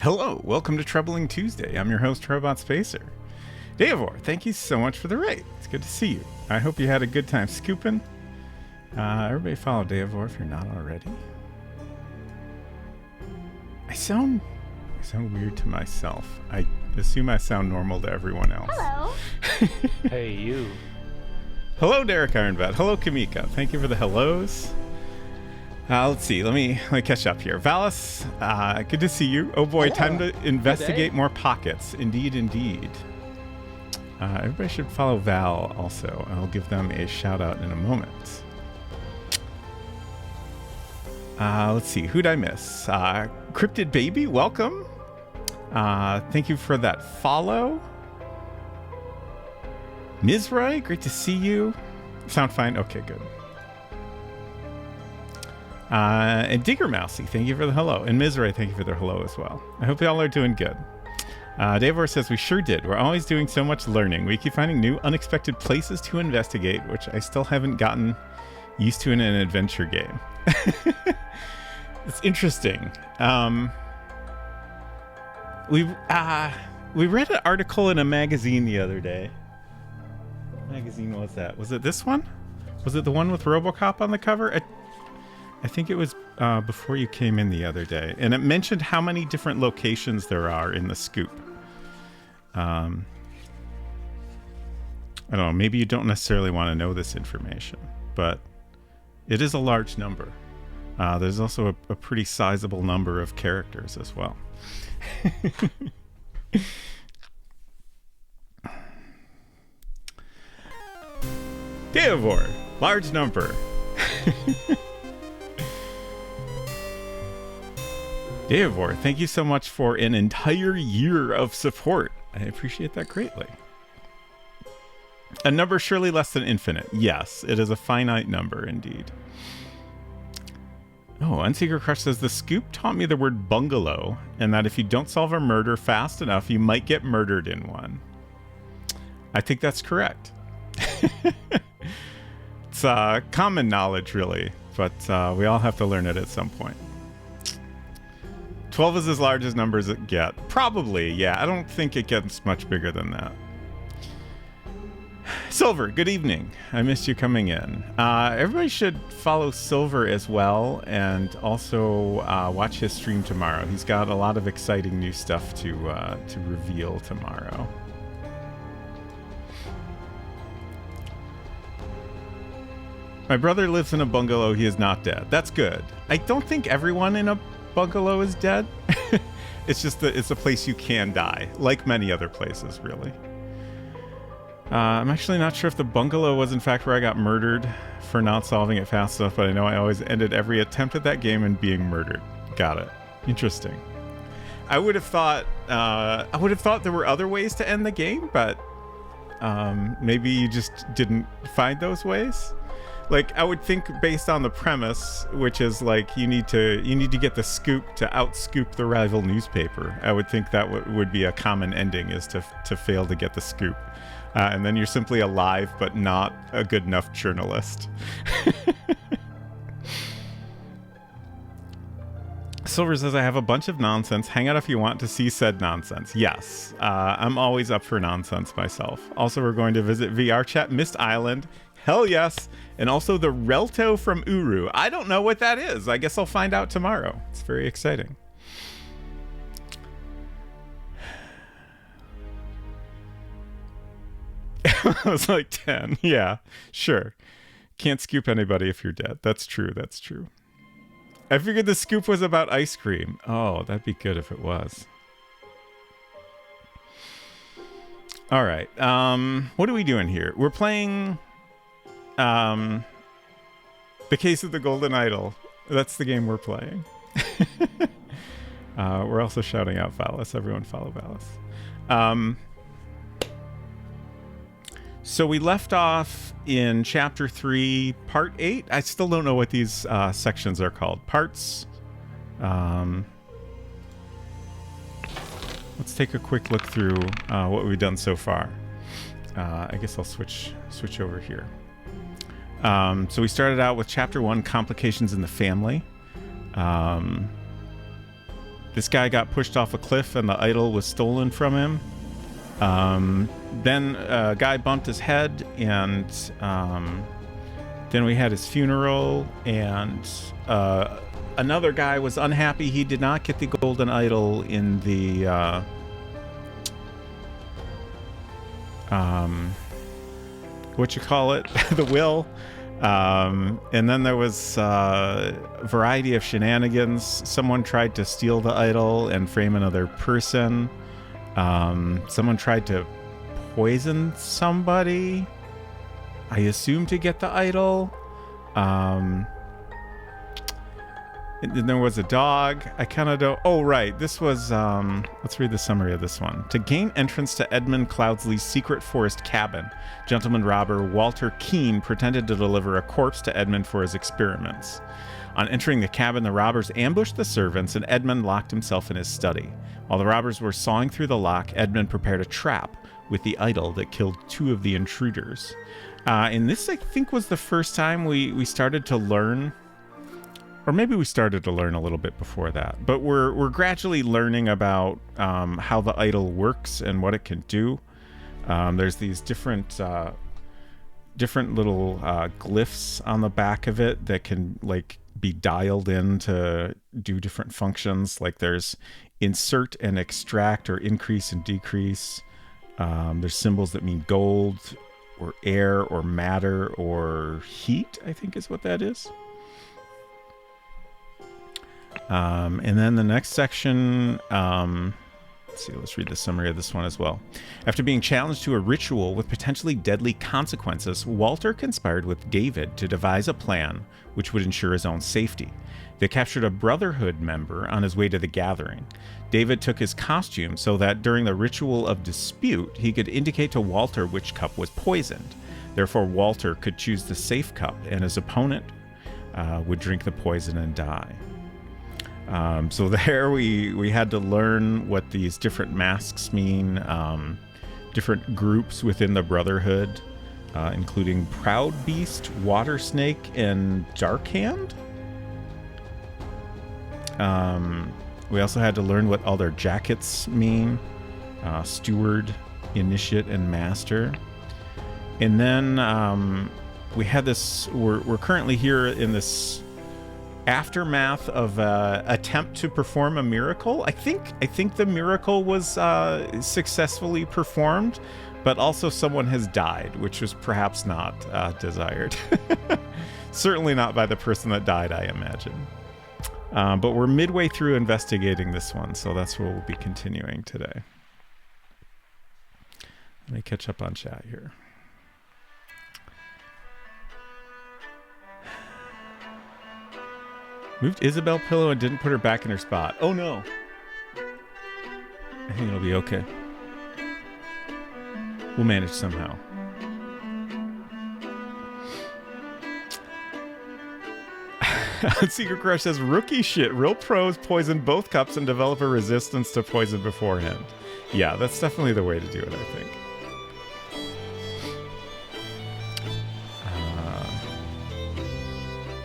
Hello, welcome to Troubling Tuesday. I'm your host, Robot Spacer. Deivor, thank you so much for the raid. It's good to see you. I hope you had a good time scooping. Everybody follow Deivor if you're not already. I sound weird to myself. I assume I sound normal to everyone else. Hello. Hey, you. Hello, Derek Ironbat. Hello, Kamika. Thank you for the hellos. Let's see. Let me catch up here. Valis, good to see you. Oh boy, time to investigate more pockets. Indeed, indeed. Everybody should follow Val also. I'll give them a shout out in a moment. Let's see. Who'd I miss? Cryptid Baby, welcome. Thank you for that follow. Mizrai, great to see you. Sound fine? Okay, good. And Digger Mousy, thank you for the hello. And Mizrai, thank you for their hello as well. I hope y'all are doing good. Deivor says, we sure did. We're always doing so much learning. We keep finding new, unexpected places to investigate, which I still haven't gotten used to in an adventure game. It's interesting. We read an article in a magazine the other day. What magazine was that? Was it this one? Was it the one with RoboCop on the cover? I think it was before you came in the other day, and it mentioned how many different locations there are in the scoop. I don't know, maybe you don't necessarily want to know this information, but it is a large number. There's also a pretty sizable number of characters as well. Deivor, large number. Deivor, thank you so much for an entire year of support. I appreciate that greatly. A number surely less than infinite. Yes, it is a finite number indeed. Oh, Unseeker Crush says, the scoop taught me the word bungalow, and that if you don't solve a murder fast enough, you might get murdered in one. I think that's correct. It's common knowledge, really, but we all have to learn it at some point. 12 is as large as numbers get. Probably, yeah. I don't think it gets much bigger than that. Silver, good evening. I missed you coming in. Everybody should follow Silver as well, and also watch his stream tomorrow. He's got a lot of exciting new stuff to reveal tomorrow. My brother lives in a bungalow. He is not dead. That's good. I don't think everyone in a bungalow is dead. It's just that it's a place you can die, like many other places, really. I'm actually not sure if the bungalow was in fact where I got murdered for not solving it fast enough, but I know I always ended every attempt at that game in being murdered. Got it. Interesting. I would have thought there were other ways to end the game, but maybe you just didn't find those ways. Like, I would think based on the premise, which is like you need to get the scoop to outscoop the rival newspaper. I would think that would be a common ending, is to fail to get the scoop, and then you're simply alive but not a good enough journalist. Silver says, I have a bunch of nonsense. Hang out if you want to see said nonsense. Yes, I'm always up for nonsense myself. Also, we're going to visit VR Chat Mist Island. Hell yes. And also the Relto from Uru. I don't know what that is. I guess I'll find out tomorrow. It's very exciting. I was like 10. Yeah, sure. Can't scoop anybody if you're dead. That's true. That's true. I figured the scoop was about ice cream. Oh, that'd be good if it was. All right. What are we doing here? We're playing... The Case of the Golden Idol. That's the game we're playing. We're also shouting out Valis. Everyone follow Valis. So we left off in Chapter 3, Part 8. I still don't know what these sections are called. Parts. Let's take a quick look through what we've done so far. I guess I'll switch over here. So we started out with Chapter 1, Complications in the Family. This guy got pushed off a cliff and the idol was stolen from him. Then a guy bumped his head, and then we had his funeral, and another guy was unhappy he did not get the golden idol in the the will. And then there was a variety of shenanigans. Someone tried to steal the idol and frame another person. Someone tried to poison somebody, I assume, to get the idol. And then there was a dog. I kind of don't... Oh, right. This was... let's read the summary of this one. To gain entrance to Edmund Cloudsley's secret forest cabin, gentleman robber Walter Keene pretended to deliver a corpse to Edmund for his experiments. On entering the cabin, the robbers ambushed the servants, and Edmund locked himself in his study. While the robbers were sawing through the lock, Edmund prepared a trap with the idol that killed 2 of the intruders. And this, I think, was the first time we started to learn... Or maybe we started to learn a little bit before that, but we're gradually learning about how the idol works and what it can do. There's these different little glyphs on the back of it that can like be dialed in to do different functions. Like there's insert and extract, or increase and decrease. There's symbols that mean gold or air or matter or heat, I think is what that is. And then the next section, let's see, let's read the summary of this one as well. After being challenged to a ritual with potentially deadly consequences, Walter conspired with David to devise a plan which would ensure his own safety. They captured a Brotherhood member on his way to the gathering. David took his costume so that during the ritual of dispute, he could indicate to Walter which cup was poisoned. Therefore, Walter could choose the safe cup, and his opponent would drink the poison and die. So there we had to learn what these different masks mean, different groups within the Brotherhood, including Proud Beast, Water Snake, and Darkhand. We also had to learn what all their jackets mean, Steward, Initiate, and Master. And then we had this, we're currently here in this aftermath of attempt to perform a miracle. I think the miracle was successfully performed, but also someone has died, which was perhaps not desired. Certainly not by the person that died, I imagine. But we're midway through investigating this one, so that's where we'll be continuing today. Let me catch up on chat here. Moved Isabel pillow and didn't put her back in her spot. Oh no. I think it'll be okay. We'll manage somehow. Secret Crush says, rookie shit. Real pros poison both cups and develop a resistance to poison beforehand. Yeah, that's definitely the way to do it, I think.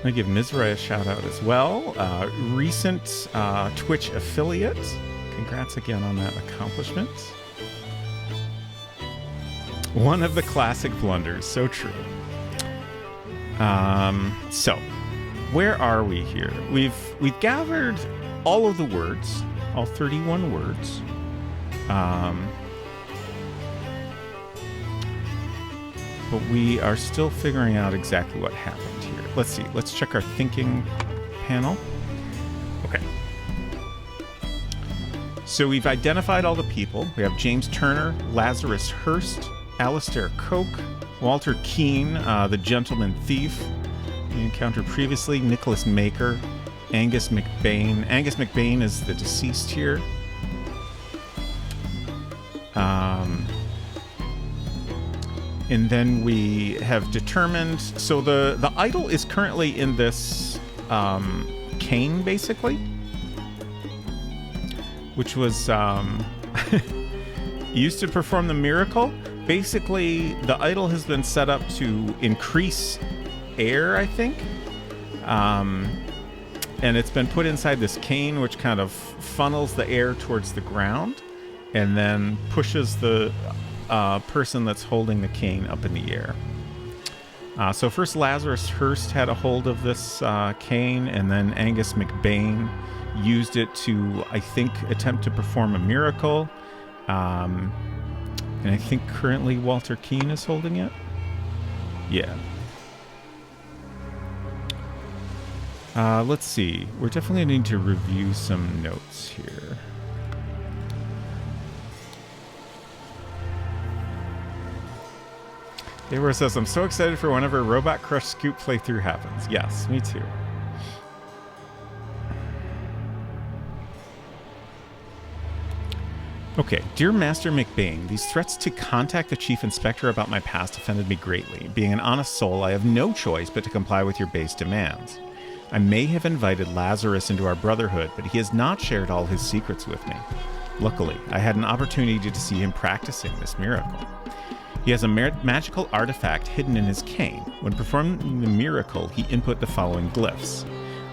I'm going to give Mizra a shout out as well. Recent Twitch affiliate. Congrats again on that accomplishment. One of the classic blunders. So true. So, where are we here? We've gathered all of the words, all 31 words. But we are still figuring out exactly what happened here. Let's see. Let's check our thinking panel. Okay. So we've identified all the people. We have James Turner, Lazarus Hearst, Alistair Coke, Walter Keene, the gentleman thief we encountered previously, Nicholas Maker, Angus McBain. Angus McBain is the deceased here. And then we have determined, so the idol is currently in this cane, basically, which was used to perform the miracle. Basically, the idol has been set up to increase air, I think. and it's been put inside this cane, which kind of funnels the air towards the ground and then pushes the person that's holding the cane up in the air. So first Lazarus Hurst had a hold of this cane, and then Angus McBain used it to, I think, attempt to perform a miracle. And I think currently Walter Keane is holding it. Yeah. Let's see. We're definitely need to review some notes here. Aora says, I'm so excited for whenever Robot Crush Scoop playthrough happens. Yes, me too. Okay, dear Master McBain, these threats to contact the Chief Inspector about my past offended me greatly. Being an honest soul, I have no choice but to comply with your base demands. I may have invited Lazarus into our brotherhood, but he has not shared all his secrets with me. Luckily, I had an opportunity to see him practicing this miracle. He has a magical artifact hidden in his cane. When performing the miracle, he input the following glyphs.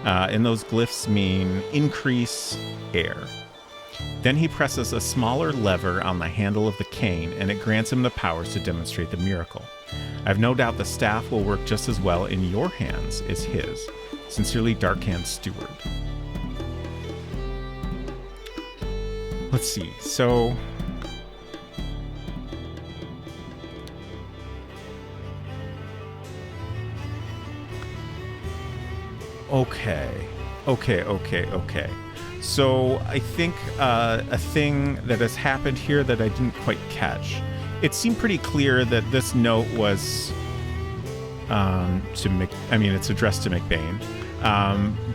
And those glyphs mean increase air. Then he presses a smaller lever on the handle of the cane, and it grants him the powers to demonstrate the miracle. I have no doubt the staff will work just as well in your hands as his. Sincerely, Darkhand Steward. Let's see. So... Okay. So I think a thing that has happened here that I didn't quite catch. It seemed pretty clear that this note was it's addressed to McBain.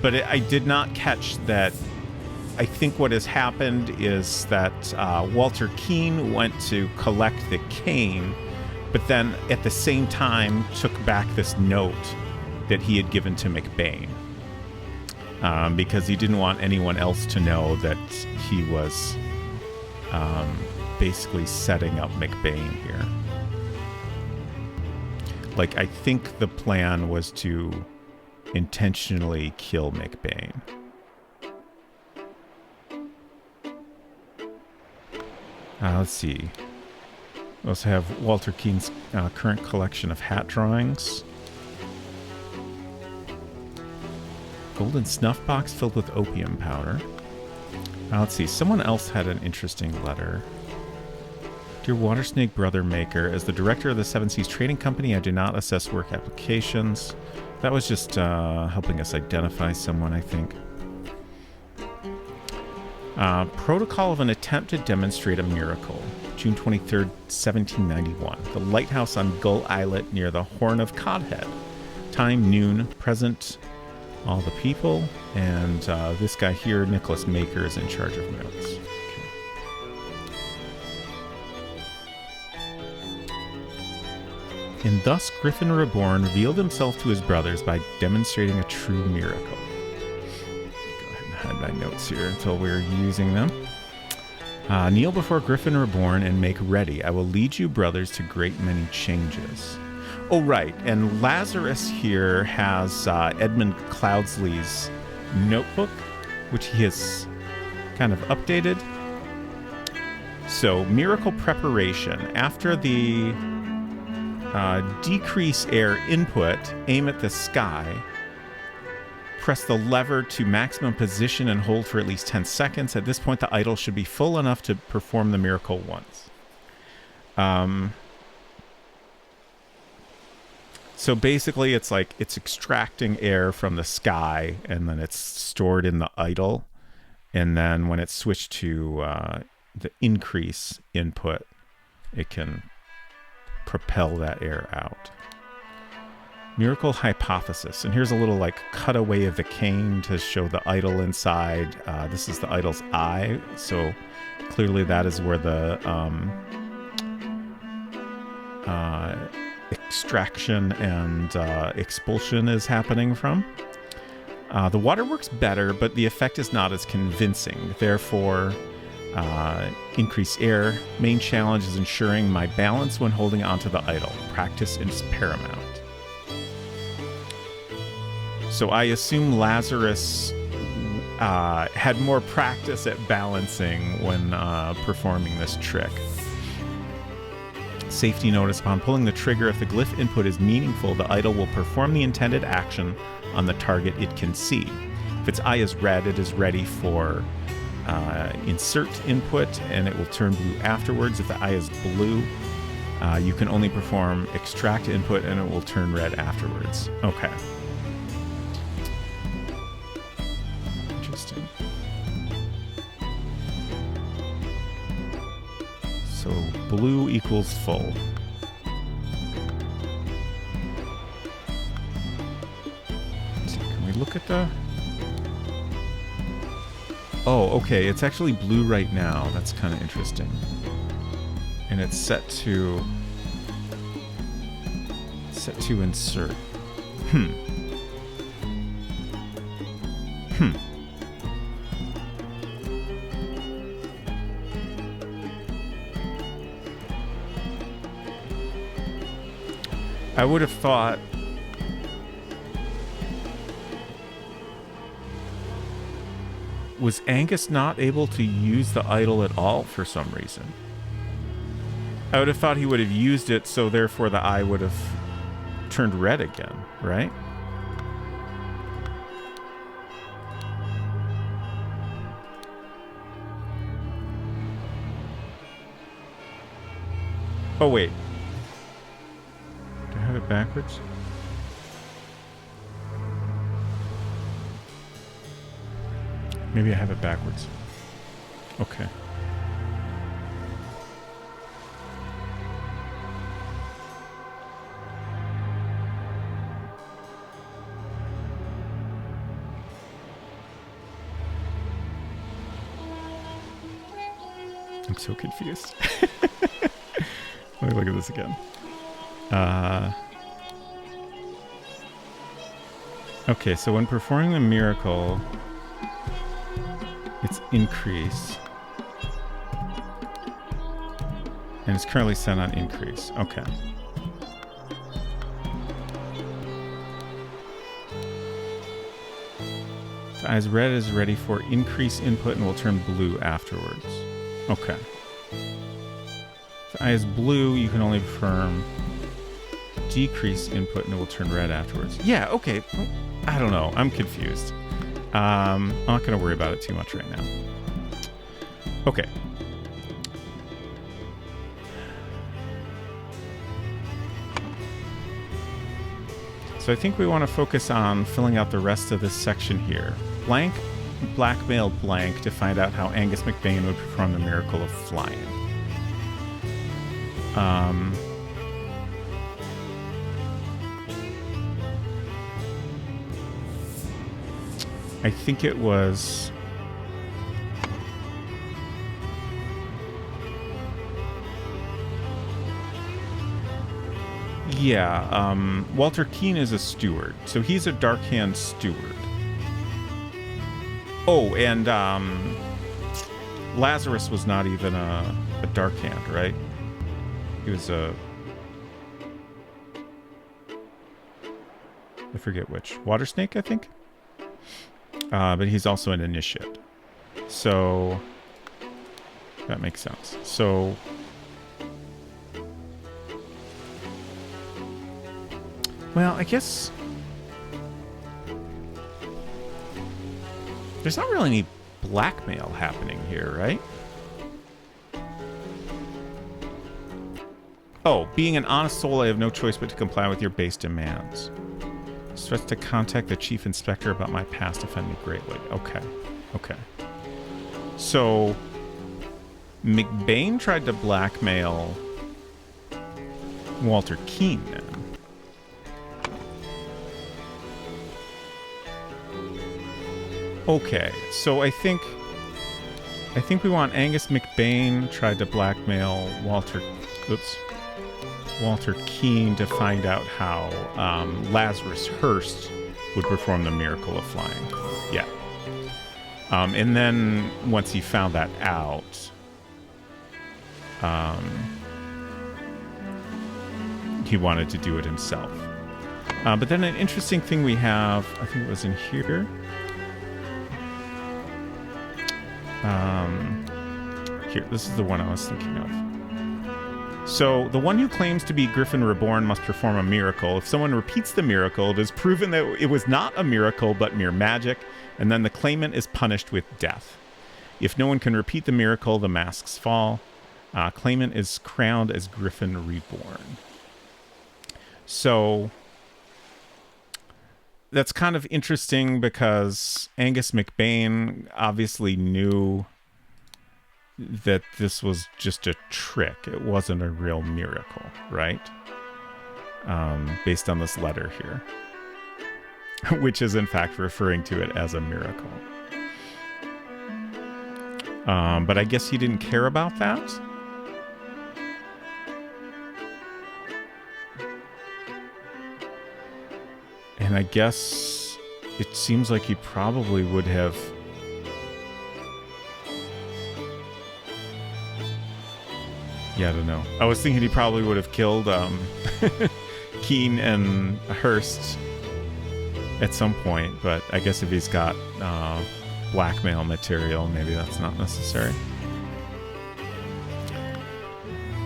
But I did not catch that. I think what has happened is that Walter Keane went to collect the cane, but then at the same time took back this note that he had given to McBain. Because he didn't want anyone else to know that he was basically setting up McBain here. Like, I think the plan was to intentionally kill McBain. Let's see. We also have Walter Keane's current collection of hat drawings. Golden snuff box filled with opium powder. Let's see. Someone else had an interesting letter. Dear Water Snake Brother Maker, as the director of the Seven Seas Trading Company, I do not assess work applications. That was just helping us identify someone, I think. Protocol of an attempt to demonstrate a miracle. June 23rd, 1791. The lighthouse on Gull Islet near the Horn of Codhead. Time noon. Present all the people. And this guy here, Nicholas Maker, is in charge of notes. Okay. And thus Griffin Reborn revealed himself to his brothers by demonstrating a true miracle. Go ahead and hide my notes here until we're using them. Kneel before Griffin Reborn and make ready. I will lead you, brothers, to great many changes. Oh, right. And Lazarus here has Edmund Cloudsley's notebook, which he has kind of updated. So, miracle preparation. After the decrease air input, aim at the sky. Press the lever to maximum position and hold for at least 10 seconds. At this point, the idol should be full enough to perform the miracle once. So basically, it's like it's extracting air from the sky, and then it's stored in the idol. And then when it's switched to the increase input, it can propel that air out. Miracle hypothesis. And here's a little like cutaway of the cane to show the idol inside. This is the idol's eye. So clearly that is where the extraction and expulsion is happening from. The water works better, but the effect is not as convincing. Therefore, increase air. Main challenge is ensuring my balance when holding onto the idol. Practice is paramount. So I assume Lazarus had more practice at balancing when performing this trick. Safety notice: upon pulling the trigger, if the glyph input is meaningful, the idol will perform the intended action on the target it can see. If its eye is red, it is ready for insert input, and it will turn blue afterwards. If the eye is blue, you can only perform extract input, and it will turn red afterwards. Okay. Interesting. So blue equals full. Let's see, can we look at the... Oh, okay, it's actually blue right now. That's kind of interesting. And it's set to insert. I would have thought was Angus not able to use the idol at all for some reason? I would have thought he would have used it, so therefore the eye would have turned red again, right? Oh, wait. Do I have it backwards? Maybe I have it backwards. Okay. I'm so confused. Let me look at this again. Okay, so when performing the miracle, it's increase. And it's currently set on increase. Okay. The eye is red is ready for increase input and will turn blue afterwards. Okay. If the eye is blue, you can only perform decrease input and it will turn red afterwards. Yeah, okay. I don't know. I'm confused. I'm not going to worry about it too much right now. Okay. So I think we want to focus on filling out the rest of this section here. Blank blackmailed blank to find out how Angus McBain would perform the miracle of flying. I think it was... Yeah, Walter Keane is a steward, so he's a Dark Hand steward. Oh, and Lazarus was not even a Dark Hand, right? He was a... I forget which. Water Snake, I think? But he's also an initiate. So... that makes sense. So... well, I guess... there's not really any blackmail happening here, right? Oh, being an honest soul, I have no choice but to comply with your base demands. Threats to contact the chief inspector about my past offend me greatly. Okay. Okay. So... McBain tried to blackmail Walter Keane then. Okay, so I think we want Angus McBain tried to blackmail Walter Keane to find out how Lazarus Hurst would perform the miracle of flying. Yeah. And then once he found that out, he wanted to do it himself. But then an interesting thing we have, I think it was in here. Here, this is the one I was thinking of. So, the one who claims to be Griffin Reborn must perform a miracle. If someone repeats the miracle, it is proven that it was not a miracle, but mere magic, and then the claimant is punished with death. If no one can repeat the miracle, the masks fall. Claimant is crowned as Griffin Reborn. So, that's kind of interesting because Angus McBain obviously knew that this was just a trick. It wasn't a real miracle, right? Based on this letter here, which is in fact referring to it as a miracle. But I guess he didn't care about that. And I guess it seems like he probably would have... Yeah, I don't know. I was thinking he probably would have killed Keene and Hearst at some point, but I guess if he's got blackmail material, maybe that's not necessary.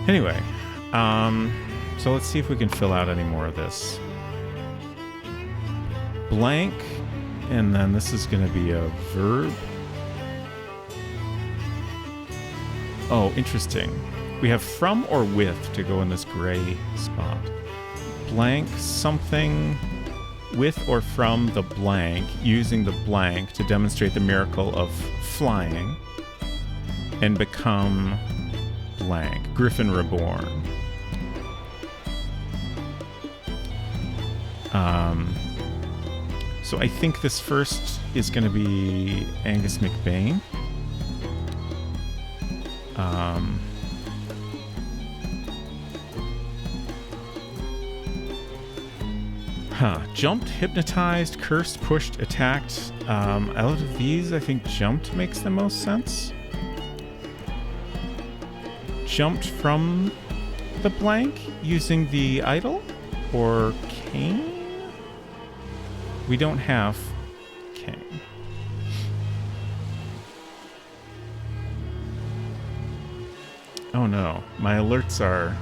Anyway, so let's see if we can fill out any more of this. Blank, and then this is going to be a verb. Oh, interesting. We have from or with to go in this gray spot. Blank something with or from the blank, using the blank to demonstrate the miracle of flying and become blank. Griffin Reborn. So I think this first is going to be Angus McBain. Jumped, hypnotized, cursed, pushed, attacked. Out of these, I think jumped makes the most sense. Jumped from the blank using the idol? Or Cain? We don't have Cain. Oh no, my alerts are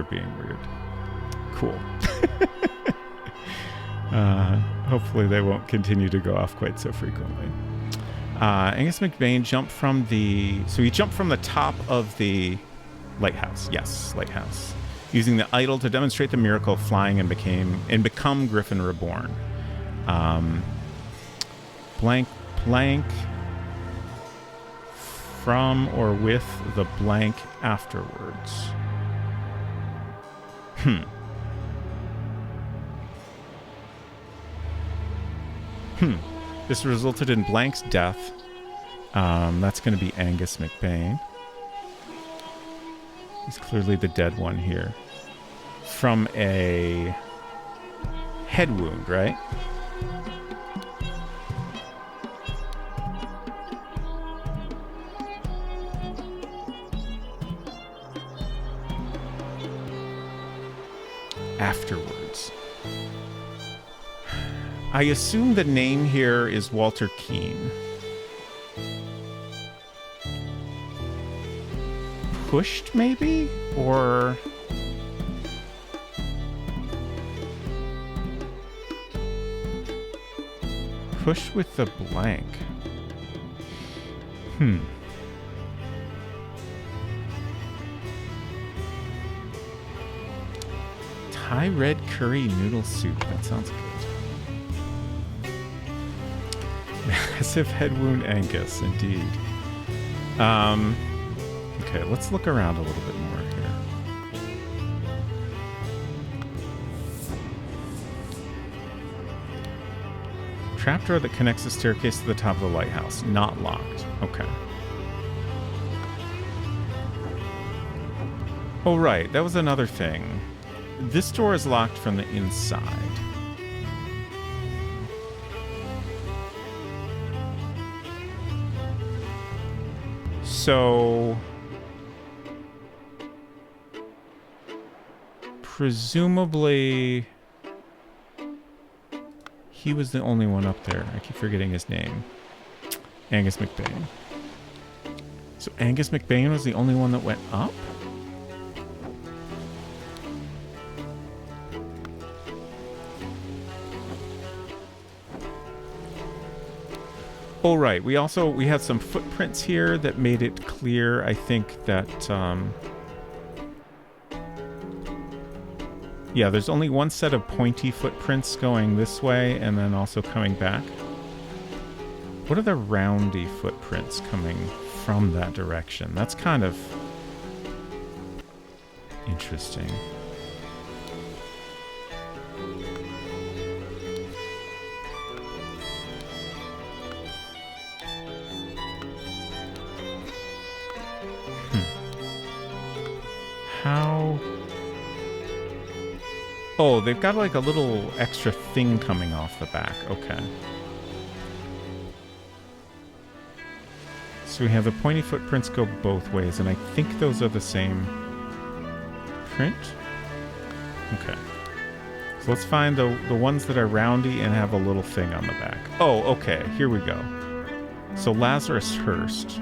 being weird. Cool. Hopefully they won't continue to go off quite so frequently. Angus McBain jumped from so he jumped from the top of the lighthouse. Yes, lighthouse. Using the idol to demonstrate the miracle of flying and become Griffin Reborn. Blank from or with the blank afterwards. This resulted in Blank's death. That's going to be Angus McBain. He's clearly the dead one here. From a head wound, right? Afterwards. I assume the name here is Walter Keene. Pushed, maybe? Or... pushed with the blank. Thai red curry noodle soup. That sounds good. Massive head wound Angus, indeed. Okay, let's look around a little bit more here. Trapdoor that connects the staircase to the top of the lighthouse. Not locked. Okay. Oh, right. That was another thing. This door is locked from the inside. So... presumably... he was the only one up there. I keep forgetting his name. Angus McBain. So Angus McBain was the only one that went up? Oh, right. We had some footprints here that made it clear, I think, that, yeah, there's only one set of pointy footprints going this way and then also coming back. What are the roundy footprints coming from that direction? That's kind of interesting. How... Oh, they've got like a little extra thing coming off the back. Okay. So we have the pointy footprints go both ways, and I think those are the same print. Okay. So let's find the ones that are roundy and have a little thing on the back. Oh, okay. Here we go. So Lazarus Hurst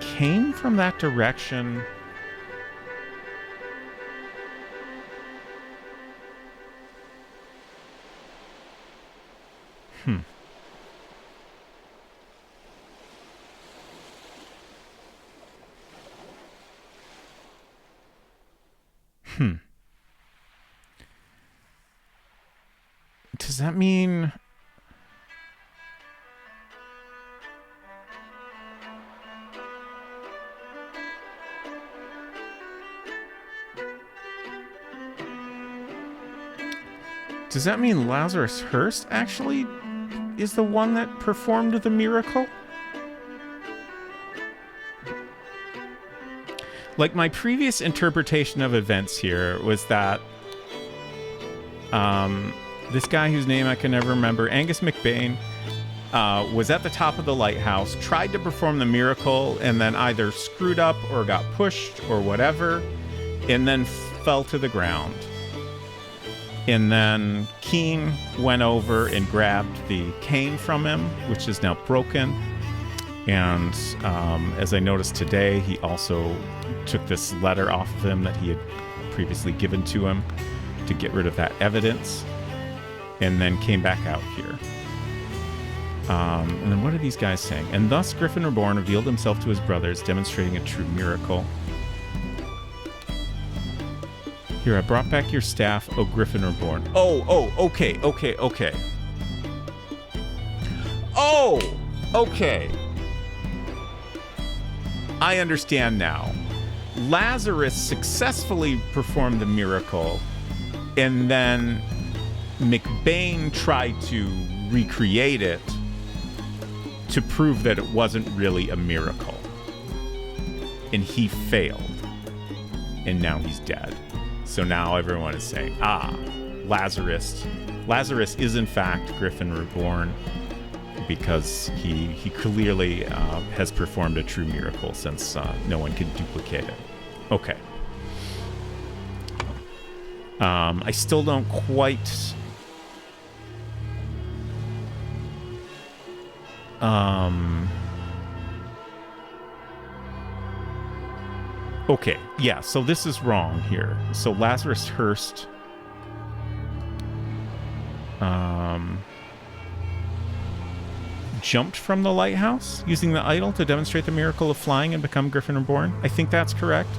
came from that direction. Does that mean... Does that mean Lazarus Hurst actually is the one that performed the miracle? Like, my previous interpretation of events here was that this guy whose name I can never remember, Angus McBain, was at the top of the lighthouse, tried to perform the miracle, and then either screwed up or got pushed or whatever, and then fell to the ground. And then Keen went over and grabbed the cane from him, which is now broken. And as I noticed today, he also took this letter off of him that he had previously given to him to get rid of that evidence, and then came back out here. And then what are these guys saying? And thus Griffin Reborn revealed himself to his brothers, demonstrating a true miracle. Here, I brought back your staff, O Griffin Reborn. Oh, okay. Oh, okay. I understand now. Lazarus successfully performed the miracle, and then McBain tried to recreate it to prove that it wasn't really a miracle. And he failed. And now he's dead. So now everyone is saying, Lazarus is in fact Griffin Reborn, because he clearly has performed a true miracle, since no one can duplicate it. Okay. I still don't quite... Okay, yeah, so this is wrong here. So Lazarus Hurst... jumped from the lighthouse using the idol to demonstrate the miracle of flying and become Griffin Reborn. I think that's correct.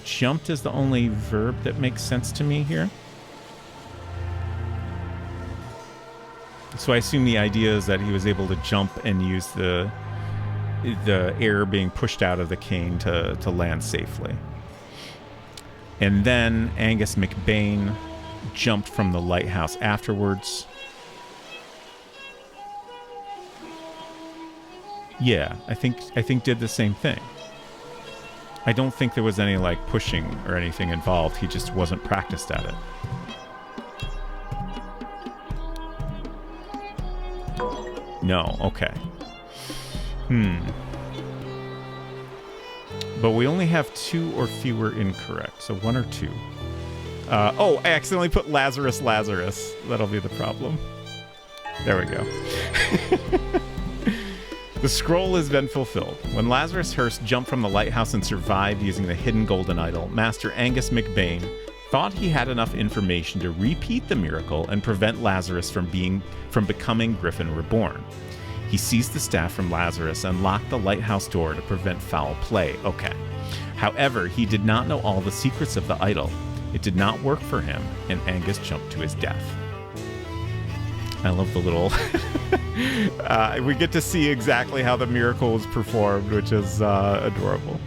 Jumped is the only verb that makes sense to me here. So I assume the idea is that he was able to jump and use the air being pushed out of the cane to land safely. And then Angus McBain jumped from the lighthouse afterwards. Yeah, I think did the same thing. I don't think there was any like pushing or anything involved. He just wasn't practiced at it. No, okay. But we only have 2 or fewer incorrect, so 1 or 2. I accidentally put Lazarus. That'll be the problem. There we go. The scroll has been fulfilled. When Lazarus Hearst jumped from the lighthouse and survived using the hidden golden idol, Master Angus McBain thought he had enough information to repeat the miracle and prevent Lazarus from becoming Griffin Reborn. He seized the staff from Lazarus and locked the lighthouse door to prevent foul play. Okay. However, he did not know all the secrets of the idol. It did not work for him, and Angus jumped to his death. I love the little... we get to see exactly how the miracle was performed, which is adorable.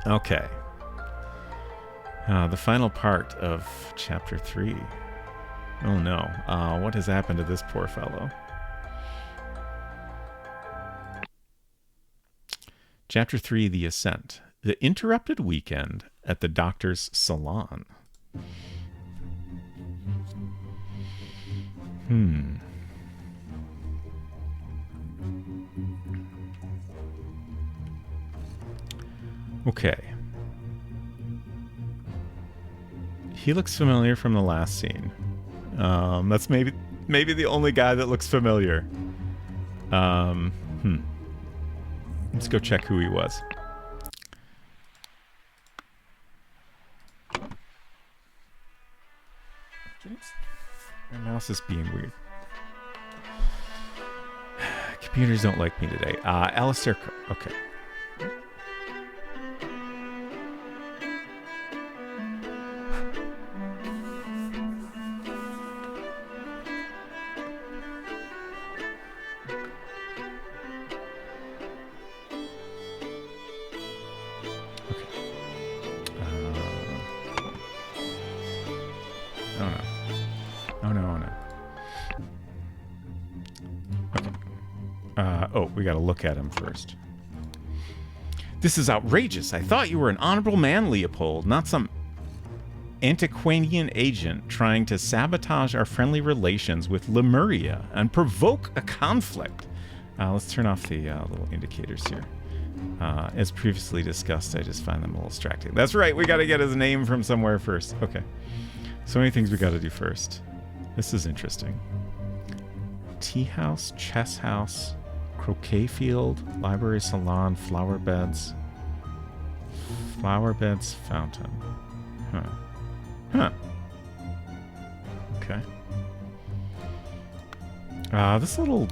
Okay. The final part of Chapter 3. Oh no. What has happened to this poor fellow? Chapter 3, The Ascent. The interrupted weekend at the doctor's salon. Okay. He looks familiar from the last scene. That's maybe the only guy that looks familiar. Let's go check who he was. My mouse is being weird. Computers don't like me today. Alistair Cook. Okay. We gotta look at him first. This is outrageous. I thought you were an honorable man, Leopold, not some antiquarian agent trying to sabotage our friendly relations with Lemuria and provoke a conflict. Let's turn off the little indicators here. As previously discussed, I just find them a little distracting. That's right, we gotta get his name from somewhere first. Okay. So many things we gotta do first. This is interesting. Tea house, chess house, croquet field, library, salon, flower beds, fountain. Okay. This little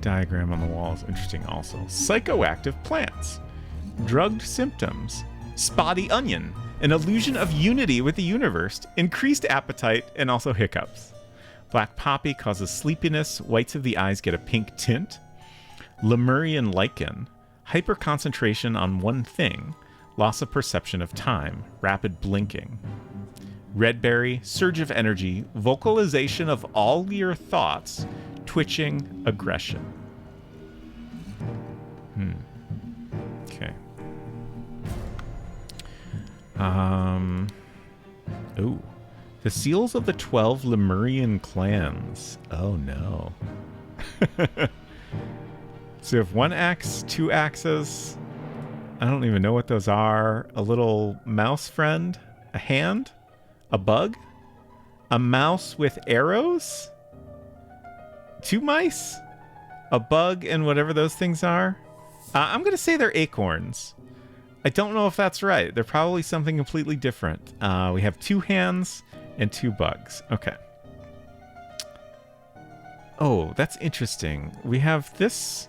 diagram on the wall is interesting also. Psychoactive plants, drugged symptoms, spotty onion, an illusion of unity with the universe, increased appetite, and also hiccups. Black poppy causes sleepiness, whites of the eyes get a pink tint. Lemurian lichen, hyperconcentration on one thing, loss of perception of time, rapid blinking. Redberry, surge of energy, vocalization of all your thoughts, twitching, aggression. Okay. Ooh. The seals of the 12 Lemurian clans. Oh no. So you have 1 axe, 2 axes. I don't even know what those are. A little mouse friend, a hand, a bug, a mouse with arrows, 2 mice, a bug, and whatever those things are. I'm going to say they're acorns. I don't know if that's right. They're probably something completely different. We have 2 hands and 2 bugs. Okay. Oh, that's interesting. We have this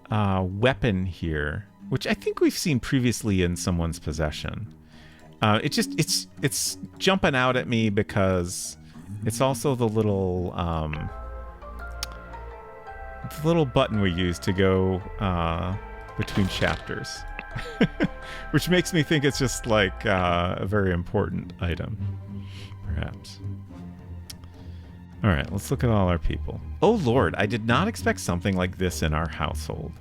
weapon here, which I think we've seen previously in someone's possession. It's jumping out at me because it's also the little button we use to go between chapters, which makes me think it's just like a very important item, perhaps. All right, let's look at all our people. Oh Lord, I did not expect something like this in our household.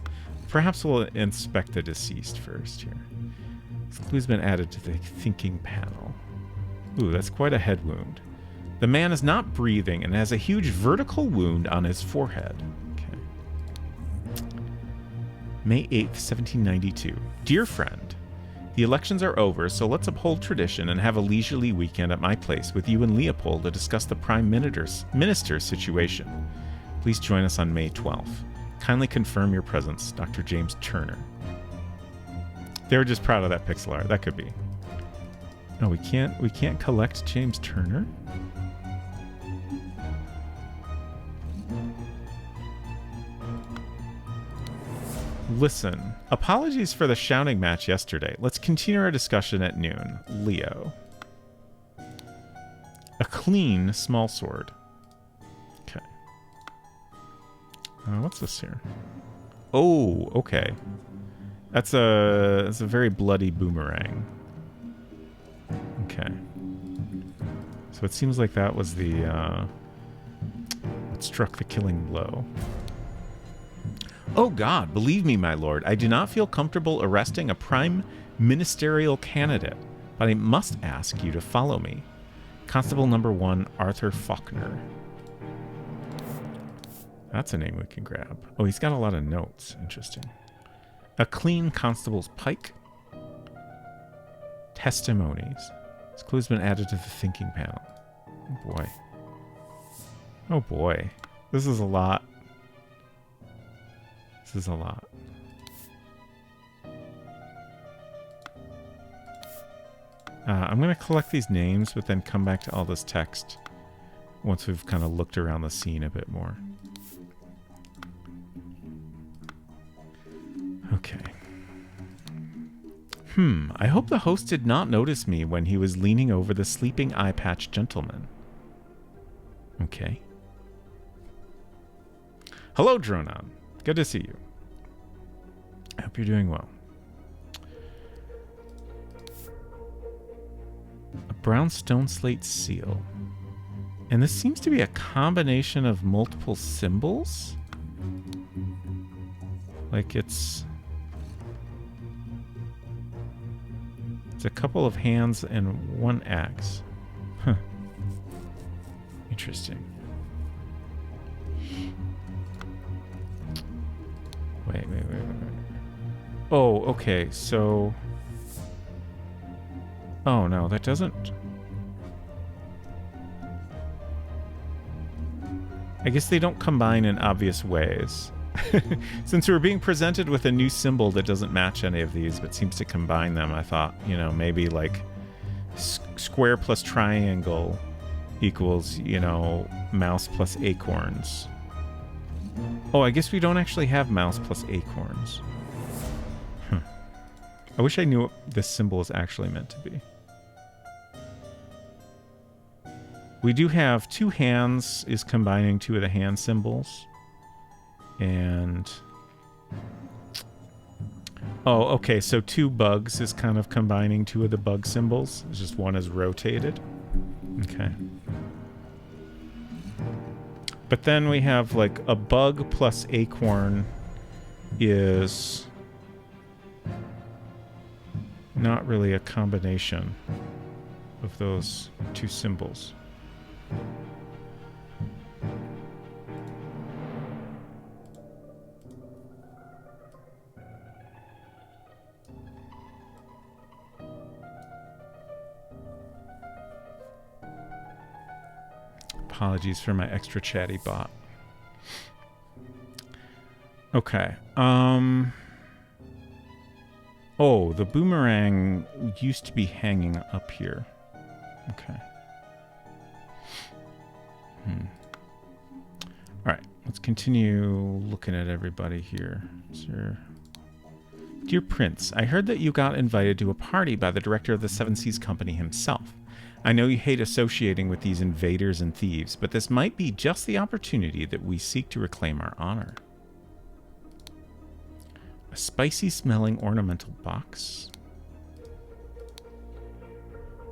Perhaps we'll inspect the deceased first here. This clue's been added to the thinking panel. Ooh, that's quite a head wound. The man is not breathing and has a huge vertical wound on his forehead. Okay. May 8th, 1792. Dear friend, The elections are over, so let's uphold tradition and have a leisurely weekend at my place with you and Leopold to discuss the Prime Minister's situation. Please join us on May 12th. Kindly confirm your presence, Dr. James Turner. They were just proud of that pixel art. That could be. No, we can't collect James Turner? Listen, apologies for the shouting match yesterday. Let's continue our discussion at noon. Leo. A clean small sword. Okay. What's this here? Oh, okay. That's a very bloody boomerang. Okay. So it seems like that was the what struck the killing blow. Oh God, believe me, my lord, I do not feel comfortable arresting a prime ministerial candidate, but I must ask you to follow me. Constable number 1, Arthur Faulkner. That's a name we can grab. Oh, he's got a lot of notes. Interesting. A clean constable's pike. Testimonies. This clue's been added to the thinking panel. Oh boy. Oh boy. This is a lot. This is a lot. I'm going to collect these names, but then come back to all this text once we've kind of looked around the scene a bit more. Okay. I hope the host did not notice me when he was leaning over the sleeping eye patch gentleman. Okay. Hello, Dronon. Good to see you. I hope you're doing well. A brown stone slate seal. And this seems to be a combination of multiple symbols. Like it's a couple of hands and one axe. Huh. Interesting. Wait. Oh, okay, so... Oh, no, that doesn't... I guess they don't combine in obvious ways. Since we're being presented with a new symbol that doesn't match any of these, but seems to combine them, I thought, you know, maybe like square plus triangle equals, you know, mouse plus acorns. Oh, I guess we don't actually have mouse plus acorns. I wish I knew what this symbol is actually meant to be. We do have two hands is combining two of the hand symbols. And... Oh, okay, so two bugs is kind of combining two of the bug symbols. It's just one is rotated. Okay. But then we have like a bug plus acorn is not really a combination of those two symbols. Apologies for my extra chatty bot. Okay. Oh, the boomerang used to be hanging up here. Okay. Alright, let's continue looking at everybody here. Sir. Dear Prince, I heard that you got invited to a party by the director of the Seven Seas Company himself. I know you hate associating with these invaders and thieves, but this might be just the opportunity that we seek to reclaim our honor. A spicy-smelling ornamental box.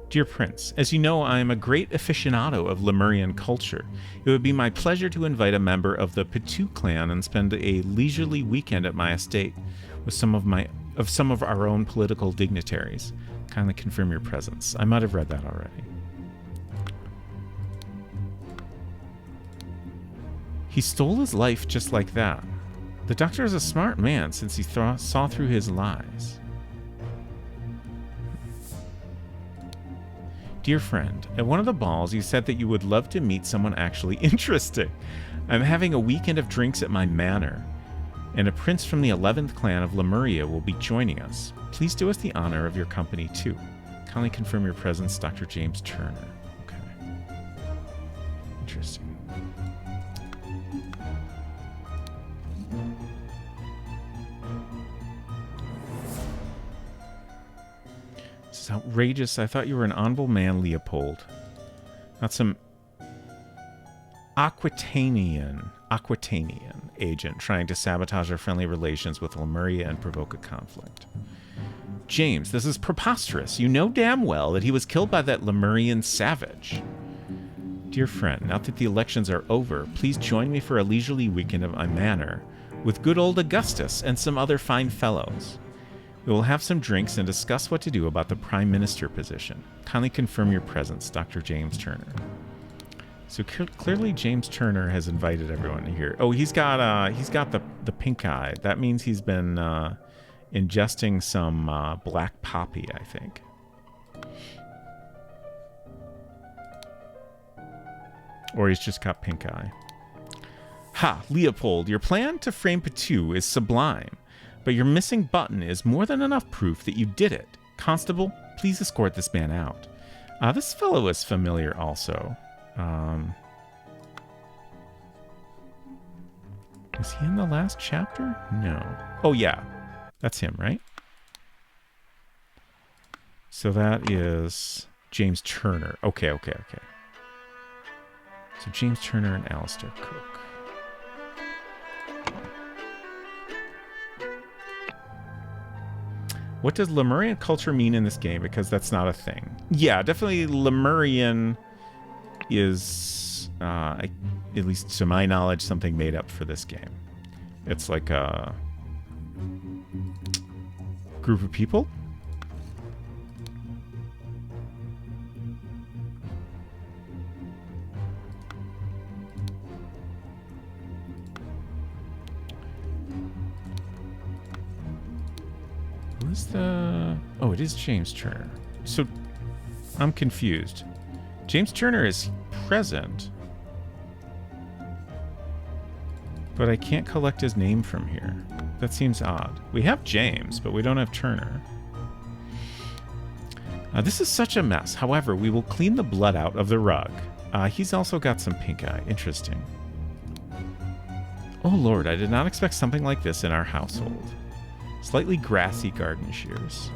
Dear Prince, as you know, I am a great aficionado of Lemurian culture. It would be my pleasure to invite a member of the Pitu clan and spend a leisurely weekend at my estate with some of our own political dignitaries. Kindly confirm your presence. I might have read that already. He stole his life just like that. The doctor is a smart man since he saw through his lies. Dear friend, at one of the balls you said that you would love to meet someone actually interesting. I'm having a weekend of drinks at my manor, and a prince from the 11th clan of Lemuria will be joining us. Please do us the honor of your company too. Kindly confirm your presence, Dr. James Turner. Okay. Interesting. This is outrageous. I thought you were an honorable man, Leopold. Not some Aquitanian agent trying to sabotage our friendly relations with Lemuria and provoke a conflict. James, this is preposterous. You know damn well that he was killed by that Lemurian savage. Dear friend, now that the elections are over, please join me for a leisurely weekend at my manor with good old Augustus and some other fine fellows. We will have some drinks and discuss what to do about the Prime Minister position. Kindly confirm your presence, Dr. James Turner. So clearly James Turner has invited everyone here. Oh, he's got the pink eye. That means he's been ingesting some black poppy, I think. Or he's just got pink eye. Ha, Leopold, your plan to frame Petu is sublime, but your missing button is more than enough proof that you did it. Constable, please escort this man out. This fellow is familiar also. Was he in the last chapter? No. Oh, yeah. That's him, right? So that is James Turner. Okay. So James Turner and Alistair Cook. What does Lemurian culture mean in this game? Because that's not a thing. Yeah, definitely Lemurian is, at least to my knowledge, something made up for this game. It's like a group of people. Who's the... Oh, it is James Turner. So, I'm confused. James Turner is present, but I can't collect his name from here. That seems odd. We have James, but we don't have Turner. This is such a mess. However, we will clean the blood out of the rug. He's also got some pink eye. Interesting. Oh lord, I did not expect something like this in our household. Slightly grassy garden shears.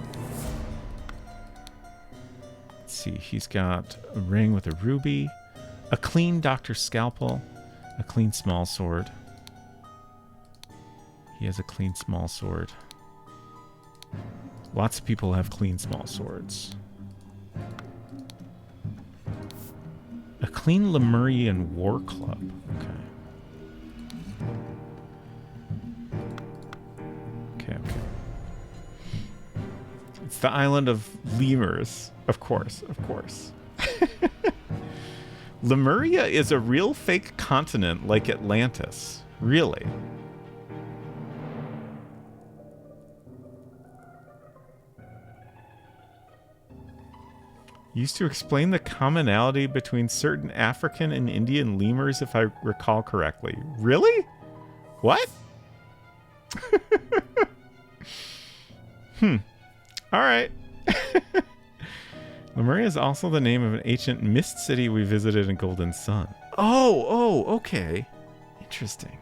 Let's see, he's got a ring with a ruby, a clean doctor's scalpel, a clean small sword. He has a clean small sword. Lots of people have clean small swords. A clean Lemurian war club. Okay. It's the island of lemurs. Of course. Lemuria is a real fake continent like Atlantis. Really. Used to explain the commonality between certain African and Indian lemurs, if I recall correctly. Really? What? All right. Lemuria is also the name of an ancient mist city we visited in Golden Sun. Oh, okay. Interesting.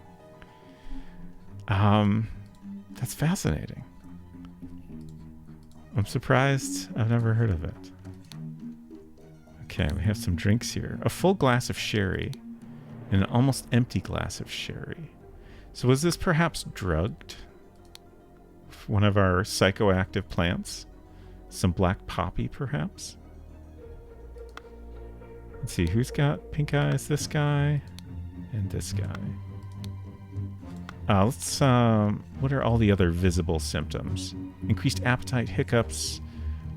That's fascinating. I'm surprised I've never heard of it. Okay, we have some drinks here. A full glass of sherry and an almost empty glass of sherry. So was this perhaps drugged? One of our psychoactive plants? Some black poppy, perhaps? Let's see, who's got pink eyes? This guy and this guy. What are all the other visible symptoms? Increased appetite, hiccups,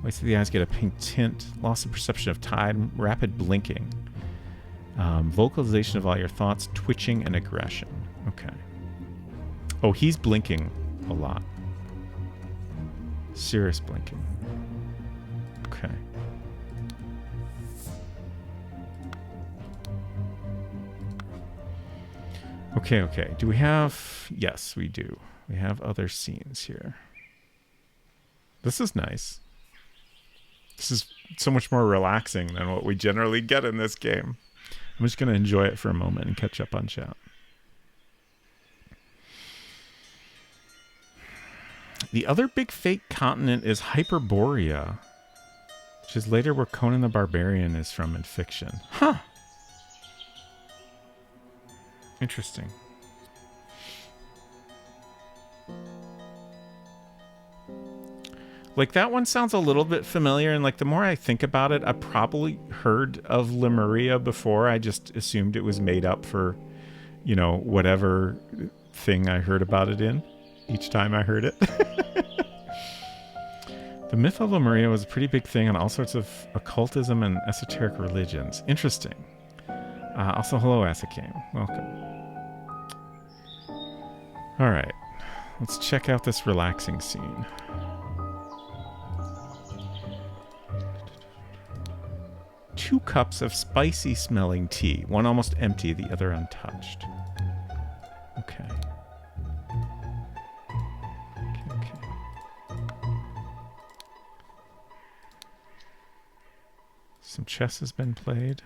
whites of the eyes get a pink tint, loss of perception of time, rapid blinking, vocalization of all your thoughts, twitching, and aggression. Okay. Oh, he's blinking a lot. Serious blinking. Okay. Okay. Do we have... Yes, we do. We have other scenes here. This is nice. This is so much more relaxing than what we generally get in this game. I'm just going to enjoy it for a moment and catch up on chat. The other big fake continent is Hyperborea, which is later where Conan the Barbarian is from in fiction. Huh. Interesting. Like, that one sounds a little bit familiar, and like the more I think about it, I probably heard of Lemuria before. I just assumed it was made up for, you know, whatever thing I heard about it in each time I heard it. The myth of Lemuria was a pretty big thing on all sorts of occultism and esoteric religions. Interesting. Also, hello, Asakame. Welcome. All right. Let's check out this relaxing scene. Two cups of spicy smelling tea. One almost empty, the other untouched. Okay. Okay. Some chess has been played.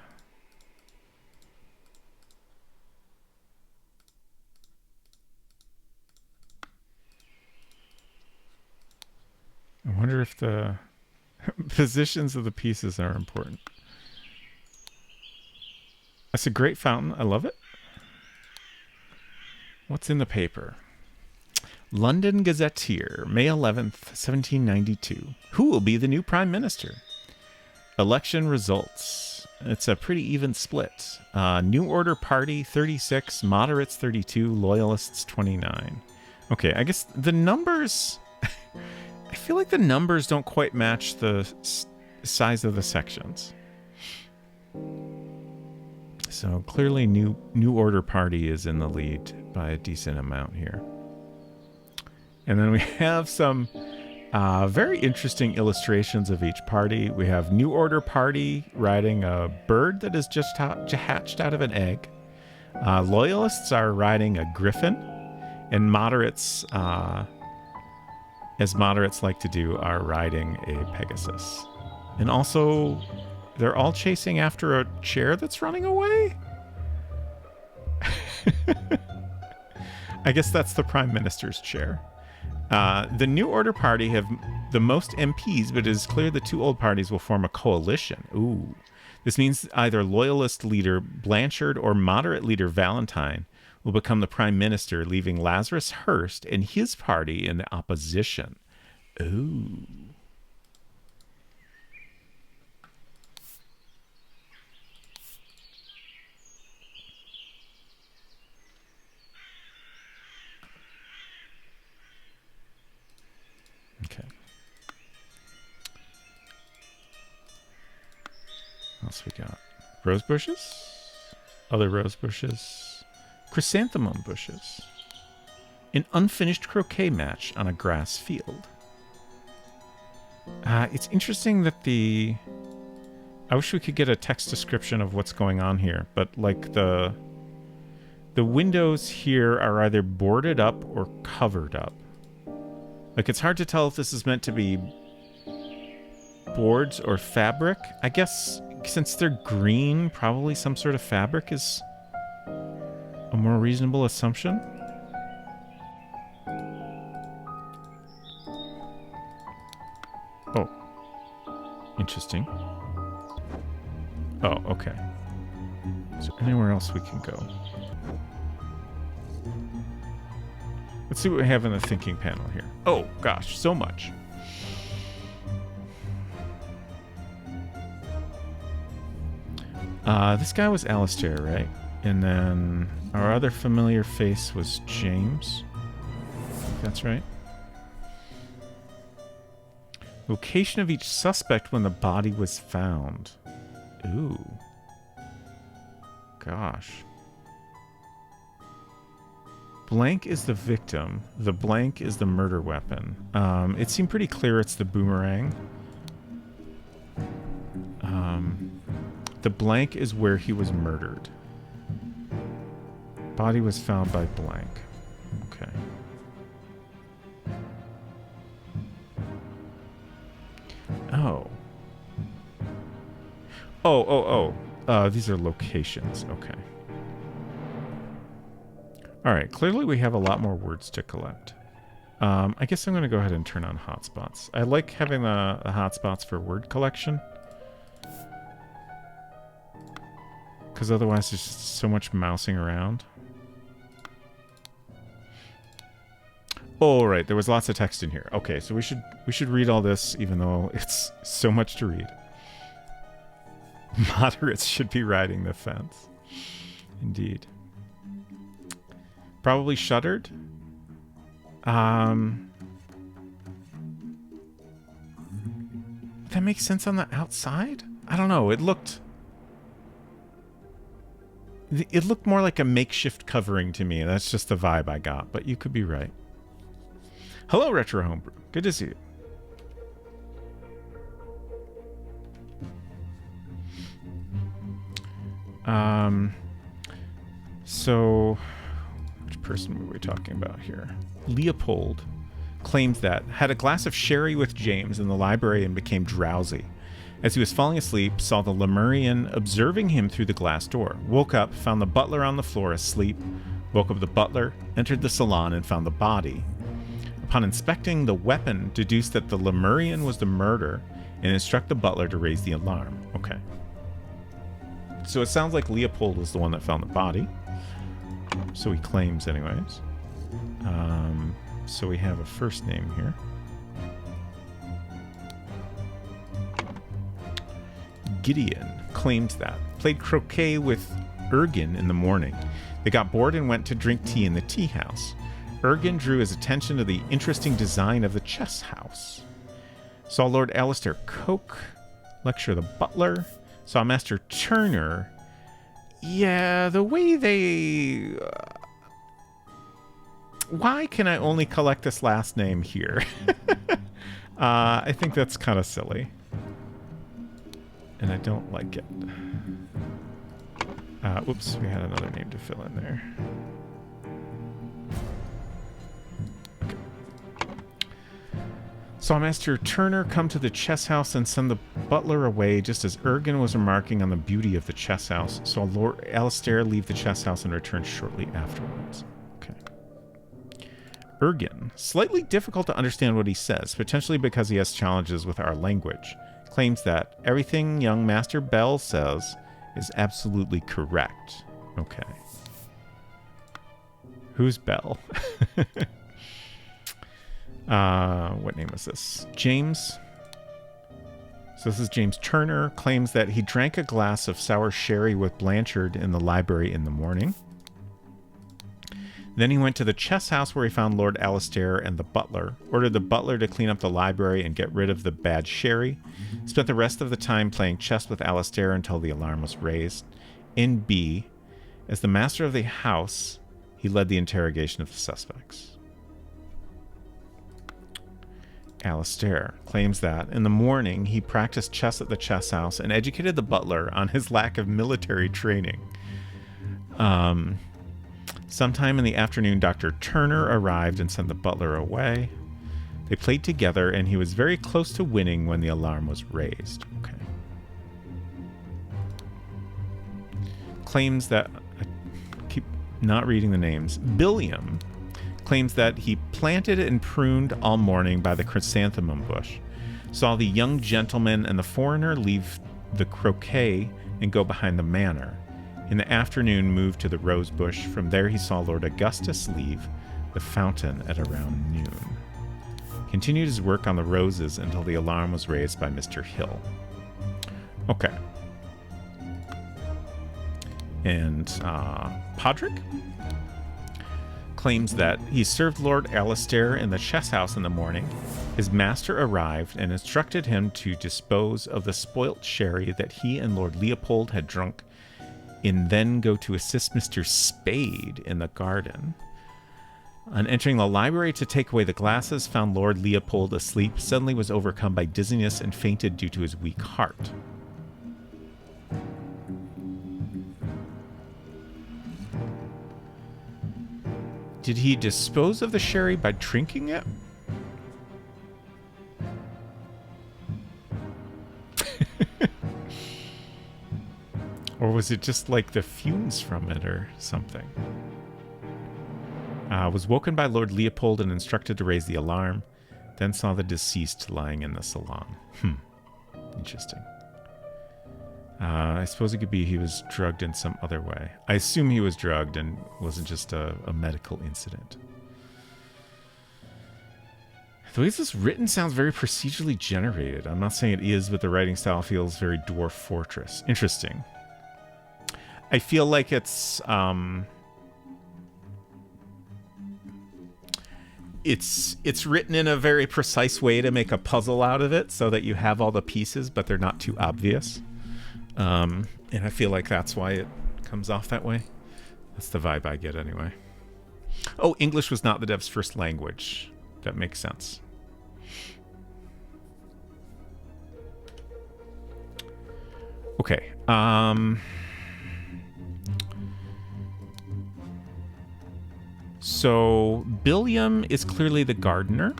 I wonder if the positions of the pieces are important. That's a great fountain. I love it. What's in the paper? London Gazetteer, May 11th, 1792. Who will be the new Prime Minister? Election results. It's a pretty even split. New Order Party, 36. Moderates, 32. Loyalists, 29. Okay, I guess the numbers... I feel like the numbers don't quite match the size of the sections. So clearly New Order Party is in the lead by a decent amount here. And then we have some very interesting illustrations of each party. We have New Order Party riding a bird that is just hatched out of an egg. Loyalists are riding a griffin. And moderates, as moderates like to do, are riding a Pegasus. And also... they're all chasing after a chair that's running away? I guess that's the Prime Minister's chair. The New Order Party have the most MPs, but it is clear the two old parties will form a coalition. Ooh. This means either Loyalist leader Blanchard or moderate leader Valentine will become the Prime Minister, leaving Lazarus Hearst and his party in the opposition. Ooh. Okay. What else we got? Rose bushes? Other rose bushes. Chrysanthemum bushes. An unfinished croquet match on a grass field. It's interesting that I wish we could get a text description of what's going on here, but like the windows here are either boarded up or covered up. Like, it's hard to tell if this is meant to be boards or fabric. I guess since they're green, probably some sort of fabric is a more reasonable assumption. Oh. Interesting. Oh, okay. Is there anywhere else we can go? Let's see what we have in the thinking panel here. Oh, gosh, so much. This guy was Alistair, right? And then our other familiar face was James. I think that's right. Location of each suspect when the body was found. Ooh. Gosh. Blank is the victim. The blank is the murder weapon. It seemed pretty clear it's the boomerang. The blank is where he was murdered. Body was found by blank. Okay. Oh. These are locations. Okay. All right. Clearly, we have a lot more words to collect. I guess I'm going to go ahead and turn on hotspots. I like having the hotspots for word collection. Because otherwise, there's just so much mousing around. Oh, right. There was lots of text in here. Okay, so we should read all this, even though it's so much to read. Moderates should be riding the fence. Indeed. Probably shuttered. That makes sense on the outside? I don't know. It looked more like a makeshift covering to me. That's just the vibe I got, but you could be right. Hello, Retro Homebrew. Good to see you. So, which person were we talking about here? Leopold claims that had a glass of sherry with James in the library and became drowsy. As he was falling asleep, saw the Lemurian observing him through the glass door. Woke up, found the butler on the floor asleep. Woke up the butler, entered the salon, and found the body. Upon inspecting the weapon, deduced that the Lemurian was the murderer and instruct the butler to raise the alarm. Okay. So it sounds like Leopold was the one that found the body. So he claims anyways. So we have a first name here. Gideon claims that. Played croquet with Ergin in the morning. They got bored and went to drink tea in the tea house. Ergin drew his attention to the interesting design of the chess house. Saw Lord Alistair Coke lecture the butler. Saw Master Turner. Yeah, the way they... why can I only collect this last name here? I think that's kind of silly. And I don't like it. Whoops, we had another name to fill in there. Saw Master Turner come to the chess house and send the butler away just as Ergin was remarking on the beauty of the chess house. Saw Lord Alistair leave the chess house and return shortly afterwards. Okay. Ergin. Slightly difficult to understand what he says, potentially because he has challenges with our language. Claims that everything young Master Bell says is absolutely correct. Okay. Who's Bell? What name is this? James. So this is James Turner. Claims that he drank a glass of sour sherry with Blanchard in the library in the morning. Then he went to the chess house where he found Lord Alistair and the butler. Ordered the butler to clean up the library and get rid of the bad sherry. Spent the rest of the time playing chess with Alistair until the alarm was raised. In B, as the master of the house, he led the interrogation of the suspects. Alistair claims that in the morning he practiced chess at the chess house and educated the butler on his lack of military training. Sometime in the afternoon, Dr. Turner arrived and sent the butler away. They played together and he was very close to winning when the alarm was raised. Okay. Claims that... I keep not reading the names. Billiam claims that he planted and pruned all morning by the chrysanthemum bush. Saw the young gentleman and the foreigner leave the croquet and go behind the manor. In the afternoon, moved to the rose bush. From there, he saw Lord Augustus leave the fountain at around noon. Continued his work on the roses until the alarm was raised by Mr. Hill. Okay. And Podrick claims that he served Lord Alistair in the chess house in the morning. His master arrived and instructed him to dispose of the spoilt sherry that he and Lord Leopold had drunk, and then go to assist Mr. Spade in the garden. On entering the library to take away the glasses, found Lord Leopold asleep, suddenly was overcome by dizziness and fainted due to his weak heart. Did he dispose of the sherry by drinking it? Or was it just like the fumes from it or something? Was woken by Lord Leopold and instructed to raise the alarm. Then saw the deceased lying in the salon. Interesting. I suppose it could be he was drugged in some other way. I assume he was drugged and wasn't just a medical incident. The way this is written sounds very procedurally generated. I'm not saying it is, but the writing style feels very Dwarf Fortress. Interesting. I feel like it's written in a very precise way to make a puzzle out of it so that you have all the pieces, but they're not too obvious. And I feel like that's why it comes off that way. That's the vibe I get anyway. Oh, English was not the dev's first language. That makes sense. Okay. So Billiam is clearly the gardener.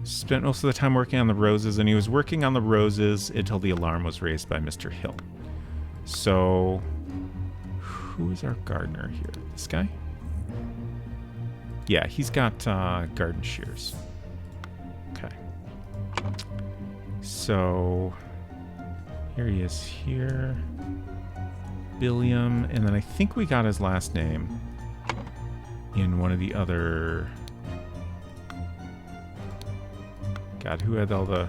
Spent most of the time working on the roses, and he was working on the roses until the alarm was raised by Mr. Hill. So who is our gardener here? This guy? Yeah, he's got garden shears. Okay. So here he is here. Billiam, and then I think we got his last name in one of the other... God, who had all the...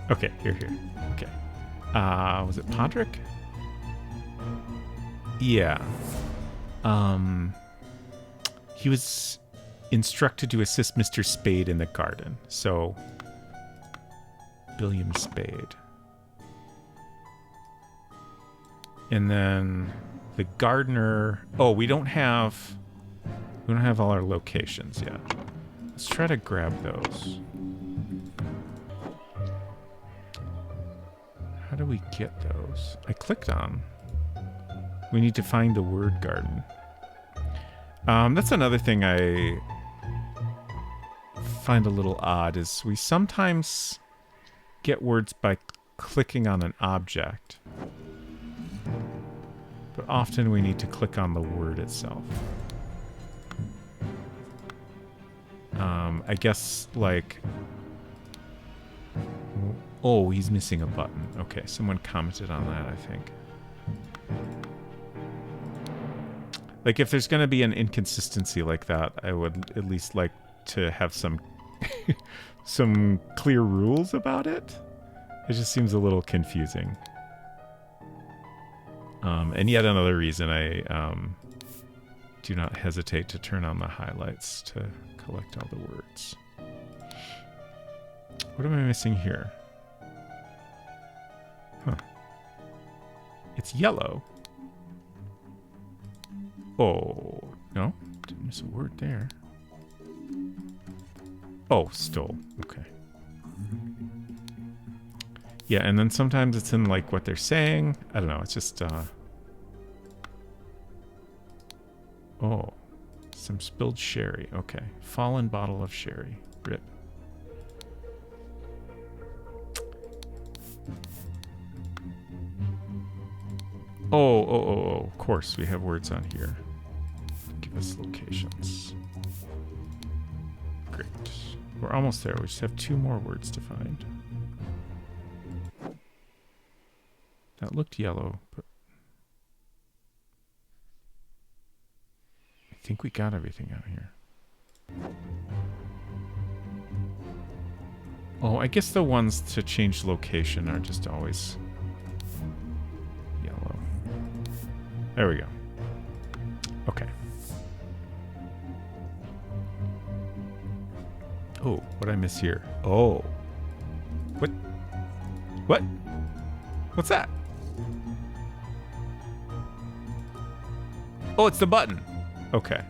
Okay, here. Okay. Was it Podrick? Yeah. He was instructed to assist Mr. Spade in the garden. So, Billiam Spade. And then the gardener... Oh, we don't have all our locations yet. Let's try to grab those. How do we get those? I clicked on. We need to find the word garden. That's another thing I find a little odd is we sometimes get words by clicking on an object. But often we need to click on the word itself. I guess, like... Oh, he's missing a button. Okay, someone commented on that, I think. Like, if there's going to be an inconsistency like that, I would at least like to have some some clear rules about it. It just seems a little confusing. And yet another reason I do not hesitate to turn on the highlights to collect all the words. What am I missing here? Huh. It's yellow. Oh, no. Didn't miss a word there. Oh, stole. Okay. Yeah, and then sometimes it's in, like, what they're saying. I don't know. It's just, Oh. Some spilled sherry. Okay. Fallen bottle of sherry. Rip. Oh. Of course, we have words on here. Give us locations. Great. We're almost there. We just have 2 more words to find. That looked yellow, but I think we got everything out here. Oh, I guess the ones to change location are just always yellow. There we go. Okay. Oh, what'd I miss here? Oh. What? What? What's that? Oh, it's the button. Okay.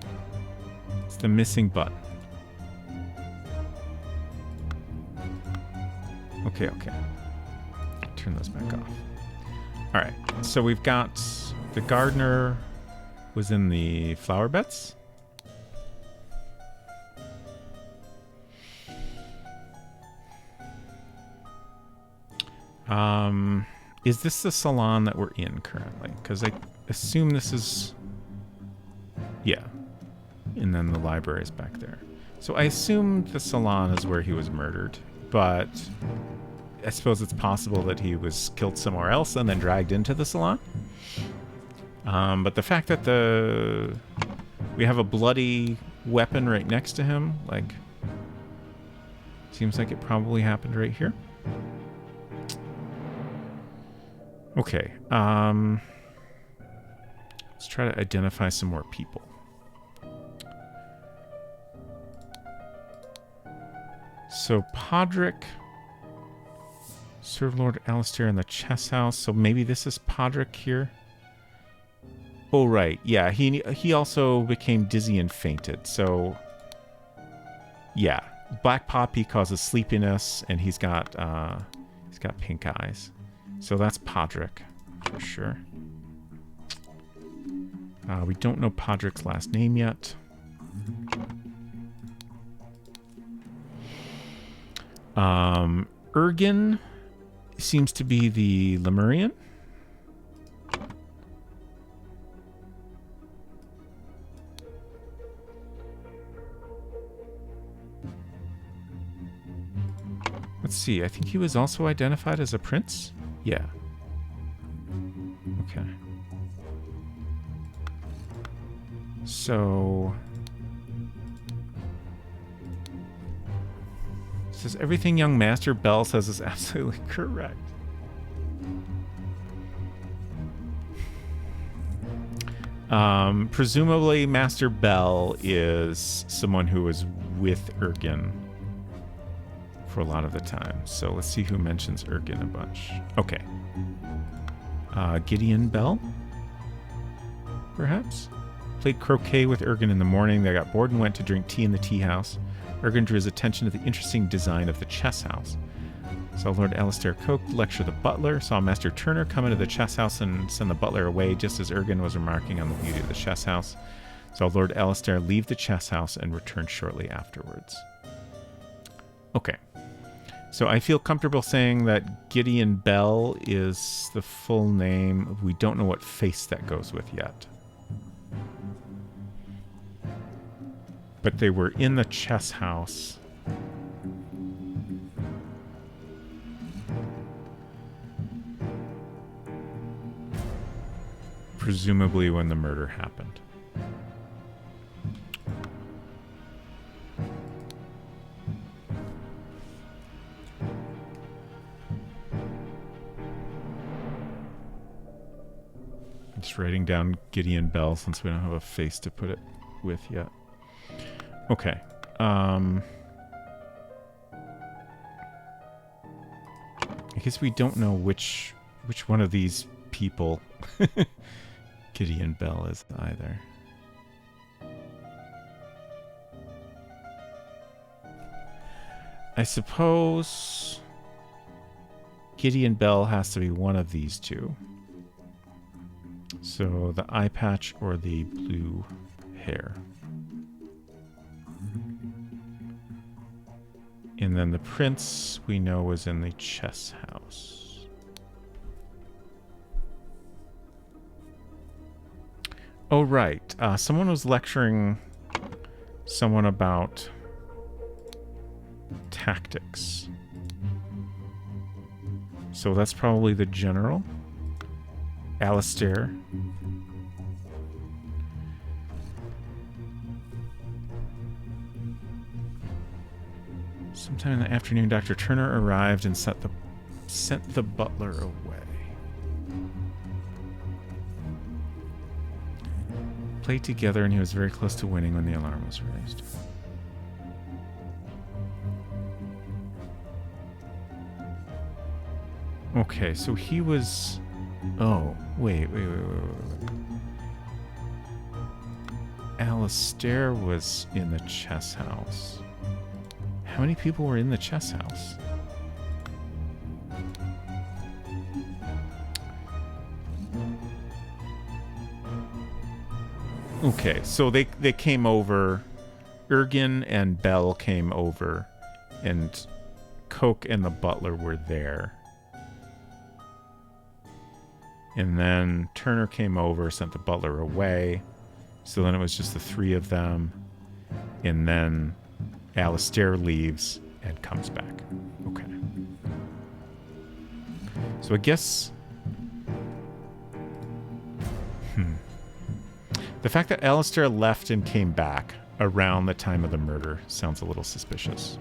It's the missing button. Okay. turn those back off. All right, so we've got the gardener was in the flower beds. Is this the salon that we're in currently? Because I assume this is... Yeah. And then the library is back there. So I assume the salon is where he was murdered, but I suppose it's possible that he was killed somewhere else and then dragged into the salon. But the fact that we have a bloody weapon right next to him, like, seems like it probably happened right here. Okay, let's try to identify some more people. So Podrick served Lord Alistair in the chess house. So maybe this is Podrick here. Oh right, yeah. He also became dizzy and fainted. So yeah, Black Poppy causes sleepiness, and he's got pink eyes. So that's Podrick for sure. We don't know Podrick's last name yet. Ergen seems to be the Lemurian. Let's see, I think he was also identified as a prince? Yeah. Okay. So... says everything young Master Bell says is absolutely correct. Presumably Master Bell is someone who was with Ergen for a lot of the time. So let's see who mentions Ergen a bunch. Okay. Gideon Bell? Perhaps? Played croquet with Ergen in the morning. They got bored and went to drink tea in the tea house. Ergen drew his attention to the interesting design of the chess house. Saw Lord Alistair Coke lecture the butler. Saw Master Turner come into the chess house and send the butler away just as Ergen was remarking on the beauty of the chess house. Saw Lord Alistair leave the chess house and return shortly afterwards. Okay. So I feel comfortable saying that Gideon Bell is the full name. We don't know what face that goes with yet. But they were in the chess house. Presumably when the murder happened. I'm just writing down Gideon Bell since we don't have a face to put it with yet. Okay. I guess we don't know which one of these people Gideon Bell is either. I suppose Gideon Bell has to be one of these two. So the eye patch or the blue hair. And then the prince we know was in the chess house. Oh, right. Someone was lecturing someone about tactics. So that's probably the general. Alistair. Sometime in the afternoon, Dr. Turner arrived and sent the butler away. Played together, and he was very close to winning when the alarm was raised. Okay, so he was... Oh, wait. Alistair was in the chess house. How many people were in the chess house? Okay, so they came over. Ergin and Bell came over, and Coke and the butler were there. And then Turner came over, sent the butler away. So then it was just the three of them. And then Alistair leaves and comes back. Okay. So I guess... The fact that Alistair left and came back around the time of the murder sounds a little suspicious.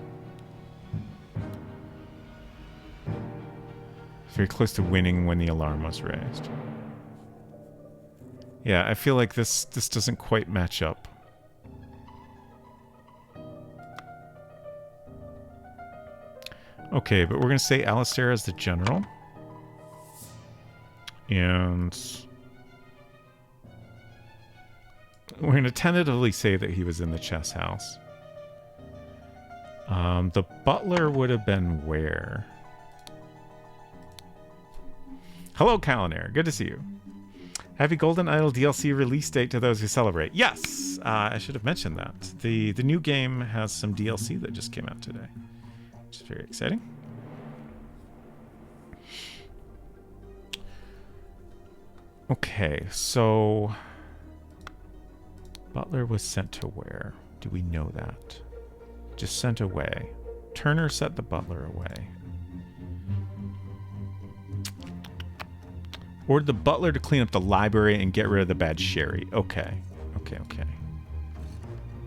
Very close to winning when the alarm was raised. Yeah, I feel like this doesn't quite match up. Okay, but we're going to say Alistair as the general. And we're going to tentatively say that he was in the chess house. The butler would have been where? Hello, Kalinair. Good to see you. Happy Golden Idol DLC release date to those who celebrate. Yes! I should have mentioned that. The new game has some DLC that just came out today, which is very exciting. Okay, so... Butler was sent to where? Do we know that? Just sent away. Turner sent the butler away. Ordered the butler to clean up the library and get rid of the bad sherry. Okay. Okay, okay.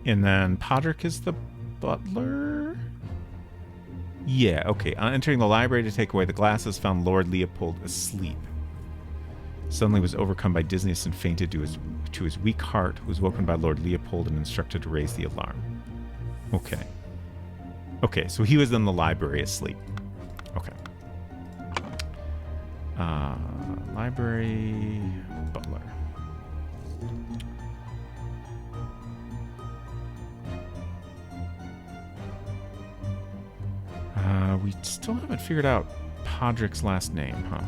And then Podrick is the butler? Yeah, okay. On entering the library to take away the glasses, found Lord Leopold asleep. Suddenly was overcome by dizziness and fainted to his weak heart, was woken by Lord Leopold and instructed to raise the alarm. Okay. Okay, so he was in the library asleep. Okay. Library butler. We still haven't figured out Podrick's last name, huh?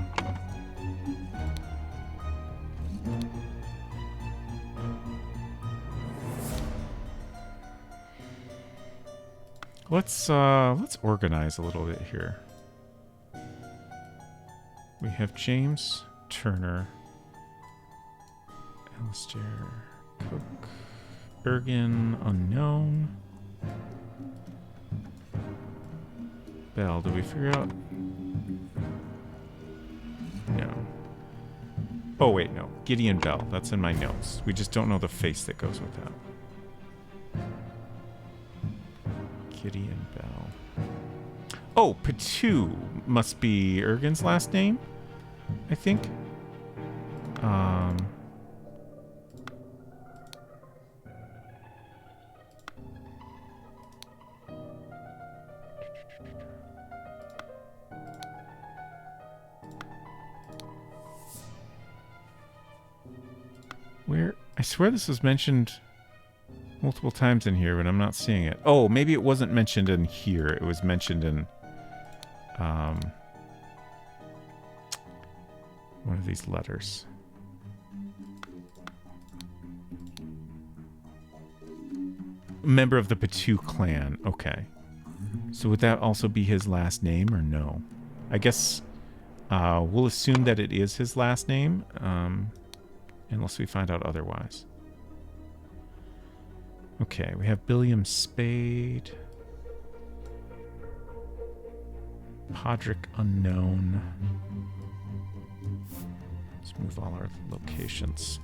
Let's organize a little bit here. We have James Turner, Alistair Cook, Ergin unknown. Bell, did we figure out? No. Oh wait, no. Gideon Bell. That's in my notes. We just don't know the face that goes with that. Gideon Bell. Oh, Patu must be Ergin's last name, I think. Where? I swear this was mentioned multiple times in here, but I'm not seeing it. Oh, maybe it wasn't mentioned in here. It was mentioned in one of these letters. Member of the Patu clan. Okay. So would that also be his last name or no? I guess we'll assume that it is his last name, unless we find out otherwise. Okay, we have Billiam Spade. Podrick unknown. Let's move all our locations.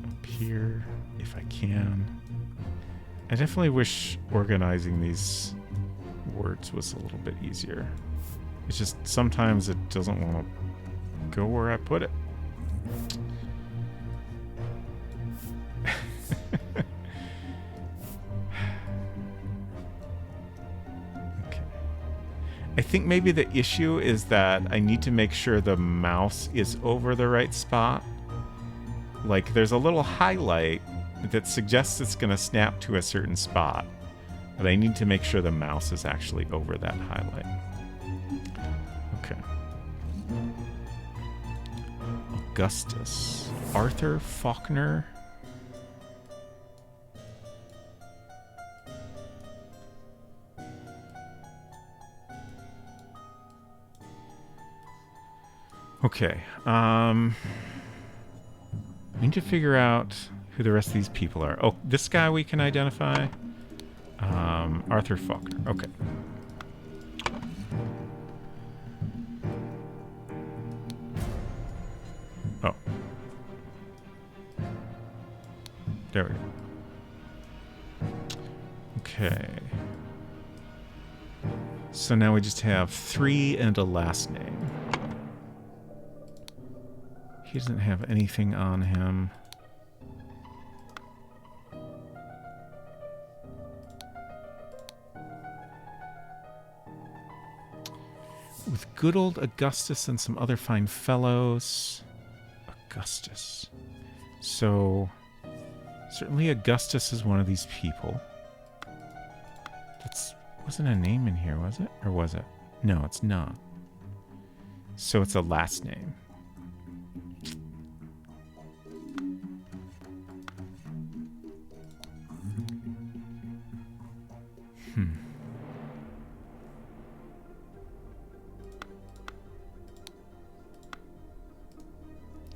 Up here, if I can. I definitely wish organizing these words was a little bit easier. It's just sometimes it doesn't want to go where I put it. Okay. I think maybe the issue is that I need to make sure the mouse is over the right spot. Like there's a little highlight that suggests it's going to snap to a certain spot, but I need to make sure the mouse is actually over that highlight. Okay. Augustus. Arthur Faulkner. Okay. We need to figure out who the rest of these people are. Oh, this guy we can identify. Arthur Faulkner. Okay. Oh. There we go. Okay. So now we just have 3 and a last name. He doesn't have anything on him. With good old Augustus and some other fine fellows. Augustus. So, certainly Augustus is one of these people. That's wasn't a name in here, was it? Or was it? No, it's not. So it's a last name.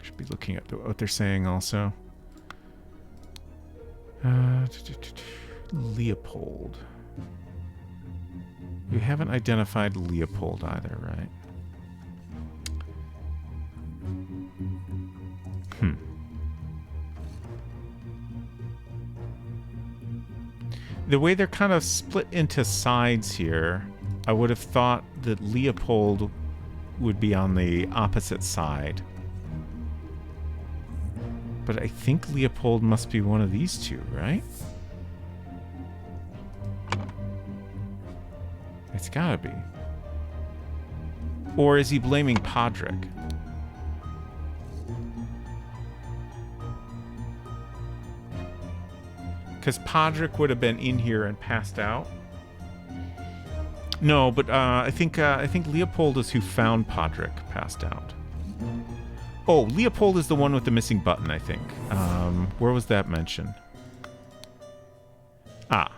Should be looking at what they're saying also. Leopold. You haven't identified Leopold either, right? The way they're kind of split into sides here, I would have thought that Leopold would be on the opposite side. But I think Leopold must be one of these two, right? It's gotta be. Or is he blaming Podrick? Because Podrick would have been in here and passed out. No, but I think Leopold is who found Podrick passed out. Oh, Leopold is the one with the missing button, I think. Where was that mentioned? Ah.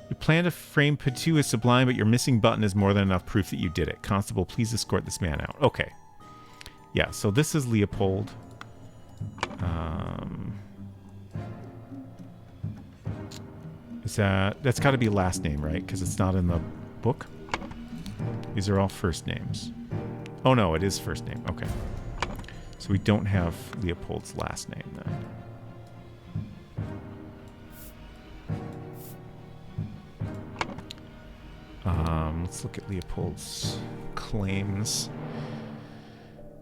Your plan to frame Patu is sublime, but your missing button is more than enough proof that you did it. Constable, please escort this man out. Okay. Yeah, so this is Leopold. That's got to be last name, right? Because it's not in the book. These are all first names. Oh no, it is first name. Okay. So we don't have Leopold's last name then. Let's look at Leopold's claims.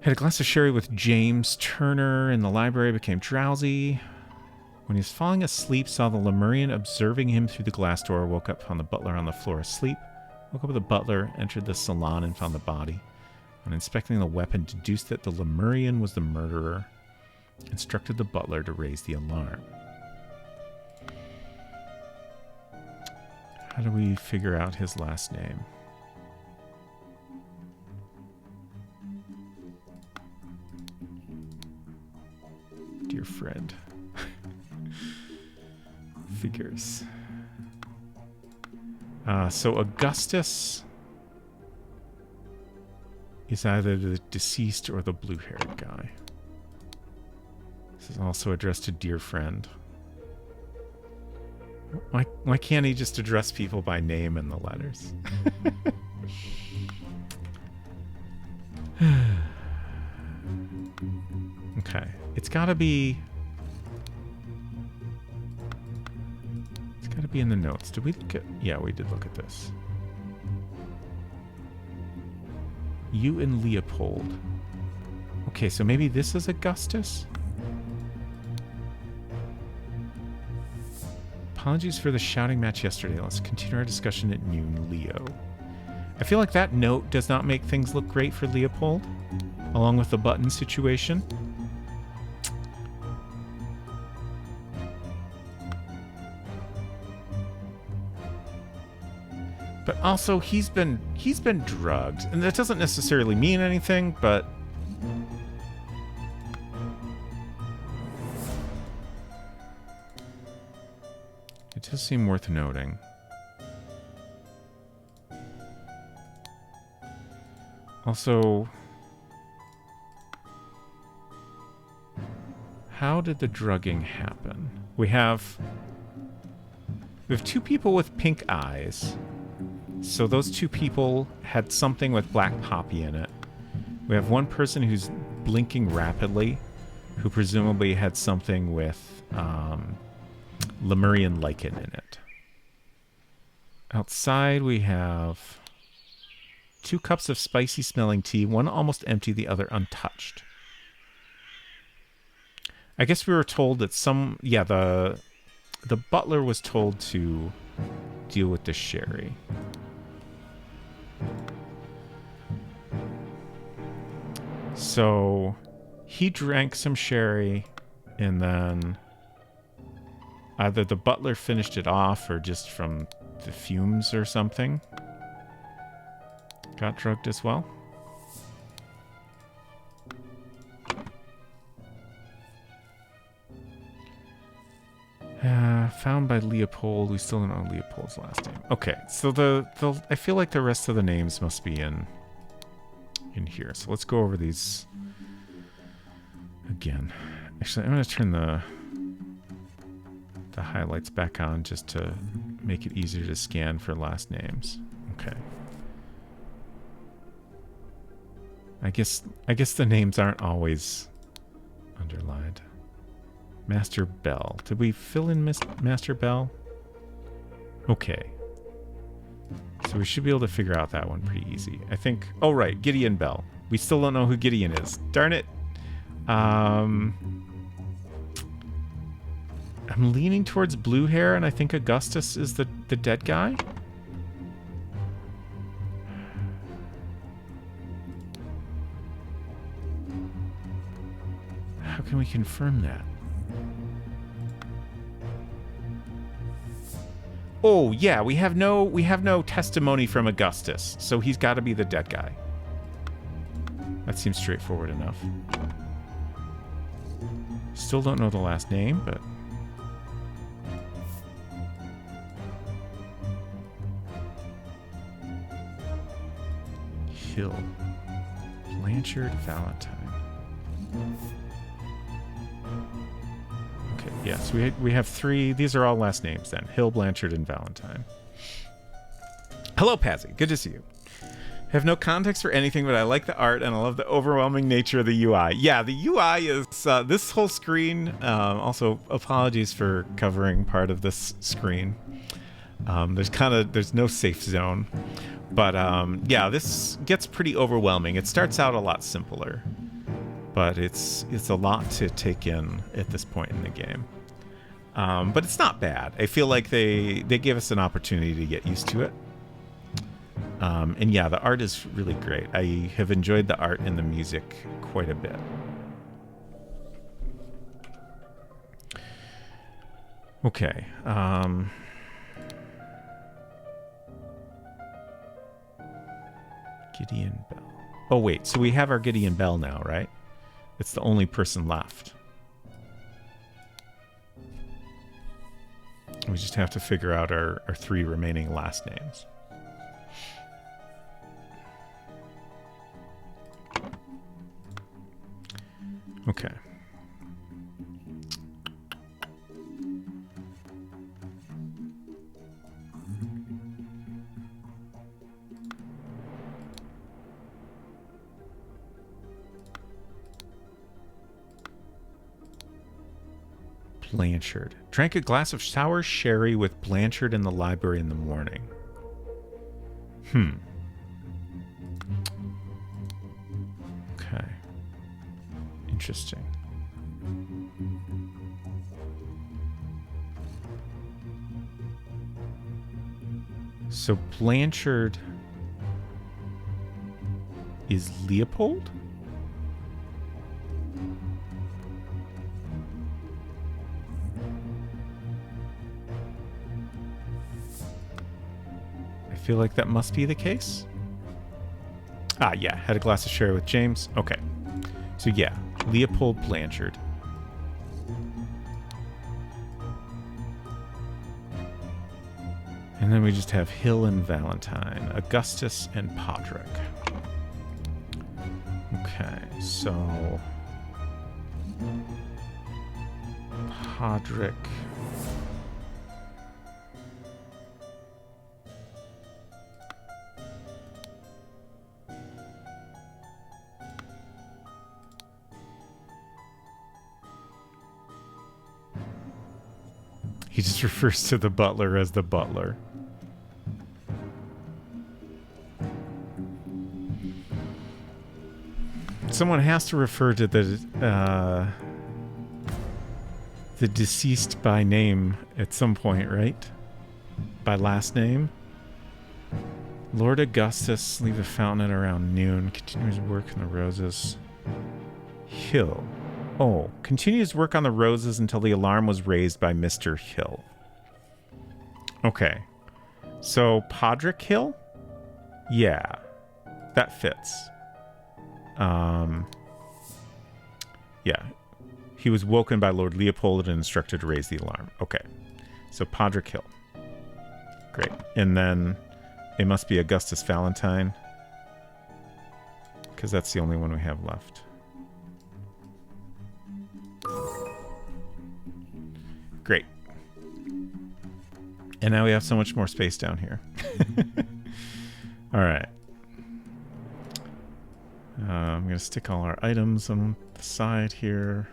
Had a glass of sherry with James Turner in the library, became drowsy. When he was falling asleep, saw the Lemurian observing him through the glass door, woke up, found the butler on the floor asleep. Woke up with the butler, entered the salon, and found the body. On inspecting the weapon, deduced that the Lemurian was the murderer. Instructed the butler to raise the alarm. How do we figure out his last name? Dear friend. Figures. So Augustus is either the deceased or the blue-haired guy. This is also addressed to dear friend. Why can't he just address people by name in the letters? Okay. It's gotta be in the notes. Did we look at... Yeah, we did look at this. You and Leopold. Okay, so maybe this is Augustus? Apologies for the shouting match yesterday. Let's continue our discussion at noon, Leo. I feel like that note does not make things look great for Leopold, along with the button situation. But also, he's been drugged, and that doesn't necessarily mean anything, but Does seem worth noting. Also, how did the drugging happen? We have two people with pink eyes. So those two people had something with black poppy in it. We have one person who's blinking rapidly, who presumably had something with Lemurian lichen in it. Outside we have 2 cups of spicy smelling tea, one almost empty, the other untouched. I guess we were told that the butler was told to deal with the sherry. So he drank some sherry, and then either the butler finished it off or just from the fumes or something got drugged as well. Found by Leopold. We still don't know Leopold's last name. Okay, so I feel like the rest of the names must be in here. So let's go over these again. Actually, I'm going to turn the highlights back on just to make it easier to scan for last names. Okay. I guess the names aren't always underlined. Master Bell. Did we fill in Master Bell? Okay. So we should be able to figure out that one pretty easy. I think... Oh, right. Gideon Bell. We still don't know who Gideon is. Darn it. I'm leaning towards blue hair, and I think Augustus is the dead guy. How can we confirm that? Oh, yeah, we have no testimony from Augustus, so he's got to be the dead guy. That seems straightforward enough. Still don't know the last name, but... Hill. Blanchard Valentine. Okay, yes, we have 3. These are all last names then. Hill, Blanchard, and Valentine. Hello, Pazzy. Good to see you. I have no context for anything, but I like the art and I love the overwhelming nature of the UI. Yeah, the UI is this whole screen. Also, apologies for covering part of this screen. There's no safe zone, but yeah, this gets pretty overwhelming. It starts out a lot simpler, but it's a lot to take in at this point in the game. But it's not bad. I feel like they gave us an opportunity to get used to it. And yeah, the art is really great. I have enjoyed the art and the music quite a bit. Okay. Gideon Bell. Oh, wait. So we have our Gideon Bell now, right? It's the only person left. We just have to figure out our 3 remaining last names. Okay. Blanchard. Drank a glass of sour sherry with Blanchard in the library in the morning. Okay. Interesting. So Blanchard is Leopold? I feel like that must be the case. Ah, yeah. Had a glass of sherry with James. Okay. So yeah, Leopold Blanchard. And then we just have Hill and Valentine, Augustus and Podrick. Okay, so Podrick. He just refers to the butler as the butler. Someone has to refer to the deceased by name at some point, right? By last name. Lord Augustus, leave the fountain at around noon. Continues work on the roses. Hill. Oh, continues work on the roses until the alarm was raised by Mr. Hill. Okay. So, Podrick Hill? Yeah. That fits. Yeah. He was woken by Lord Leopold and instructed to raise the alarm. Okay. So, Podrick Hill. Great. And then it must be Augustus Valentine, because that's the only one we have left. Great. And now we have so much more space down here. All right. I'm going to stick all our items on the side here.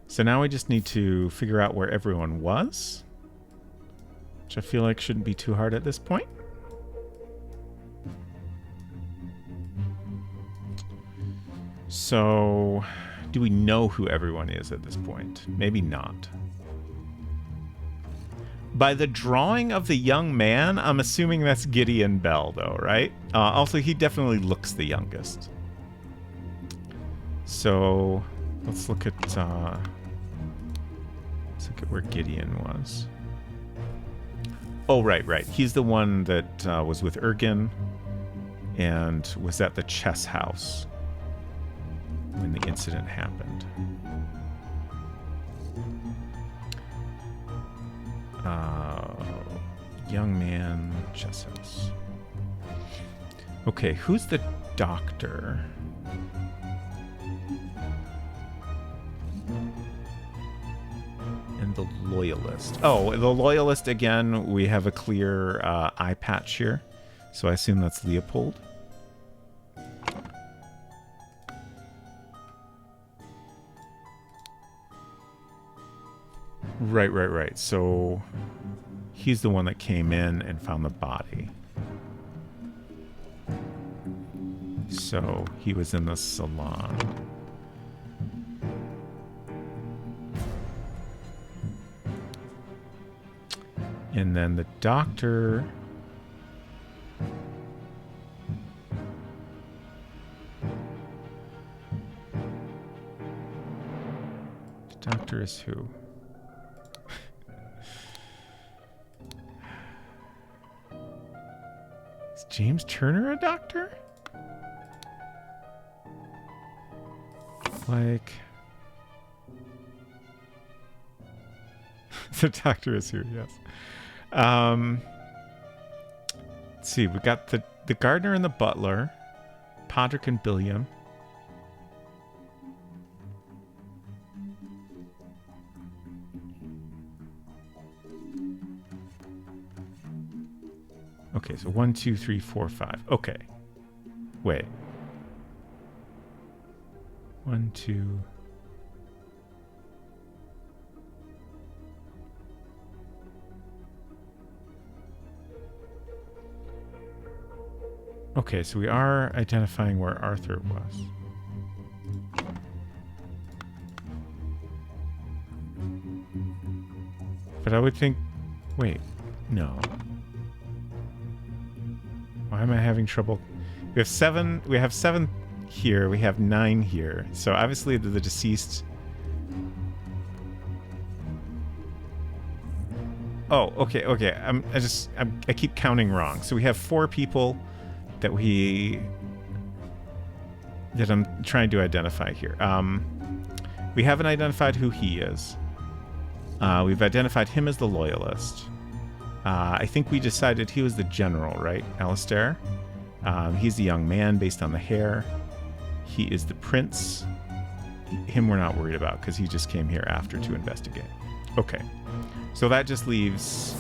So now we just need to figure out where everyone was, which I feel like shouldn't be too hard at this point. So, do we know who everyone is at this point? Maybe not. By the drawing of the young man, I'm assuming that's Gideon Bell, though, right? Also, he definitely looks the youngest. So, let's look at where Gideon was. Oh, right. He's the one that was with Ergen and was at the chess house when the incident happened. Young man, chess house. Okay, who's the doctor? And the loyalist. Oh, the loyalist, again, we have a clear eye patch here. So I assume that's Leopold. Right. So he's the one that came in and found the body. So he was in the salon. And then the doctor... The doctor is who? Is James Turner a doctor? Like... The doctor is who, yes. Let's see, we got the gardener and the butler, Podrick and Billiam. Okay, so 1, 2, 3, 4, 5. Okay. Wait. 1, 2... Okay, so we are identifying where Arthur was. But I would think... Wait, no. Why am I having trouble? We have 7 here, we have 9 here. So obviously the deceased... Oh, okay. I keep counting wrong. So we have 4 people that I'm trying to identify here. We haven't identified who he is. We've identified him as the loyalist. I think we decided he was the general, right, Alistair? He's the young man based on the hair. He is the prince. Him we're not worried about because he just came here after to investigate. Okay. So that just leaves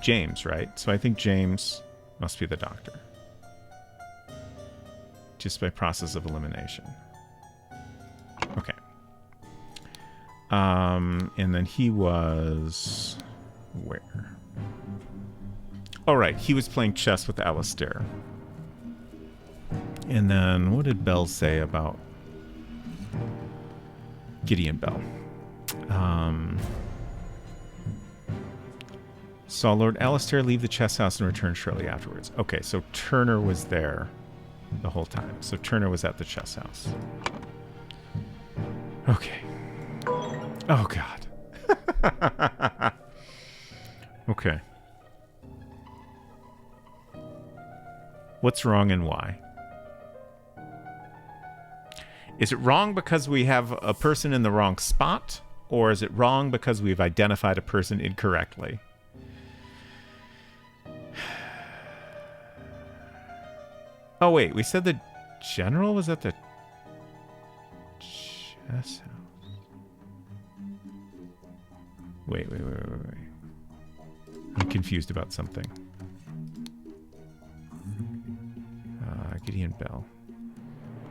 James, right? So I think James must be the doctor. Just by process of elimination. Okay. And then he was... where? Oh, right. He was playing chess with Alistair. And then what did Bell say about Gideon Bell? Saw Lord Alistair leave the chess house and return shortly afterwards. Okay, so Turner was there the whole time. So Turner was at the chess house. Okay. Oh, God. Okay. What's wrong and why? Is it wrong because we have a person in the wrong spot? Or is it wrong because we've identified a person incorrectly? Oh, wait. We said the general was at the chess house. Wait. I'm confused about something. Gideon Bell.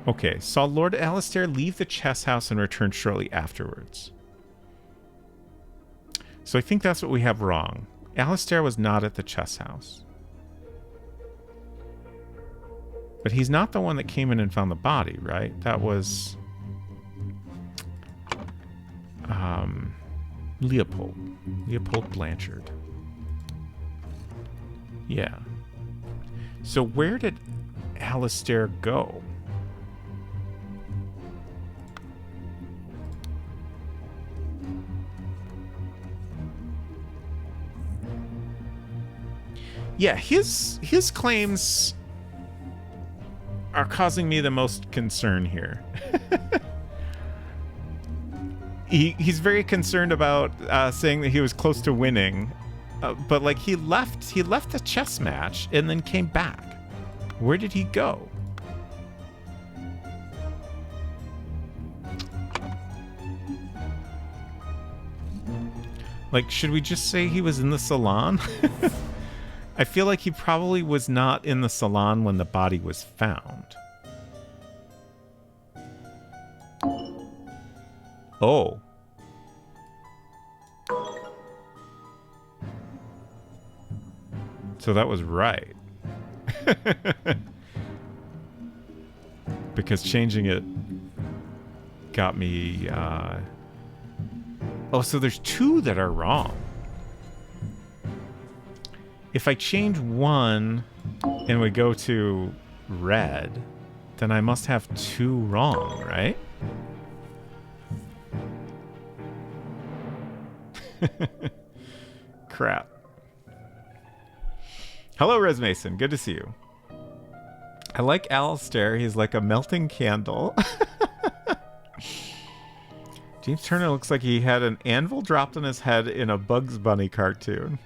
Okay, saw Lord Alistair leave the chess house and return shortly afterwards. So I think that's what we have wrong. Alistair was not at the chess house. But he's not the one that came in and found the body, right? That was... Leopold. Leopold Blanchard. Yeah. So where did Alistair go? Yeah, his claims are causing me the most concern here. He's very concerned about saying that he was close to winning, but like he left the chess match and then came back. Where did he go? Like, should we just say he was in the salon? I feel like he probably was not in the salon when the body was found. Oh. So that was right. Because changing it got me... Oh, so there's two that are wrong. If I change one and we go to red, then I must have two wrong, right? Crap. Hello, Res Mason. Good to see you. I like Alistair. He's like a melting candle. James Turner looks like he had an anvil dropped on his head in a Bugs Bunny cartoon.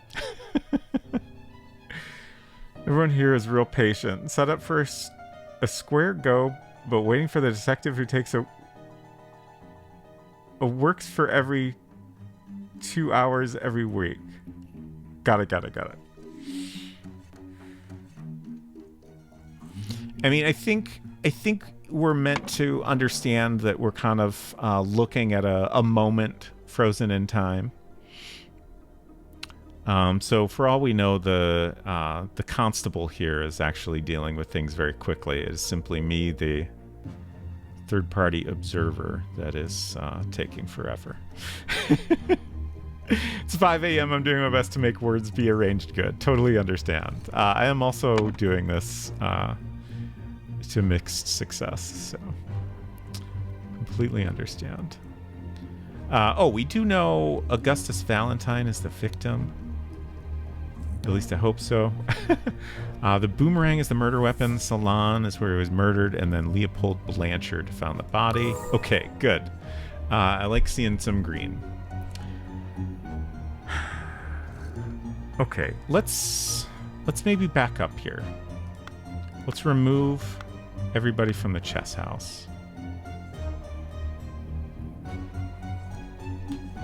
Everyone here is real patient. Set up for a square go, but waiting for the detective who takes a works for every 2 hours every week. Got it. I mean, I think we're meant to understand that we're kind of looking at a moment frozen in time. So for all we know, the constable here is actually dealing with things very quickly. It is simply me, the third-party observer, that is taking forever. It's 5 a.m. I'm doing my best to make words be arranged good. Totally understand. I am also doing this to mixed success, so completely understand. Oh, we do know Augustus Valentine is the victim. At least I hope so. The boomerang is the murder weapon. Salon is where he was murdered. And then Leopold Blanchard found the body. Okay, good. I like seeing some green. Okay, let's maybe back up here. Let's remove everybody from the chess house.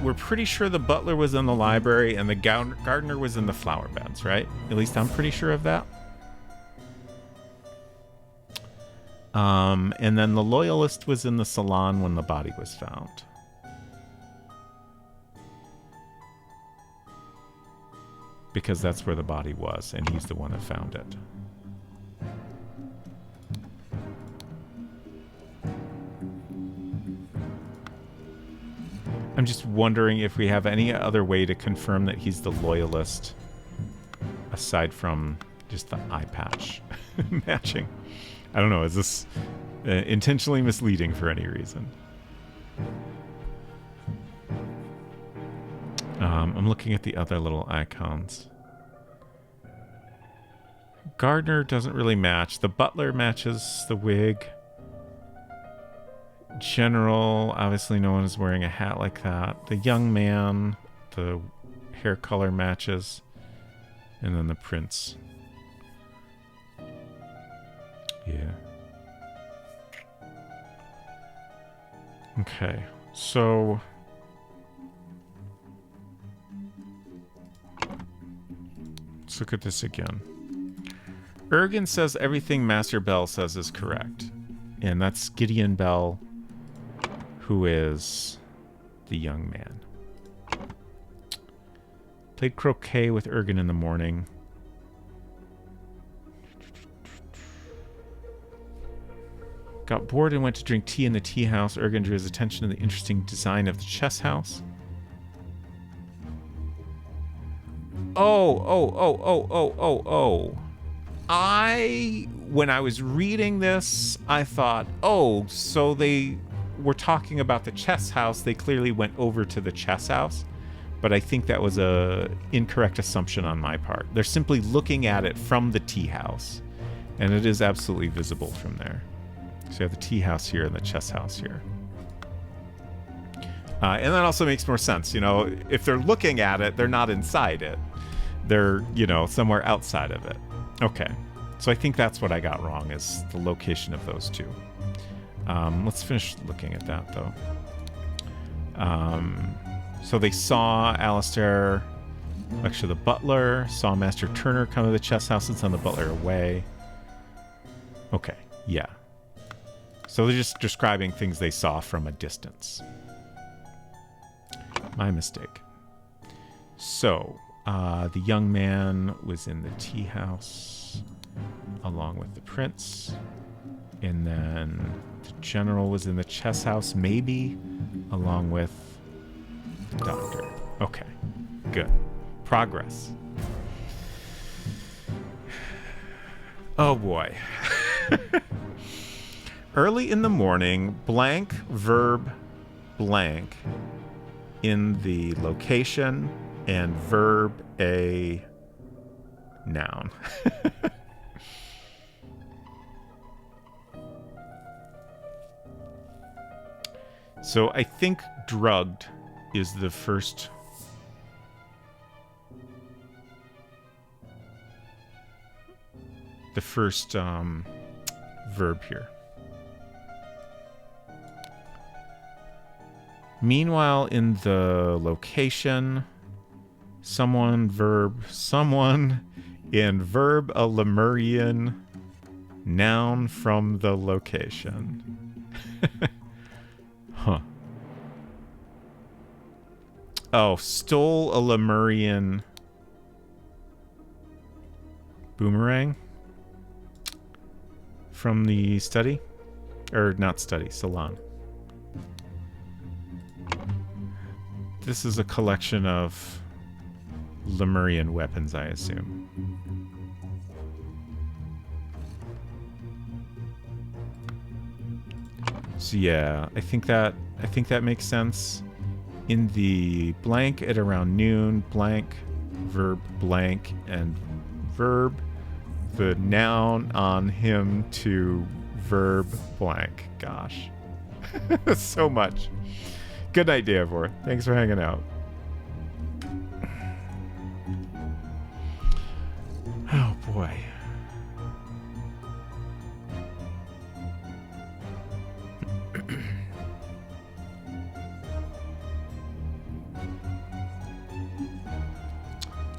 We're pretty sure the butler was in the library and the gardener was in the flower beds, right? At least I'm pretty sure of that. And then the loyalist was in the salon when the body was found. Because that's where the body was, and he's the one that found it. I'm just wondering if we have any other way to confirm that he's the loyalist, aside from just the eye patch matching. I don't know, is this intentionally misleading for any reason? I'm looking at the other little icons. Gardener doesn't really match. The butler matches the wig. General, obviously no one is wearing a hat like that. The young man, the hair color matches. And then the prince. Yeah. Okay, so... let's look at this again. Ergen says everything Master Bell says is correct. And that's Gideon Bell, who is the young man. Played croquet with Ergen in the morning. Got bored and went to drink tea in the tea house. Ergen drew his attention to the interesting design of the chess house. Oh. When I was reading this, I thought, oh, so they were talking about the chess house. They clearly went over to the chess house. But I think that was a incorrect assumption on my part. They're simply looking at it from the tea house. And it is absolutely visible from there. So you have the tea house here and the chess house here. And that also makes more sense. You know, if they're looking at it, they're not inside it. They're, you know, somewhere outside of it. Okay. So I think that's what I got wrong, is the location of those two. Let's finish looking at that, though. So they saw Alistair lecture the butler, saw Master Turner come to the chess house and send the butler away. Okay, yeah. So they're just describing things they saw from a distance. My mistake. So, the young man was in the tea house along with the prince. And then the general was in the chess house, maybe, along with the doctor. Okay, good. Progress. Oh boy. Early in the morning, blank, verb, blank, in the location, and verb, a noun. So I think drugged is the first verb here. Meanwhile, in the location, someone, verb, someone, in verb, a Lemurian noun from the location. Huh. Oh, stole a Lemurian boomerang from the study? Or not study, salon. This is a collection of Lemurian weapons, I assume. So yeah, I think that makes sense. In the blank at around noon, blank, verb blank, and verb, the noun on him to verb blank. Gosh. So much. Good night, Davor. Thanks for hanging out. boy.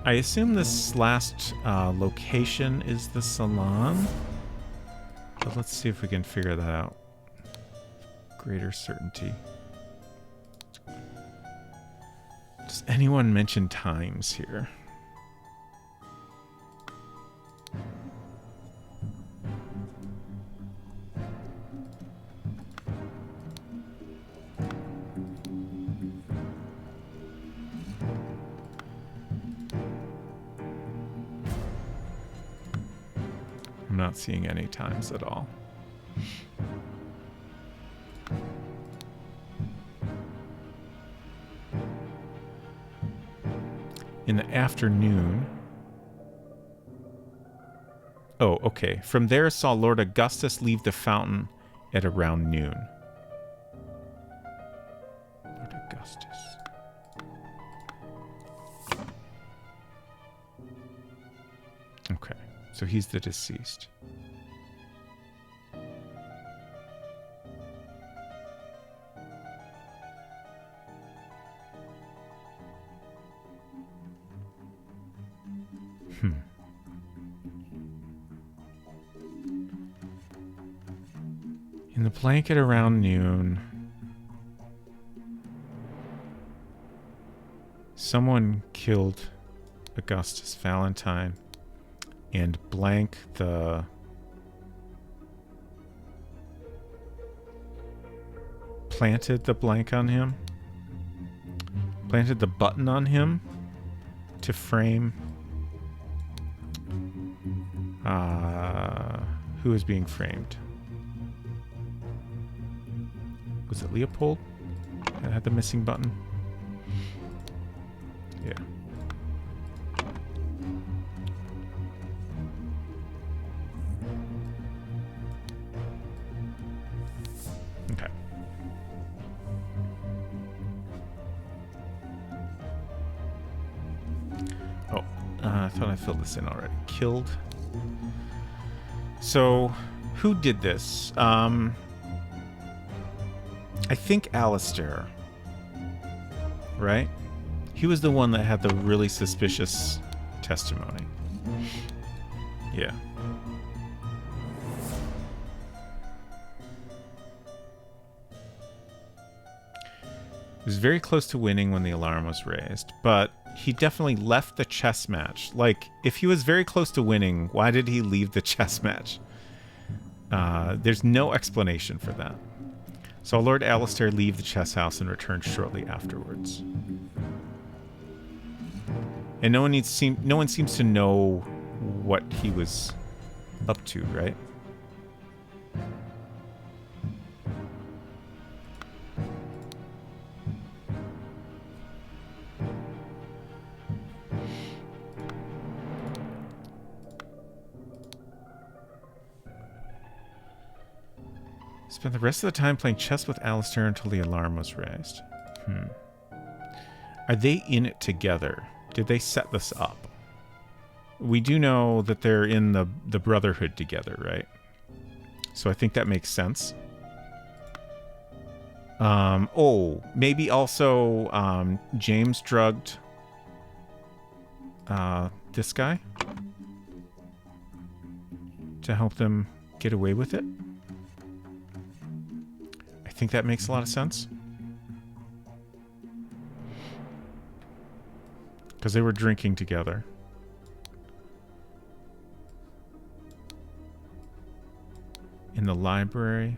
I assume this last location is the salon. But let's see if we can figure that out. Greater certainty. Does anyone mention times here? I'm not seeing any times at all. In the afternoon. Oh, okay. From there saw Lord Augustus leave the fountain at around noon. Lord Augustus. Okay. So he's the deceased. In the blanket around noon, someone killed Augustus Valentine and blank the planted the blank on him, planted the button on him to frame who is being framed. Was it Leopold that had the missing button? Yeah. Okay. Oh, I thought I filled this in already. Killed. So, who did this? I think Alistair, right? He was the one that had the really suspicious testimony. Yeah. He was very close to winning when the alarm was raised, but he definitely left the chess match. Like, if he was very close to winning, why did he leave the chess match? There's no explanation for that. Saw Lord Alistair leave the chess house and return shortly afterwards. And no one seems to know what he was up to, right? Spent the rest of the time playing chess with Alistair until the alarm was raised. Are they in it together? Did they set this up? We do know that they're in the Brotherhood together, right? So I think that makes sense. Oh, maybe also James drugged this guy to help them get away with it. I think that makes a lot of sense. Because they were drinking together. In the library.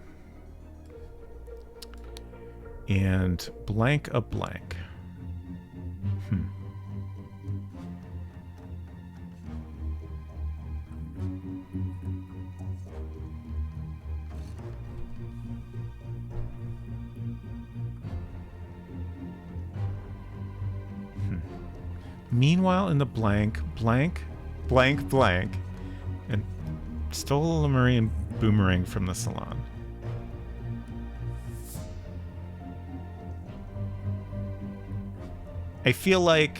And blank a blank. Meanwhile, in the blank, blank, blank, blank, and stole a Lemurian boomerang from the salon. I feel like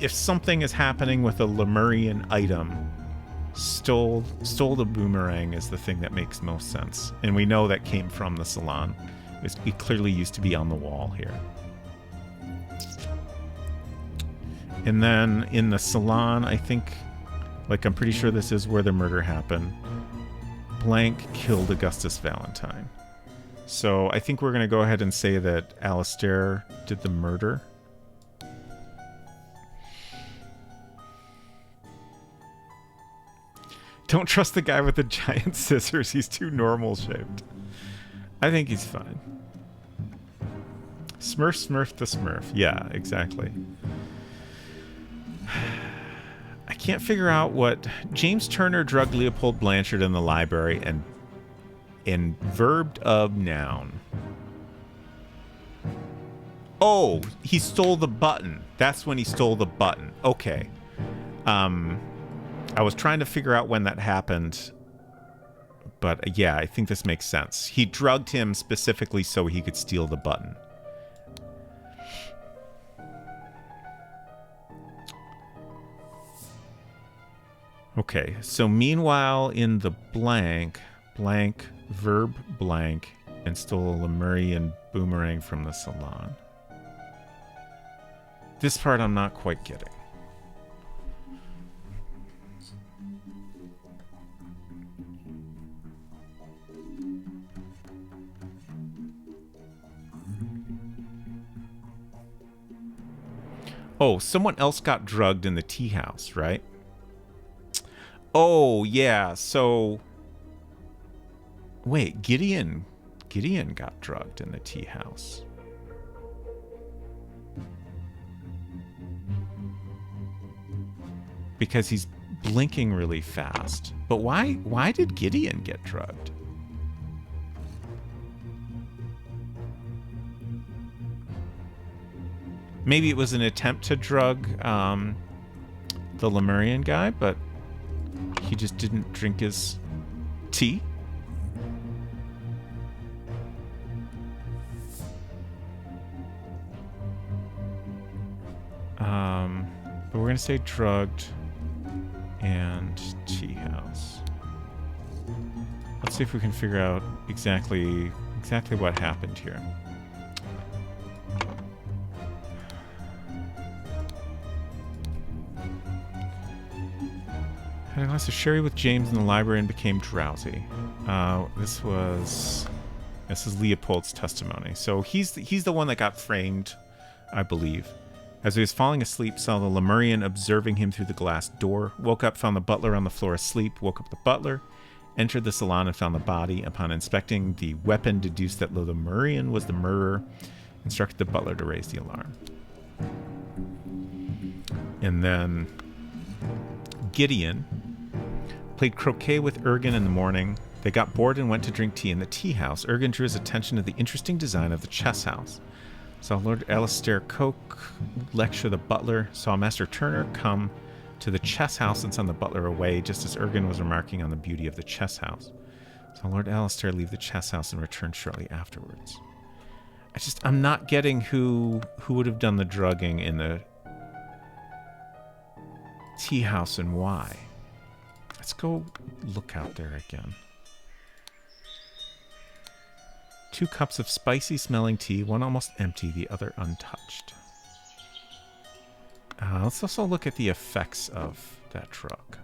if something is happening with a Lemurian item, stole the boomerang is the thing that makes most sense. And we know that came from the salon. It clearly used to be on the wall here. And then in the salon, I think, like, I'm pretty sure this is where the murder happened. Blank killed Augustus Valentine. So I think we're going to go ahead and say that Alistair did the murder. Don't trust the guy with the giant scissors. He's too normal shaped. I think he's fine. Smurf the Smurf. Yeah, exactly. I can't figure out what... James Turner drugged Leopold Blanchard in the library and verbed of noun. Oh, he stole the button. That's when he stole the button. Okay. I was trying to figure out when that happened. But yeah, I think this makes sense. He drugged him specifically so he could steal the button. Okay, so meanwhile in the blank, verb blank, and stole a Lemurian boomerang from the salon. This part I'm not quite getting. Oh, someone else got drugged in the tea house, right? Oh, yeah, so... Wait, Gideon got drugged in the tea house. Because he's blinking really fast. But why did Gideon get drugged? Maybe it was an attempt to drug the Lemurian guy, but he just didn't drink his tea. But we're gonna say drugged and tea house. Let's see if we can figure out exactly what happened here. Had a glass of sherry with James in the library and became drowsy. This is Leopold's testimony. So he's the one that got framed, I believe. As he was falling asleep, saw the Lemurian observing him through the glass door. Woke up, found the butler on the floor asleep. Woke up the butler, entered the salon and found the body. Upon inspecting the weapon, deduced that the Lemurian was the murderer. Instructed the butler to raise the alarm. And then Gideon played croquet with Ergen in the morning. They got bored and went to drink tea in the tea house. Ergen drew his attention to the interesting design of the chess house. Saw Lord Alistair Coke lecture the butler. Saw Master Turner come to the chess house and send the butler away, just as Ergen was remarking on the beauty of the chess house. Saw Lord Alistair leave the chess house and return shortly afterwards. I'm not getting who would have done the drugging in the tea house and why. Let's go look out there again. 2 cups of spicy smelling tea, one almost empty, the other untouched. Let's also look at the effects of that drug.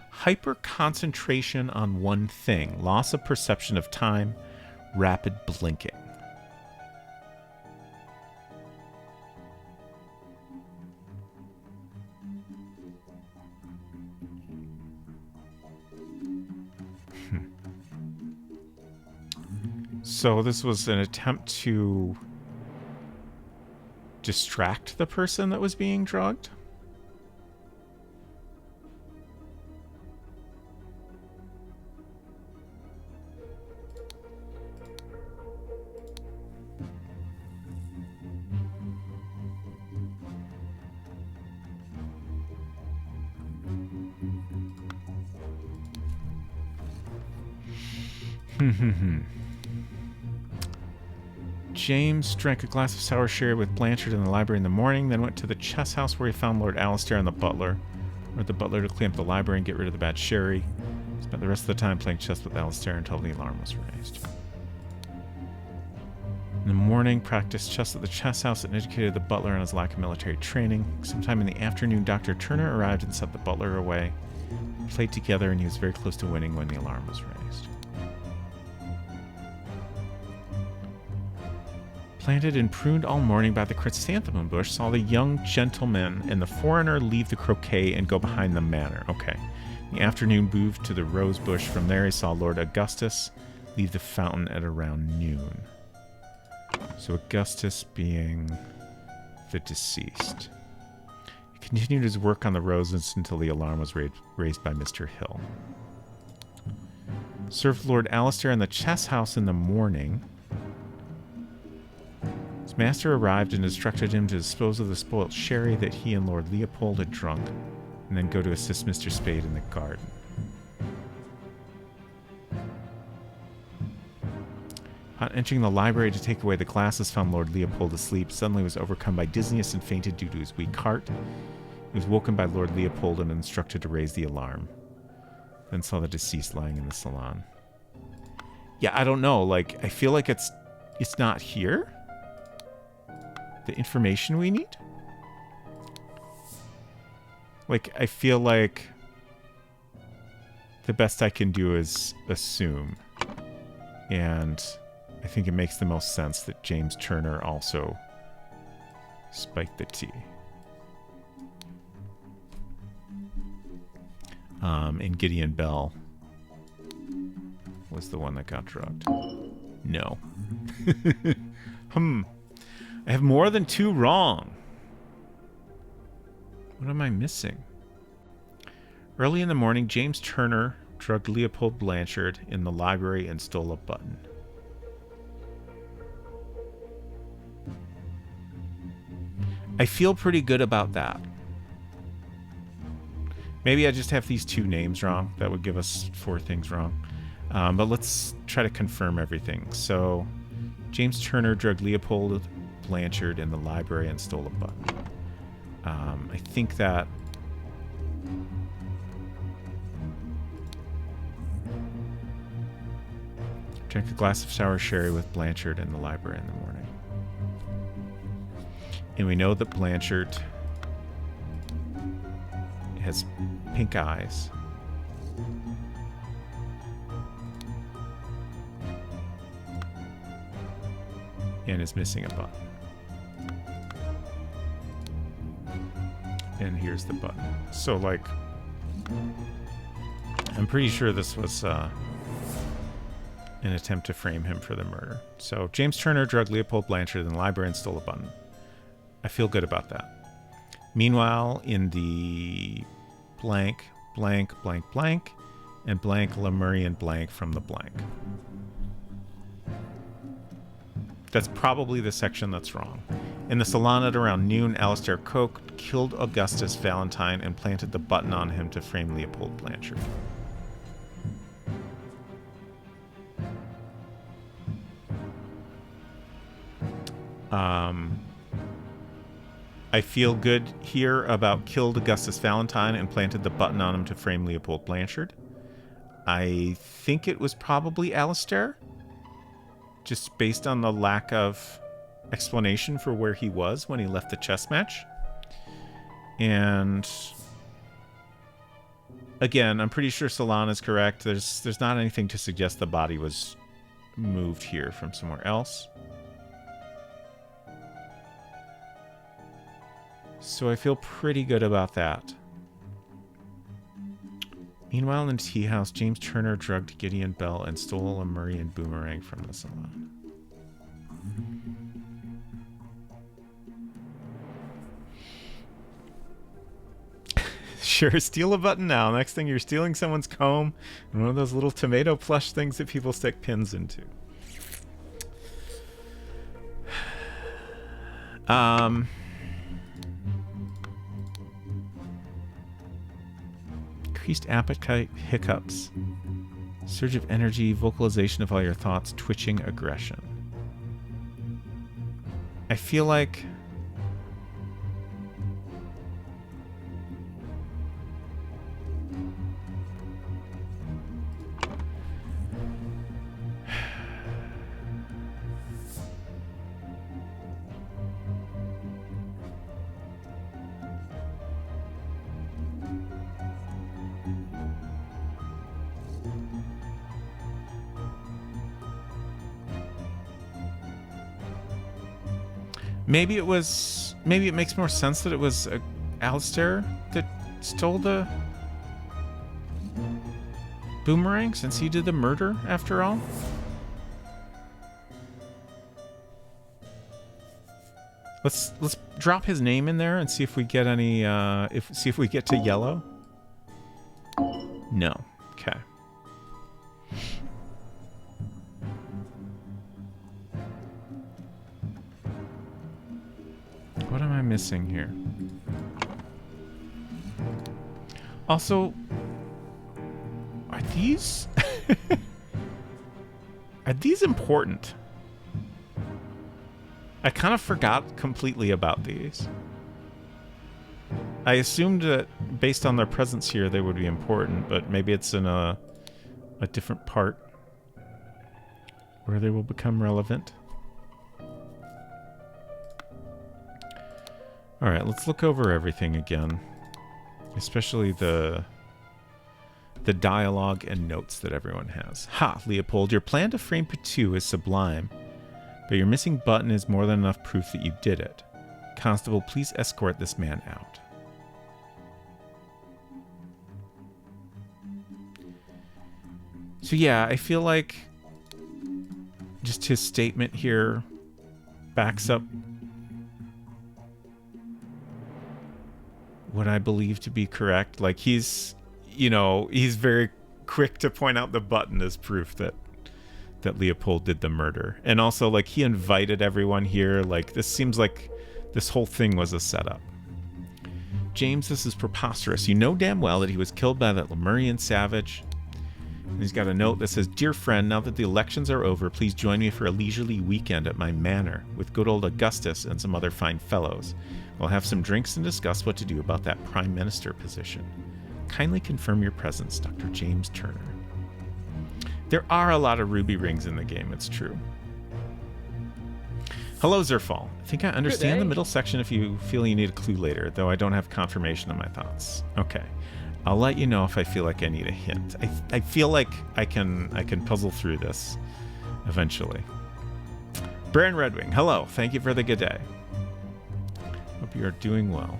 Hyper concentration on one thing, loss of perception of time, rapid blinking. So this was an attempt to distract the person that was being drugged? James drank a glass of sour sherry with Blanchard in the library in the morning, then went to the chess house where he found Lord Alistair and the butler. Ordered the butler to clean up the library and get rid of the bad sherry. Spent the rest of the time playing chess with Alistair until the alarm was raised. In the morning, practiced chess at the chess house and educated the butler on his lack of military training. Sometime in the afternoon, Dr. Turner arrived and sent the butler away. We played together, and he was very close to winning when the alarm was raised. Planted and pruned all morning by the chrysanthemum bush, saw the young gentleman and the foreigner leave the croquet and go behind the manor. Okay. In the afternoon, moved to the rose bush. From there, he saw Lord Augustus leave the fountain at around noon. So Augustus being the deceased. He continued his work on the roses until the alarm was raised by Mr. Hill. Served Lord Alistair in the chess house in the morning. His master arrived and instructed him to dispose of the spoilt sherry that he and Lord Leopold had drunk, and then go to assist Mr. Spade in the garden. On entering the library to take away the glasses, found Lord Leopold asleep. Suddenly was overcome by dizziness and fainted due to his weak heart. He was woken by Lord Leopold and instructed to raise the alarm. Then saw the deceased lying in the salon. Yeah, I don't know. Like, I feel like it's not here. The information we need? Like, I feel like the best I can do is assume. And I think it makes the most sense that James Turner also spiked the tea. And Gideon Bell was the one that got drugged. No. I have more than 2 wrong. What am I missing? Early in the morning, James Turner drugged Leopold Blanchard in the library and stole a button. I feel pretty good about that. Maybe I just have these 2 names wrong. That would give us 4 things wrong. But let's try to confirm everything. So, James Turner drugged Leopold Blanchard in the library and stole a button. I think that... Drank a glass of sour sherry with Blanchard in the library in the morning. And we know that Blanchard has pink eyes. And is missing a button. And here's the button. So, like, I'm pretty sure this was an attempt to frame him for the murder. So, James Turner drugged Leopold Blanchard in the library and stole a button. I feel good about that. Meanwhile, in the blank, blank, blank, blank, and blank, Lemurian blank from the blank. That's probably the section that's wrong. In the salon at around noon, Alistair Coke killed Augustus Valentine and planted the button on him to frame Leopold Blanchard. I feel good here about killed Augustus Valentine and planted the button on him to frame Leopold Blanchard. I think it was probably Alistair, just based on the lack of explanation for where he was when he left the chess match. And again, I'm pretty sure Solana is correct. There's not anything to suggest the body was moved here from somewhere else. So I feel pretty good about that. Meanwhile, in the tea house, James Turner drugged Gideon Bell and stole a Lemurian boomerang from the salon. Sure, steal a button now. Next thing, you're stealing someone's comb and one of those little tomato plush things that people stick pins into. Increased appetite, hiccups, surge of energy, vocalization of all your thoughts, twitching, aggression. I feel like Maybe it was... Maybe it makes more sense that it was Alistair that stole the boomerang since he did the murder after all. Let's drop his name in there and see if we get any see if we get to yellow. No. Okay. What am I missing here? Also, are these are these important? I kind of forgot completely about these. I assumed that based on their presence here, they would be important, but maybe it's in a different part where they will become relevant. All right, let's look over everything again, especially the dialogue and notes that everyone has. Ha, Leopold, your plan to frame Patou is sublime. But your missing button is more than enough proof that you did it. Constable, please escort this man out. So yeah, I feel like just his statement here backs up what I believe to be correct. Like he's, you know, he's very quick to point out the button as proof that Leopold did the murder. And also, like, he invited everyone here. Like, this seems like this whole thing was a setup. James, this is preposterous. You know damn well that he was killed by that Lemurian savage. And he's got a note that says, Dear friend, now that the elections are over, please join me for a leisurely weekend at my manor with good old Augustus and some other fine fellows. We'll have some drinks and discuss what to do about that prime minister position. Kindly confirm your presence, Dr. James Turner. There are a lot of ruby rings in the game, it's true. Hello, Zerfall. I think I understand the middle section if you feel you need a clue later, though I don't have confirmation of my thoughts. Okay. I'll let you know if I feel like I need a hint. I feel like I can puzzle through this eventually. Baron Redwing, hello. Thank you for the good day. Hope you are doing well.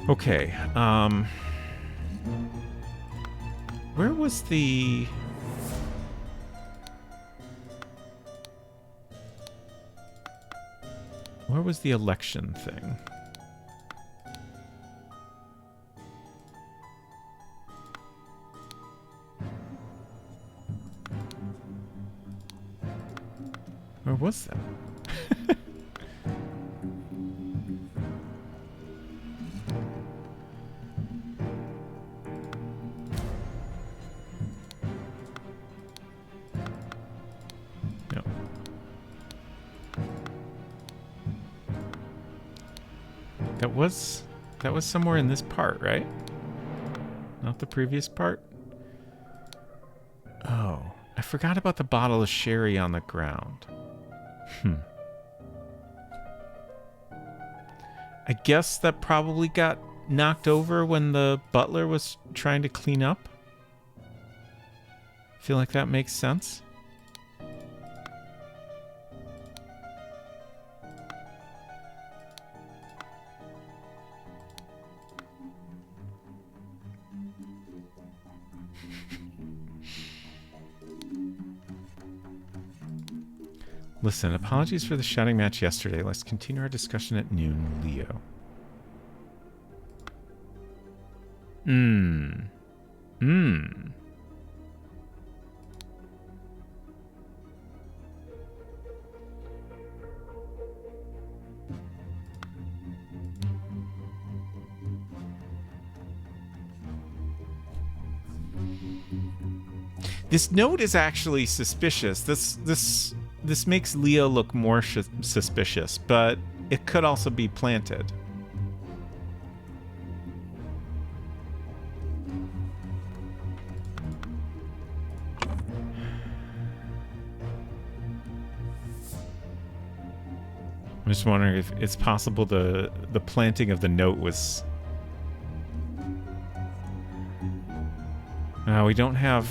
Okay. Where was the... Where was the election thing? Where was that? That was somewhere in this part, right? Not the previous part? Oh, I forgot about the bottle of sherry on the ground. I guess that probably got knocked over when the butler was trying to clean up. Feel like that makes sense. Listen, apologies for the shouting match yesterday. Let's continue our discussion at noon, Leo. This note is actually suspicious. This makes Leo look more suspicious, but it could also be planted. I'm just wondering if it's possible the planting of the note was... we don't have...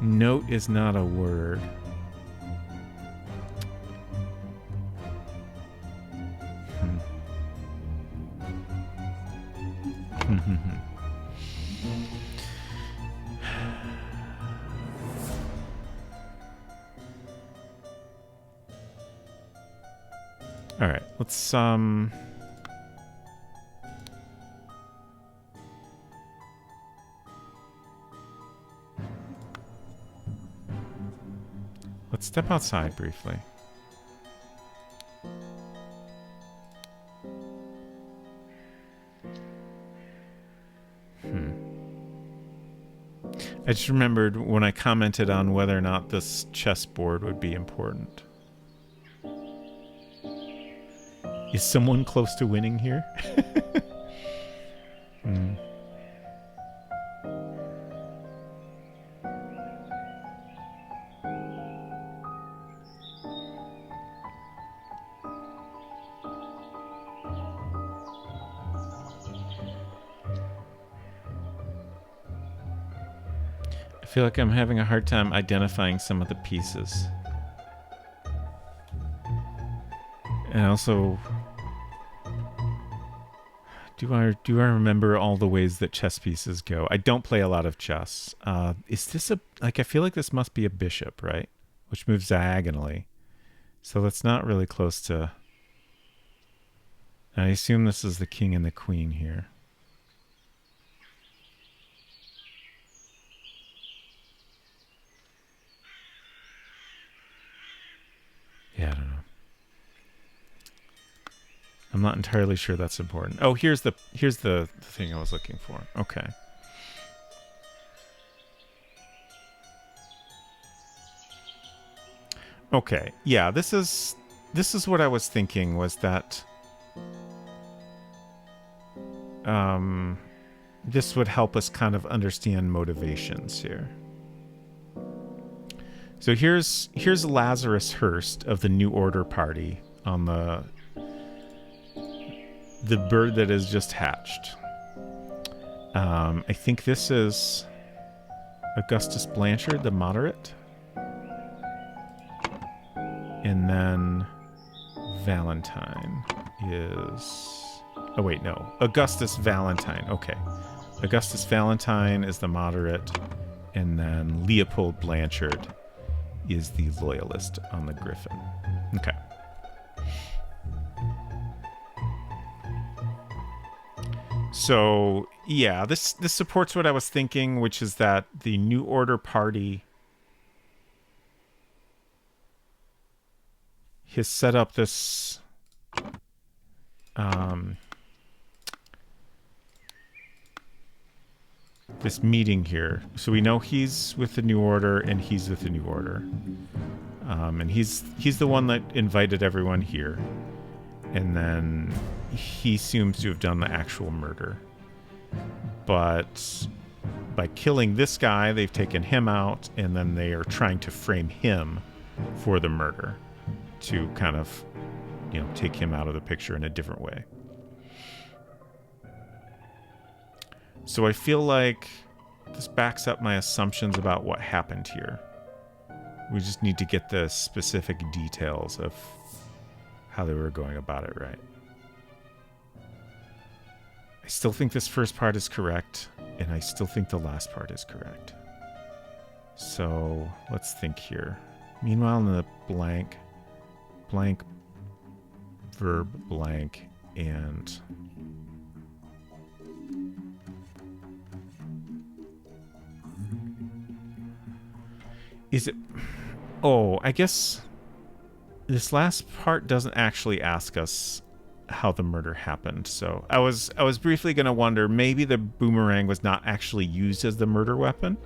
Note is not a word. All right, let's let's step outside briefly. I just remembered when I commented on whether or not this chessboard would be important. Is someone close to winning here? I feel like I'm having a hard time identifying some of the pieces. And also, do I remember all the ways that chess pieces go? I don't play a lot of chess. Is this I feel like this must be a bishop, right? Which moves diagonally. So that's not really close to... I assume this is the king and the queen here. Yeah, I don't know. I'm not entirely sure that's important. Oh, here's the thing I was looking for. Okay. Okay. Yeah, this is what I was thinking, was that this would help us kind of understand motivations here. So here's Lazarus Hearst of the New Order Party on the bird that has just hatched. I think this is Augustus Blanchard, the moderate. And then Valentine is... Oh, wait, no. Augustus Valentine. Okay. Augustus Valentine is the moderate. And then Leopold Blanchard is the loyalist on the Griffin. Okay. So, yeah, this supports what I was thinking, which is that the New Order Party has set up this this meeting here. So we know he's with the New Order and he's with the New Order. And he's the one that invited everyone here. And then he seems to have done the actual murder. But by killing this guy, they've taken him out, and then they are trying to frame him for the murder to kind of, take him out of the picture in a different way. So I feel like this backs up my assumptions about what happened here. We just need to get the specific details of how they were going about it right. I still think this first part is correct, and I still think the last part is correct. So let's think here. Meanwhile, in the blank, verb blank, and is it... Oh, I guess this last part doesn't actually ask us how the murder happened. So I was briefly going to wonder, maybe the boomerang was not actually used as the murder weapon.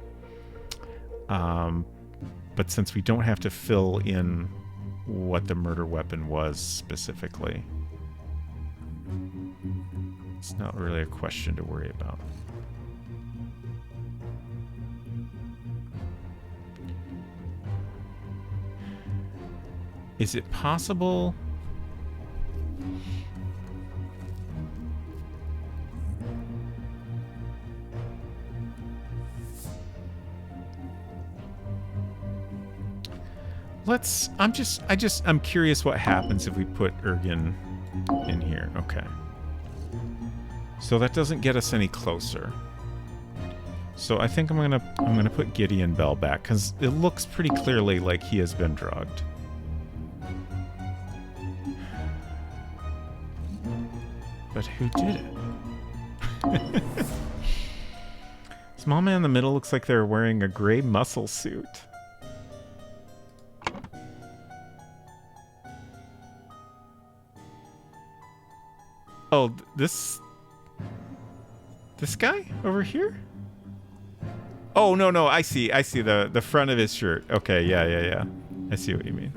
But since we don't have to fill in what the murder weapon was specifically, it's not really a question to worry about. Is it possible... I'm curious what happens if we put Ergen in here. Okay. So that doesn't get us any closer. So I think I'm gonna put Gideon Bell back, because it looks pretty clearly like he has been drugged. but who did it? Small man in the middle looks like they're wearing a gray muscle suit. Oh, this guy over here? Oh, no, I see the front of his shirt. Okay, yeah. I see what you mean.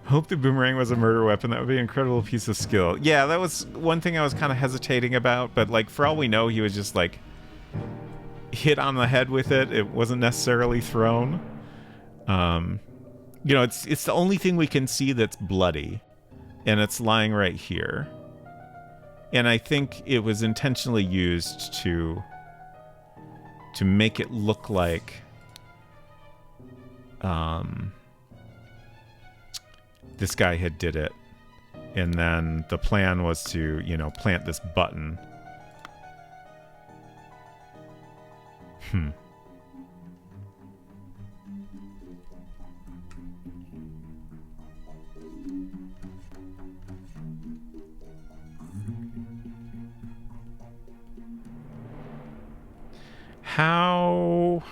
Hope the boomerang was a murder weapon. That would be an incredible piece of skill. Yeah, that was one thing I was kind of hesitating about, but like for all we know, he was just like hit on the head with it. It wasn't necessarily thrown. You know, it's the only thing we can see that's bloody, and it's lying right here. And I think it was intentionally used to make it look like this guy had did it, and then the plan was to, you know, plant this button. How?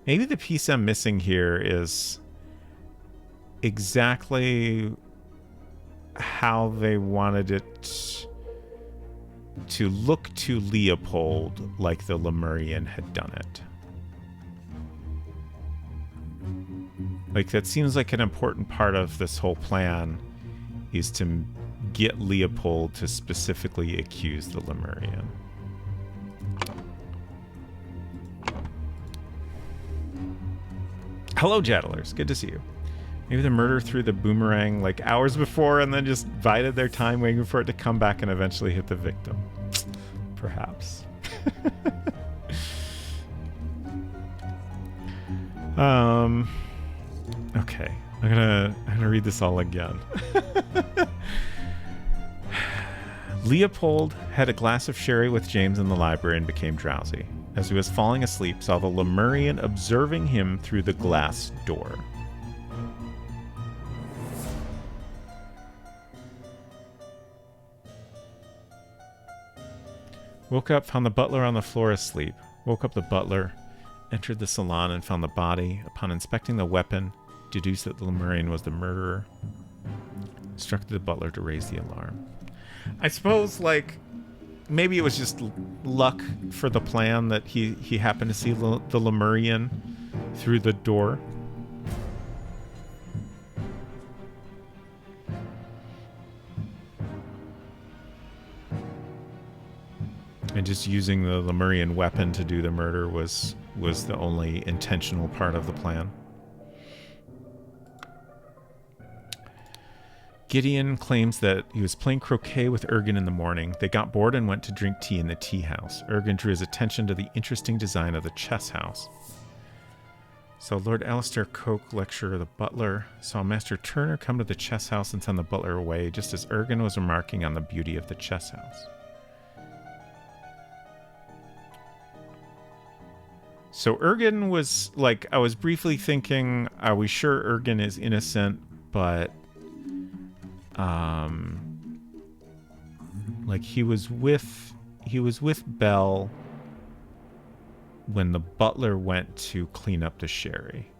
Maybe the piece I'm missing here is exactly how they wanted it to look to Leopold, like the Lemurian had done it. Like, that seems like an important part of this whole plan, is to get Leopold to specifically accuse the Lemurian. Hello, Jattlers. Good to see you. Maybe the murder threw the boomerang like hours before and then just bided their time waiting for it to come back and eventually hit the victim. Perhaps. Okay. I'm gonna read this all again. Leopold had a glass of sherry with James in the library and became drowsy. As he was falling asleep, saw the Lemurian observing him through the glass door. Woke up, found the butler on the floor asleep. Woke up the butler, entered the salon and found the body. Upon inspecting the weapon, deduced that the Lemurian was the murderer. Instructed the butler to raise the alarm. I suppose, like, maybe it was just luck for the plan that he happened to see the Lemurian through the door. And just using the Lemurian weapon to do the murder was the only intentional part of the plan. Gideon claims that he was playing croquet with Ergen in the morning. They got bored and went to drink tea in the tea house. Ergen drew his attention to the interesting design of the chess house. So Lord Alistair Coke, lecturer, the butler, saw Master Turner come to the chess house and send the butler away, just as Ergen was remarking on the beauty of the chess house. So Ergen was, like, I was briefly thinking, are we sure Ergen is innocent? But, like, he was with Belle when the butler went to clean up the sherry.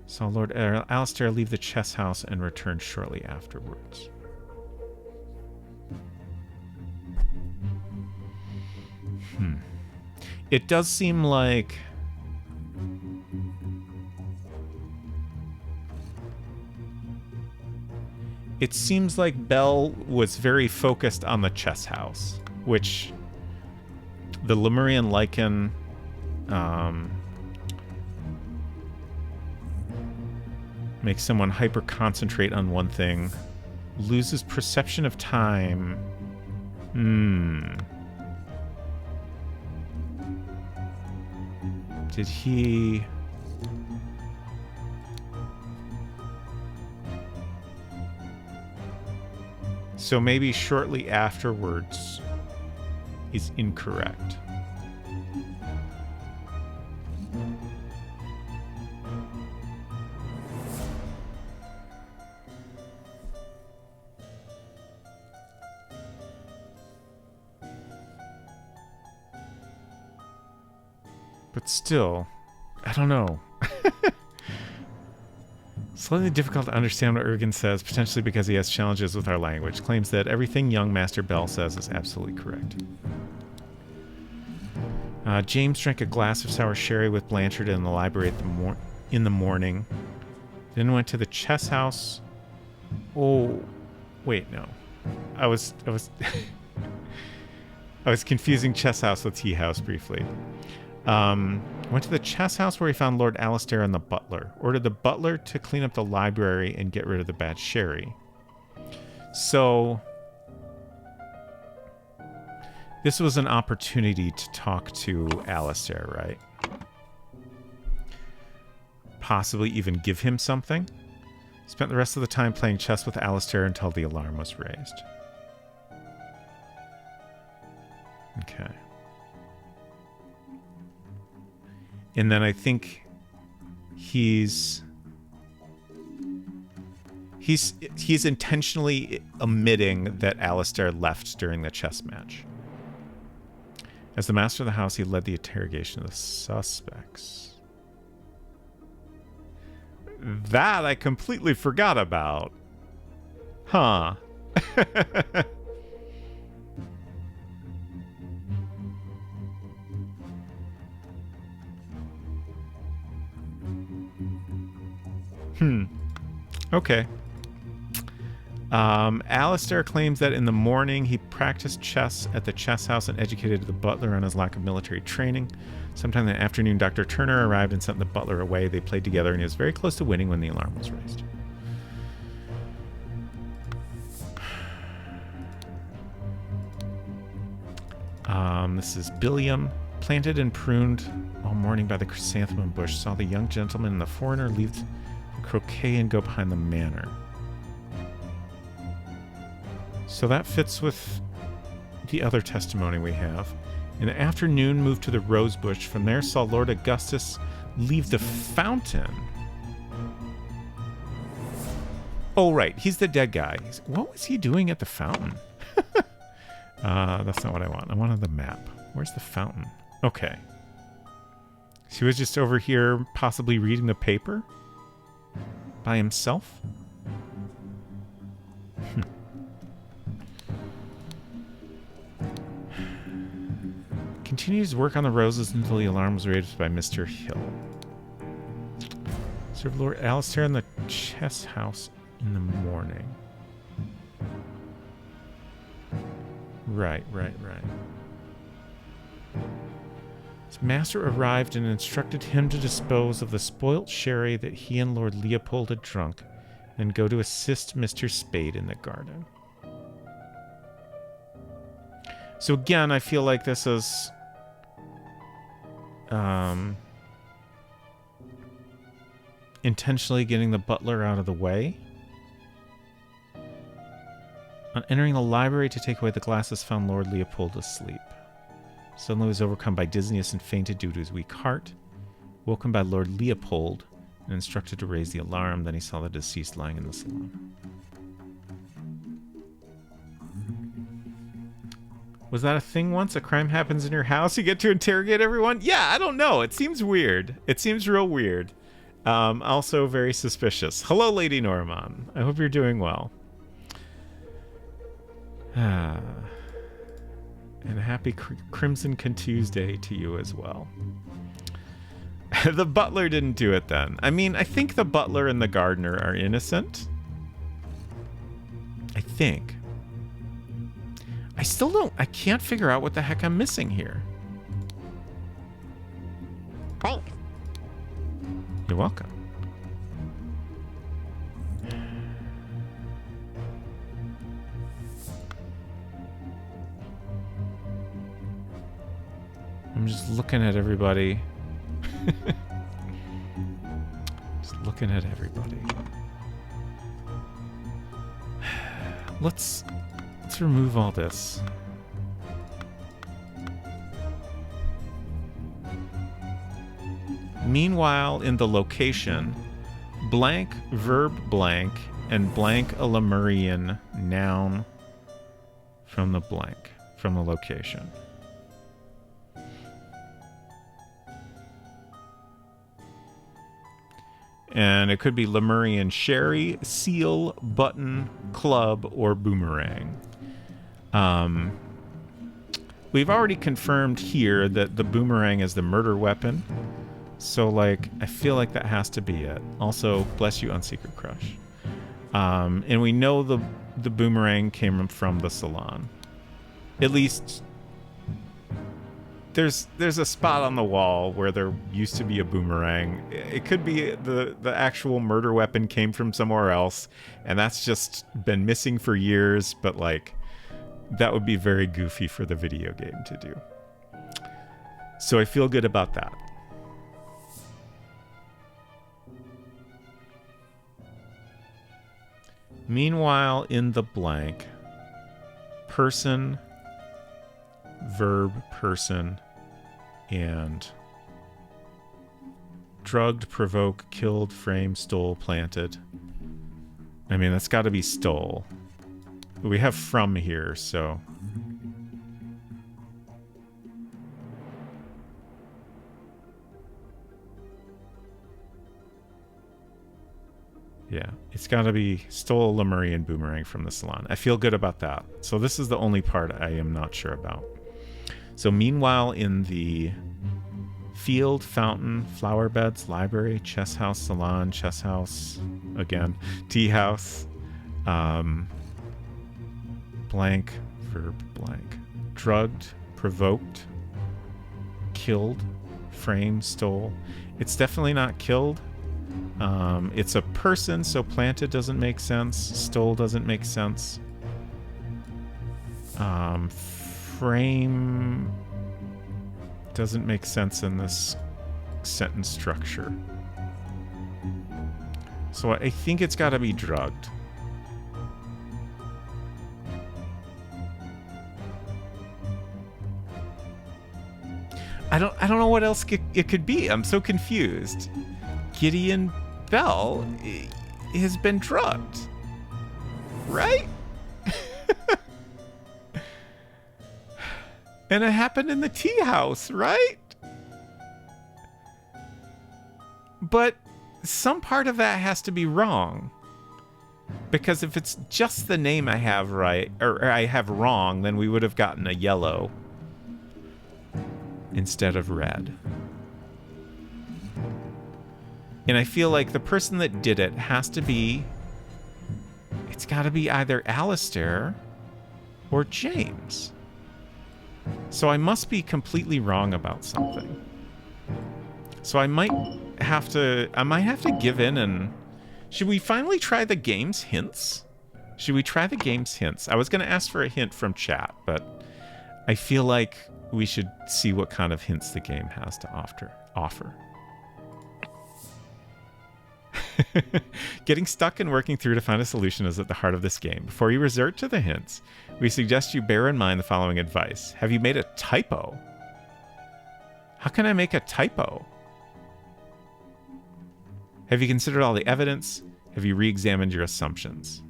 Saw Lord Alistair leave the chess house and return shortly afterwards. It does seem like it seems like Belle was very focused on the chess house, which the Lemurian lichen makes someone hyper concentrate on one thing, loses perception of time. Did he... So maybe shortly afterwards is incorrect. but still, I don't know. Slightly difficult to understand what Ergen says, potentially because he has challenges with our language. Claims that everything young Master Bell says is absolutely correct. James drank a glass of sour sherry with Blanchard in the library in the morning. Then went to the chess house. Oh, wait, no. I was I was confusing chess house with tea house briefly. Went to the chess house where he found Lord Alistair and the butler. Ordered the butler to clean up the library and get rid of the bad sherry. So this was an opportunity to talk to Alistair, right? Possibly even give him something. Spent the rest of the time playing chess with Alistair until the alarm was raised. Okay. And then I think he's intentionally omitting that Alistair left during the chess match. As the master of the house, he led the interrogation of the suspects. That I completely forgot about. Huh. Okay. Alistair claims that in the morning he practiced chess at the chess house and educated the butler on his lack of military training. Sometime in the afternoon, Dr. Turner arrived and sent the butler away. They played together and he was very close to winning when the alarm was raised. This is Billiam. Planted and pruned all morning by the chrysanthemum bush, saw the young gentleman and the foreigner leave the croquet and go behind the manor. So that fits with the other testimony we have. In the afternoon, moved to the rose bush. From there, saw Lord Augustus leave the fountain. Oh, right. He's the dead guy. What was he doing at the fountain? That's not what I want. I wanted the map. Where's the fountain? Okay. So he was just over here possibly reading the paper? By himself? Continues work on the roses until the alarm was raised by Mr. Hill. Served Lord Alistair in the chess house in the morning. Right. His master arrived and instructed him to dispose of the spoilt sherry that he and Lord Leopold had drunk, and go to assist Mr. Spade in the garden. So again, I feel like this is intentionally getting the butler out of the way. On entering the library to take away the glasses, found Lord Leopold asleep. Suddenly was overcome by dizziness and fainted due to his weak heart. Woken by Lord Leopold and instructed to raise the alarm. Then he saw the deceased lying in the salon. Was that a thing once? A crime happens in your house, you get to interrogate everyone? Yeah, I don't know. It seems weird. It seems real weird. Also very suspicious. Hello, Lady Norman. I hope you're doing well. And a happy Crimson Tuesday to you as well. The butler didn't do it then. I mean, I think the butler and the gardener are innocent. I think. I still don't... I can't figure out what the heck I'm missing here. Thanks. You're welcome. I'm just looking at everybody. Just looking at everybody. Let's remove all this. Meanwhile, in the location, blank verb blank and blank a Lemurian noun from the blank, from the location. And it could be Lemurian Sherry, Seal, Button, Club, or Boomerang. We've already confirmed here that the Boomerang is the murder weapon. So, like, I feel like that has to be it. Also, bless you, Unsecret Crush. And we know the Boomerang came from the salon. At least there's a spot on the wall where there used to be a boomerang. It could be the actual murder weapon came from somewhere else, and that's just been missing for years, but like that would be very goofy for the video game to do. So I feel good about that. Meanwhile, in the blank, person, verb, person, and drugged, provoke, killed, frame, stole, planted. I mean, that's got to be stole. But we have from here, so... Yeah, it's got to be stole a Lemurian boomerang from the salon. I feel good about that. So this is the only part I am not sure about. So meanwhile, in the field, fountain, flower beds, library, chess house, salon, chess house, again, tea house, blank, verb, blank, drugged, provoked, killed, frame, stole. It's definitely not killed. It's a person, so planted doesn't make sense. Stole doesn't make sense. Frame doesn't make sense in this sentence structure. So I think it's got to be drugged. I don't know what else it could be. I'm so confused. Gideon Bell has been drugged, right? And it happened in the tea house, right? But some part of that has to be wrong. Because if it's just the name I have right, or I have wrong, then we would have gotten a yellow instead of red. And I feel like the person that did it has to be... It's got to be either Alistair or James. So I must be completely wrong about something. So I might have to give in and... Should we finally try the game's hints? Should we try the game's hints? I was going to ask for a hint from chat, but I feel like we should see what kind of hints the game has to offer. Getting stuck and working through to find a solution is at the heart of this game. Before you resort to the hints, we suggest you bear in mind the following advice. Have you made a typo? How can I make a typo? Have you considered all the evidence? Have you re-examined your assumptions?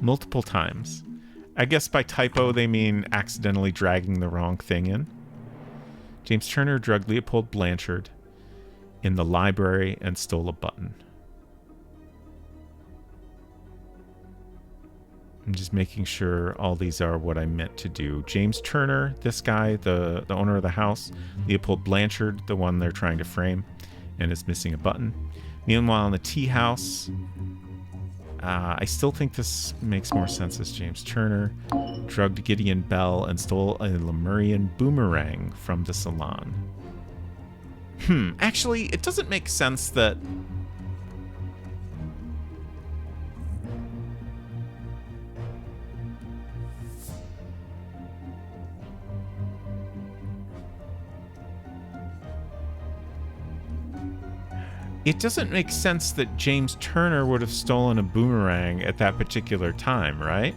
Multiple times. I guess by typo they mean accidentally dragging the wrong thing in. James Turner drugged Leopold Blanchard in the library and stole a button. I'm just making sure all these are what I meant to do. James Turner, this guy, the owner of the house. Leopold Blanchard, the one they're trying to frame, and is missing a button. Meanwhile, in the tea house, I still think this makes more sense as James Turner drugged Gideon Bell and stole a Lemurian boomerang from the salon. Actually, it doesn't make sense that... It doesn't make sense that James Turner would have stolen a boomerang at that particular time, right?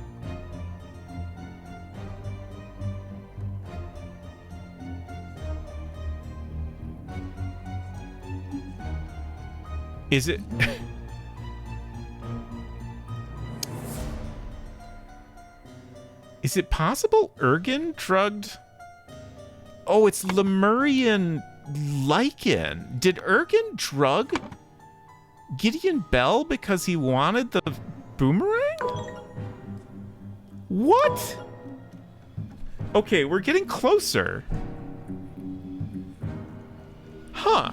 Is it... Is it possible Ergen drugged... Oh, it's Lemurian Lycan. Did Ergen drug Gideon Bell because he wanted the boomerang? What? Okay, we're getting closer. Huh.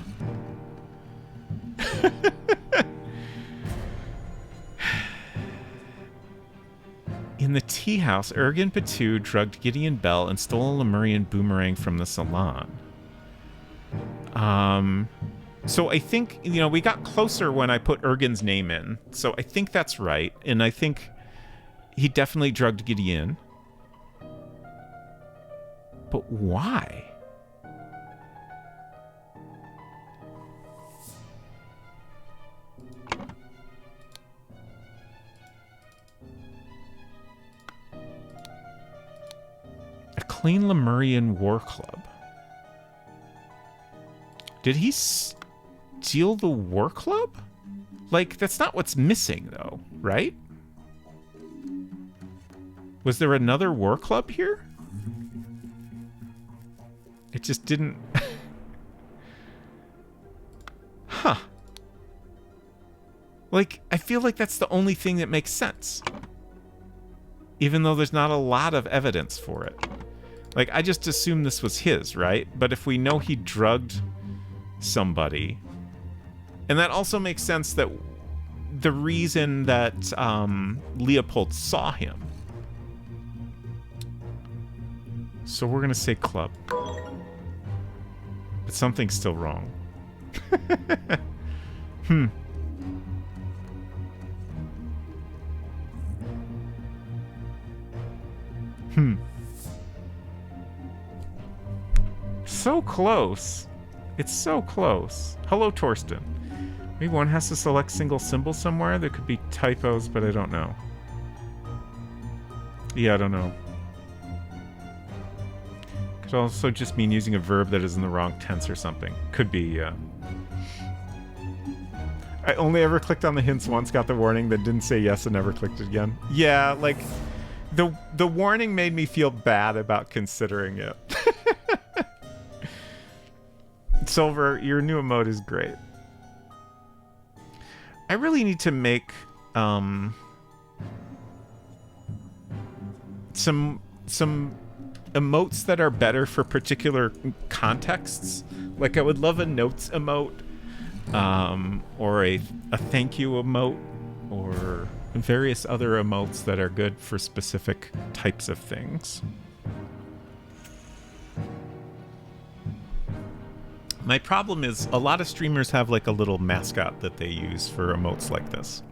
In the tea house, Ergen Patu drugged Gideon Bell and stole a Lemurian boomerang from the salon. So I think, we got closer when I put Ergen's name in. So I think that's right. And I think he definitely drugged Gideon. But why? A clean Lemurian war club. Did he steal the war club? Like, that's not what's missing, though, right? Was there another war club here? It just didn't... Huh. Like, I feel like that's the only thing that makes sense. Even though there's not a lot of evidence for it. Like, I just assume this was his, right? But if we know he drugged somebody... And that also makes sense that the reason that Leopold saw him. So we're going to say club. But something's still wrong. So close. It's so close. Hello, Torsten. Maybe one has to select single symbol somewhere. There could be typos, but I don't know. Yeah, I don't know. Could also just mean using a verb that is in the wrong tense or something. Could be, yeah. I only ever clicked on the hints once, got the warning, then didn't say yes and never clicked it again. Yeah, like, the warning made me feel bad about considering it. Silver, your new emote is great. I really need to make some emotes that are better for particular contexts. Like, I would love a notes emote, or a thank you emote, or various other emotes that are good for specific types of things. My problem is a lot of streamers have like a little mascot that they use for emotes like this,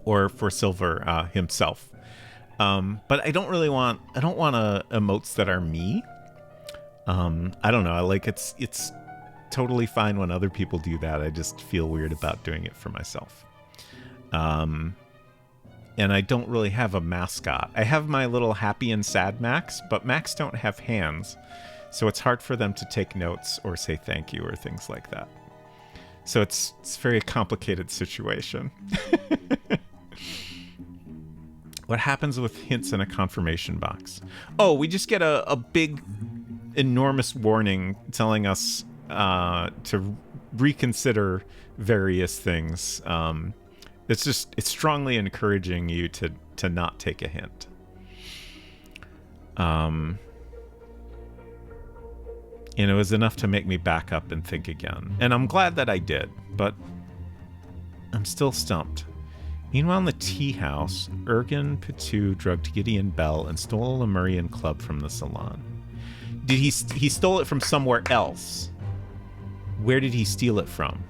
or for Silver himself. But I don't want emotes that are me. I don't know. I like it's totally fine when other people do that. I just feel weird about doing it for myself. And I don't really have a mascot. I have my little happy and sad Macs, but Macs don't have hands. So it's hard for them to take notes or say thank you or things like that. So it's a very complicated situation. What happens with hints in a confirmation box? Oh, we just get a big, enormous warning telling us to reconsider various things. It's strongly encouraging you to not take a hint. And it was enough to make me back up and think again. And I'm glad that I did, but I'm still stumped. Meanwhile, in the tea house, Ergen Patu drugged Gideon Bell and stole a Lemurian club from the salon. Did he stole it from somewhere else? Where did he steal it from?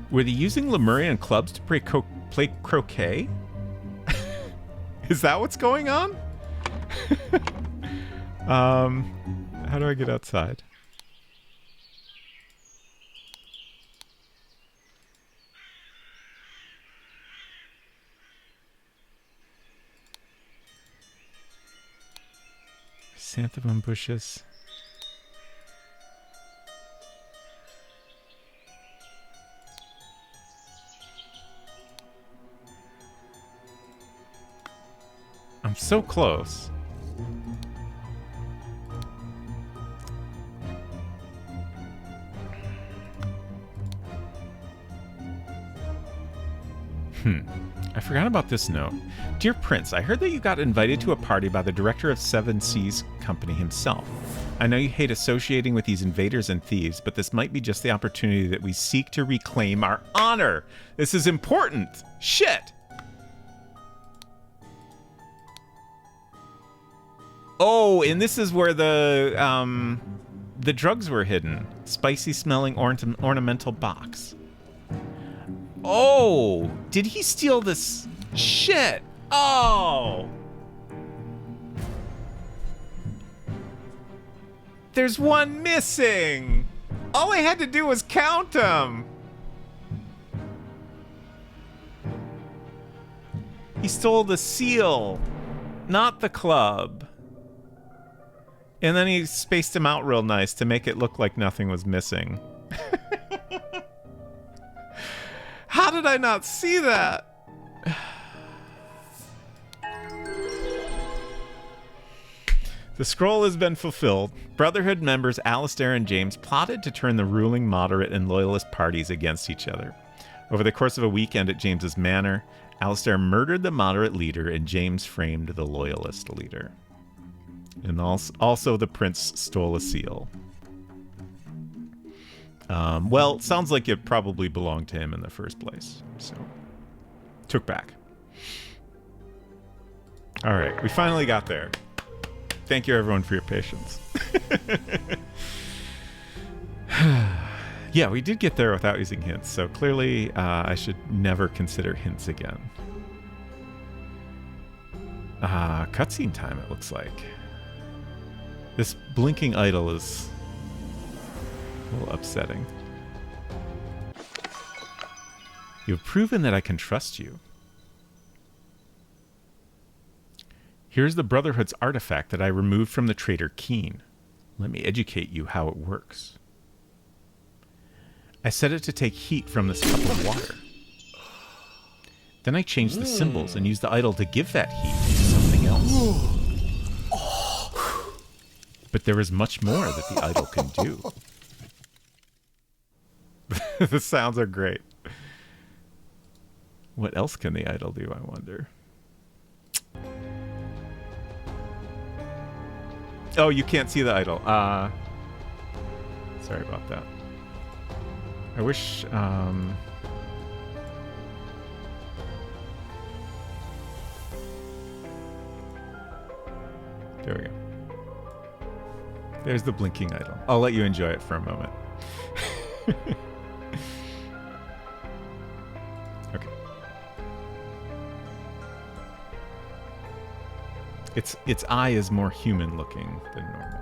Were they using Lemurian clubs to play croquet? Is that what's going on? How do I get outside? Chrysanthemum bushes. I'm so close. I forgot about this note. Dear Prince, I heard that you got invited to a party by the director of Seven Seas Company himself. I know you hate associating with these invaders and thieves, but this might be just the opportunity that we seek to reclaim our honor. This is important. Shit. Oh, and this is where the drugs were hidden. Spicy smelling ornamental box. Oh, did he steal this? Shit. Oh. There's one missing. All I had to do was count them. He stole the seal, not the club. And then he spaced them out real nice to make it look like nothing was missing. How did I not see that? The scroll has been fulfilled. Brotherhood members Alistair and James plotted to turn the ruling moderate and loyalist parties against each other. Over the course of a weekend at James's manor, Alistair murdered the moderate leader and James framed the loyalist leader. And also the prince stole a seal. Well, sounds like it probably belonged to him in the first place. So, took back. All right, we finally got there. Thank you, everyone, for your patience. Yeah, we did get there without using hints, so clearly I should never consider hints again. Cutscene time, it looks like. This blinking idol is a little upsetting. You've proven that I can trust you. Here's the Brotherhood's artifact that I removed from the traitor Keen. Let me educate you how it works. I set it to take heat from this cup of water. Then I changed the symbols and used the idol to give that heat to something else. But there is much more that the idol can do. The sounds are great. What else can the idol do, I wonder? Oh, you can't see the idol. Sorry about that. I wish... There we go. There's the blinking idol. I'll let you enjoy it for a moment. Okay. Its eye is more human looking than normal.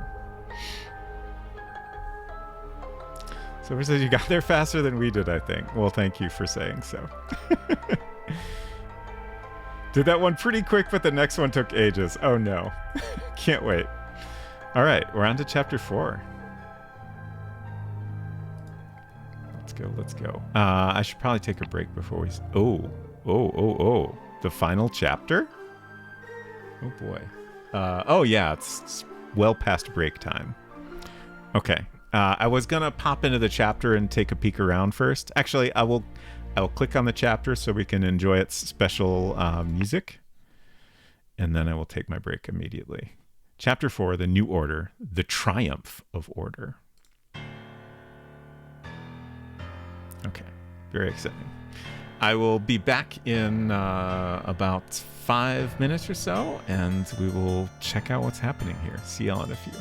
So it says you got there faster than we did, I think. Well, thank you for saying so. Did that one pretty quick, but the next one took ages. Oh no. Can't wait. All right, we're on to chapter 4. Let's go. I should probably take a break before we... Oh. The final chapter? Oh boy. Oh yeah, it's well past break time. Okay. I was gonna pop into the chapter and take a peek around first. Actually, I will click on the chapter so we can enjoy its special music. And then I will take my break immediately. Chapter 4, The New Order, The Triumph of Order. Okay, very exciting. I will be back in about 5 minutes or so, and we will check out what's happening here. See y'all in a few.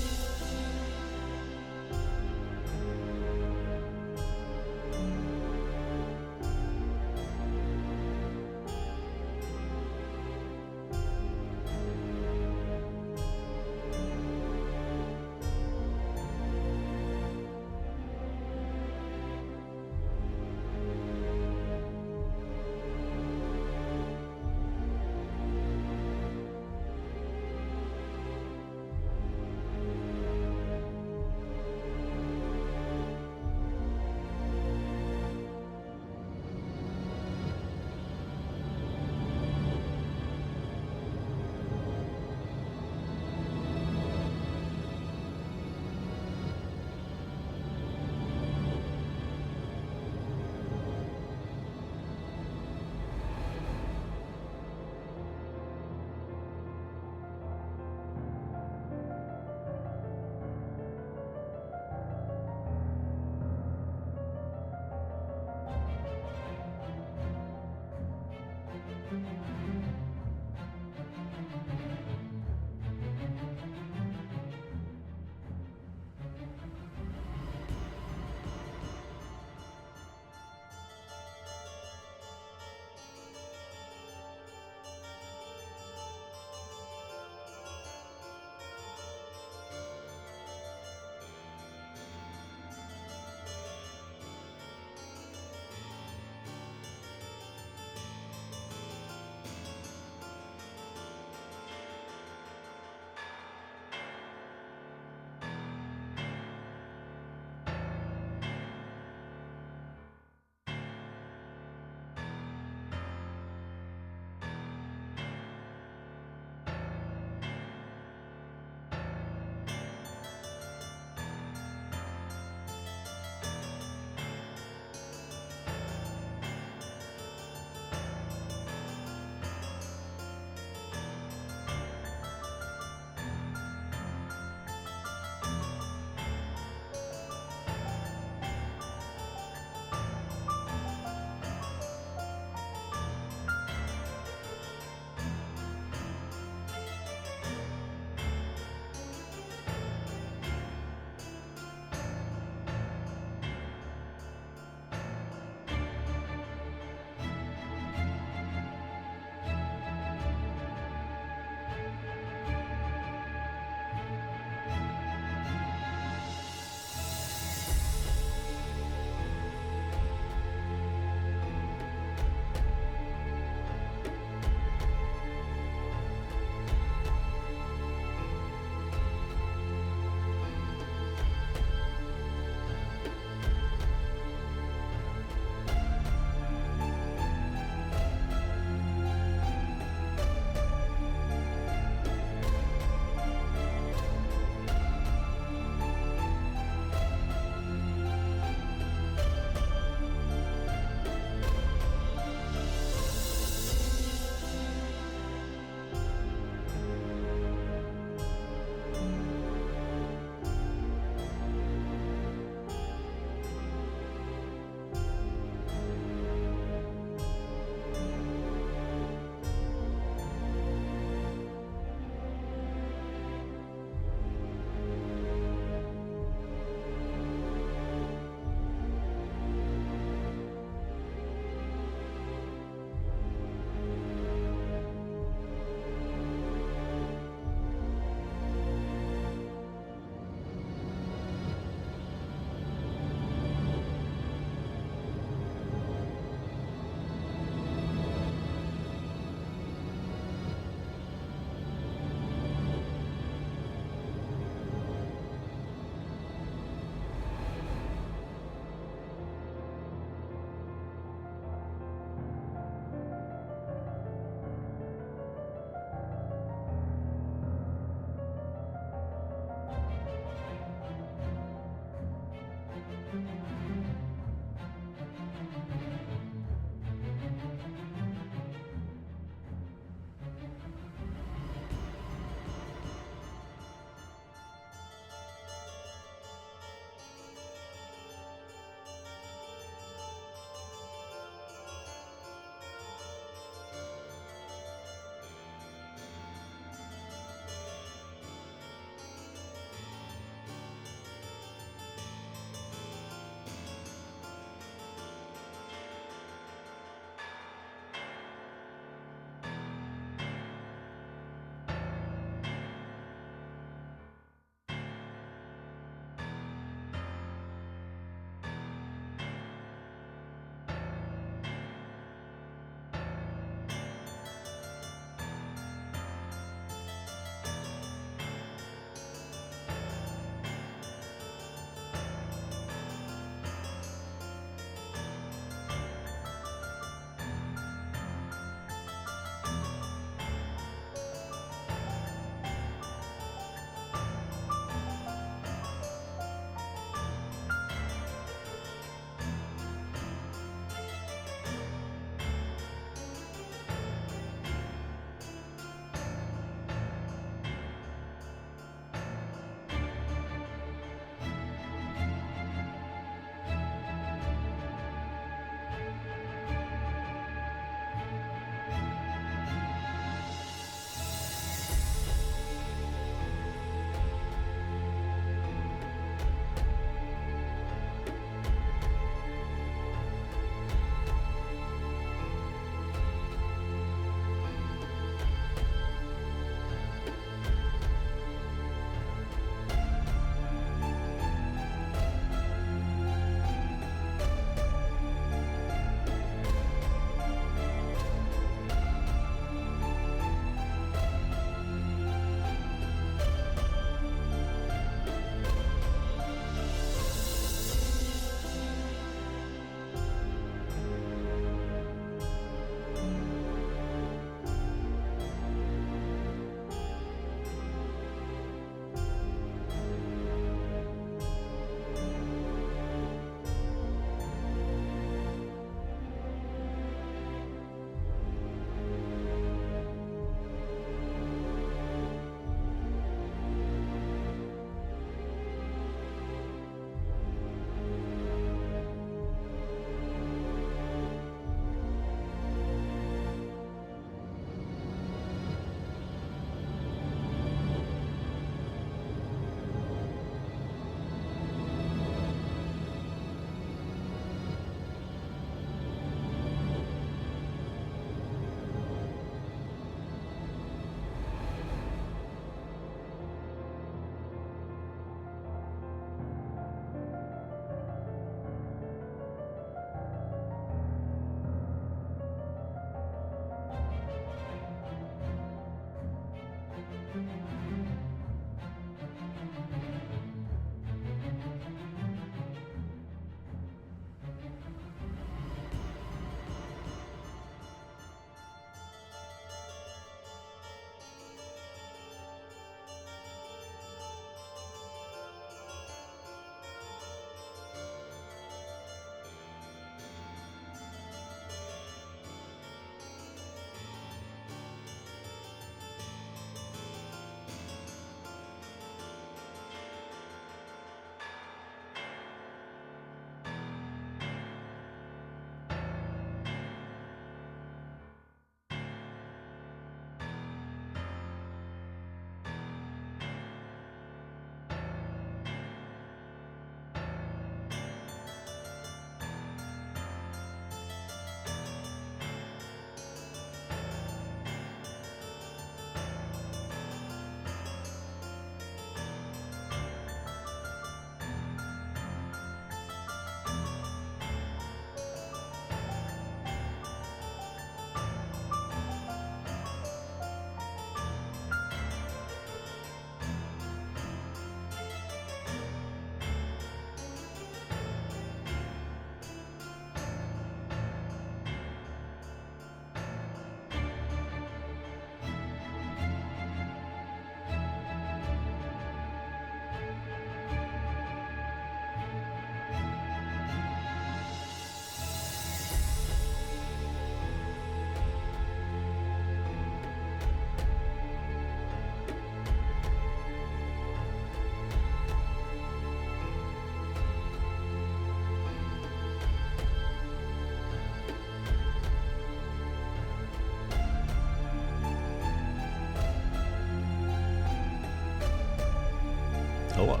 Hello.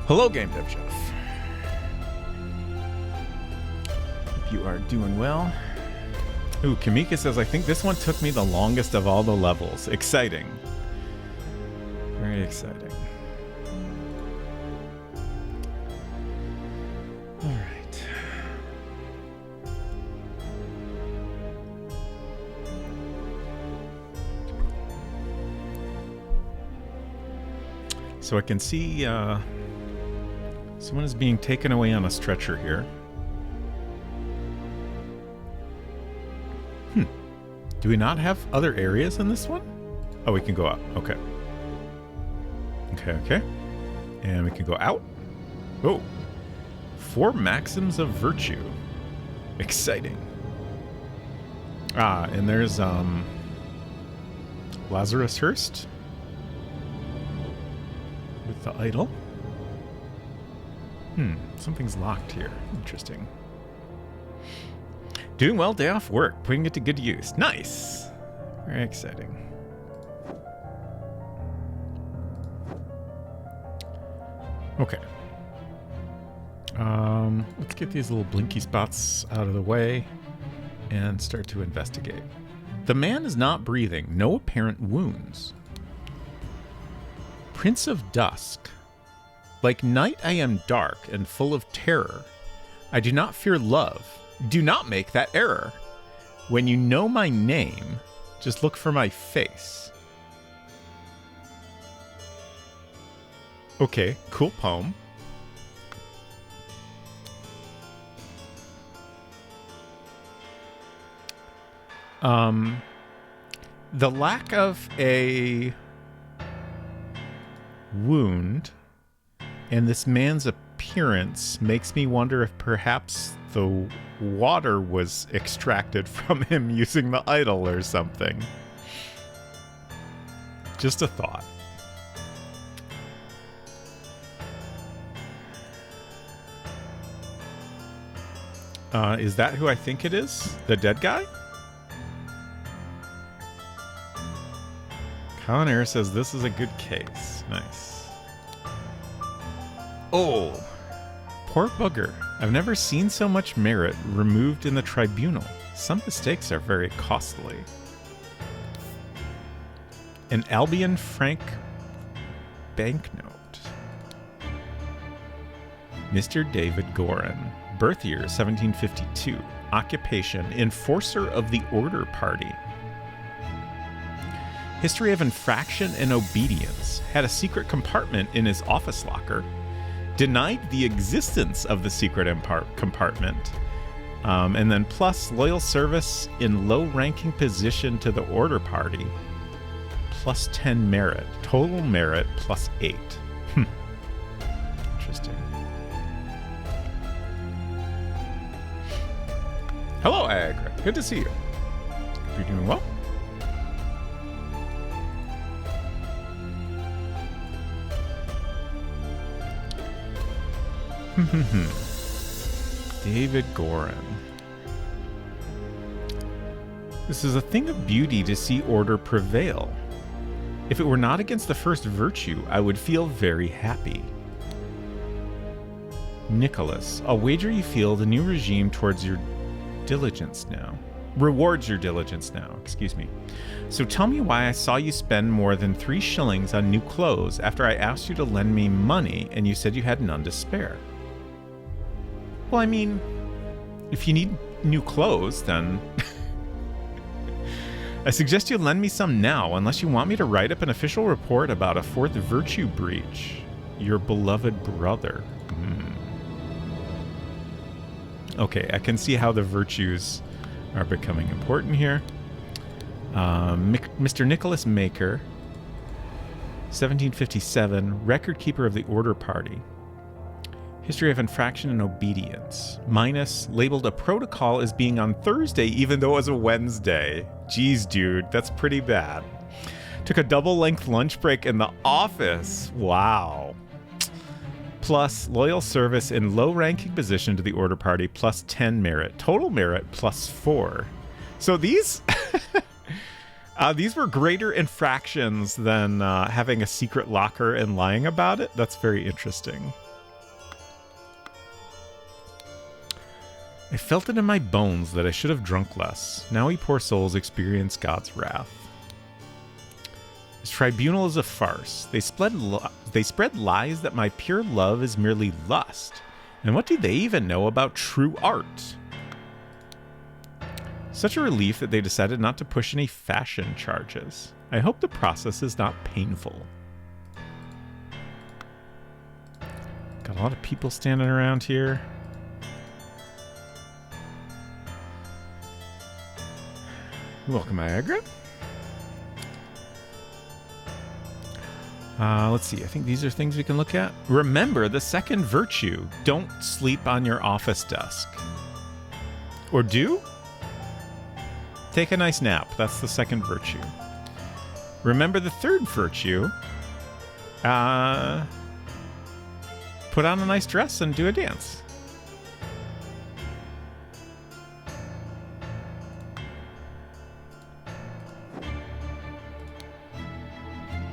Hello, Game Dev Chef. Hope you are doing well. Ooh, Kamika says, I think this one took me the longest of all the levels. Exciting. Very exciting. All right. So I can see someone is being taken away on a stretcher here. Do we not have other areas in this one? Oh, we can go up. Okay. Okay. And we can go out. Oh. 4 Maxims of Virtue. Exciting. Ah, and there's Lazarus Hurst with the idol. Something's locked here. Interesting. Doing well, day off work, putting it to good use. Nice. Very exciting. Okay. Let's get these little blinky spots out of the way and start to investigate. The man is not breathing. No apparent wounds. Prince of Dusk. Like night I am dark and full of terror. I do not fear love. Do not make that error. When you know my name, just look for my face. Okay, cool poem. The lack of a wound and this man's appearance makes me wonder if perhaps the water was extracted from him using the idol or something. Just a thought. Is that who I think it is? The dead guy? Colin Air says this is a good case. Nice. Oh, poor bugger. I've never seen so much merit removed in the tribunal. Some mistakes are very costly. An Albion Frank banknote. Mr. David Gorin. Birth year 1752. Occupation enforcer of the Order Party. History of infraction and obedience. Had a secret compartment in his office locker. Denied the existence of the secret compartment. And then plus loyal service in low-ranking position to the Order Party. Plus 10 merit. Total merit plus 8. Interesting. Hello, Agra. Good to see you. Hope you're doing well. David Gorin. This is a thing of beauty to see order prevail. If it were not against the first virtue, I would feel very happy. Nicholas, I'll wager you feel the new regime towards your diligence now. Rewards your diligence now, excuse me. So tell me why I saw you spend more than 3 shillings on new clothes after I asked you to lend me money and you said you had none to spare. Well, I mean, if you need new clothes, then I suggest you lend me some now, unless you want me to write up an official report about a 4th virtue breach. Your beloved brother. Okay, I can see how the virtues are becoming important here. Mr. Nicholas Maker, 1757, record keeper of the Order Party. History of infraction and obedience. Minus, labeled a protocol as being on Thursday, even though it was a Wednesday. Jeez, dude, that's pretty bad. Took a double-length lunch break in the office. Wow. Plus, loyal service in low-ranking position to the Order Party, plus 10 merit. Total merit, plus 4. So these... These were greater infractions than having a secret locker and lying about it. That's very interesting. I felt it in my bones that I should have drunk less. Now we poor souls experience God's wrath. This tribunal is a farce. They spread lies that my pure love is merely lust. And what do they even know about true art? Such a relief that they decided not to push any fashion charges. I hope the process is not painful. Got a lot of people standing around here. Welcome, Niagara. Let's see. I think these are things we can look at. Remember the second virtue. Don't sleep on your office desk. Or do? Take a nice nap. That's the second virtue. Remember the third virtue. Put on a nice dress and do a dance.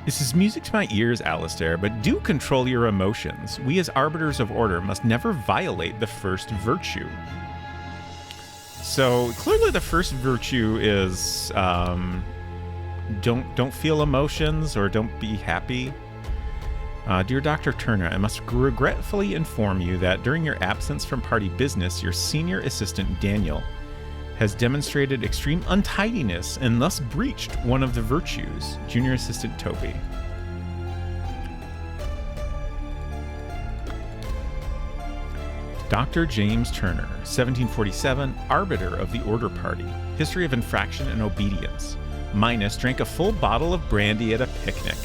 This is music to my ears, Alistair, but do control your emotions. We as arbiters of order must never violate the first virtue. So clearly the first virtue is don't feel emotions or don't be happy. Dear Dr. Turner, I must regretfully inform you that during your absence from party business, your senior assistant, Daniel, has demonstrated extreme untidiness and thus breached one of the virtues. Junior Assistant Toby. Dr. James Turner, 1747, Arbiter of the Order Party. History of infraction and obedience. Minus, drank a full bottle of brandy at a picnic.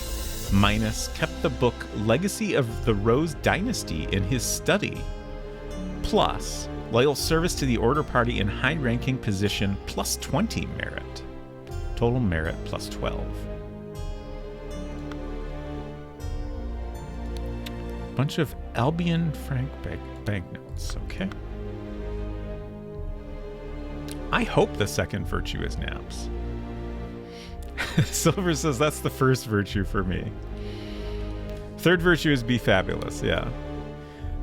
Minus, kept the book Legacy of the Rose Dynasty in his study. Plus, loyal service to the Order Party in high-ranking position, plus 20 merit. Total merit, plus 12. Bunch of Albion Frank banknotes, okay. I hope the second virtue is naps. Silver says that's the first virtue for me. Third virtue is be fabulous, yeah.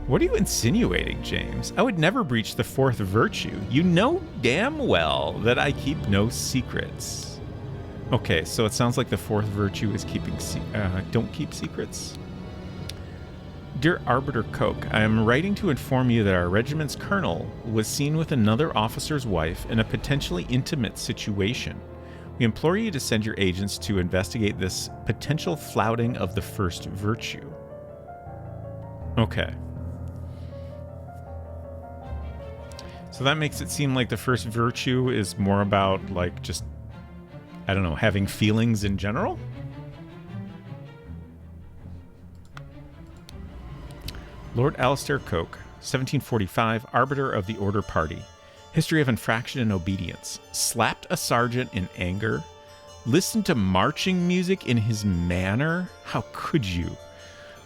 What are you insinuating, James? I would never breach the fourth virtue. You know damn well that I keep no secrets. Okay, so it sounds like the fourth virtue is keeping don't keep secrets. Dear Arbiter Coke, I am writing to inform you that our regiment's colonel was seen with another officer's wife in a potentially intimate situation. We implore you to send your agents to investigate this potential flouting of the first virtue. Okay. So that makes it seem like the first virtue is more about, like, just, I don't know, having feelings in general? Lord Alistair Coke, 1745, Arbiter of the Order Party. History of infraction and obedience. Slapped a sergeant in anger. Listened to marching music in his manor. How could you?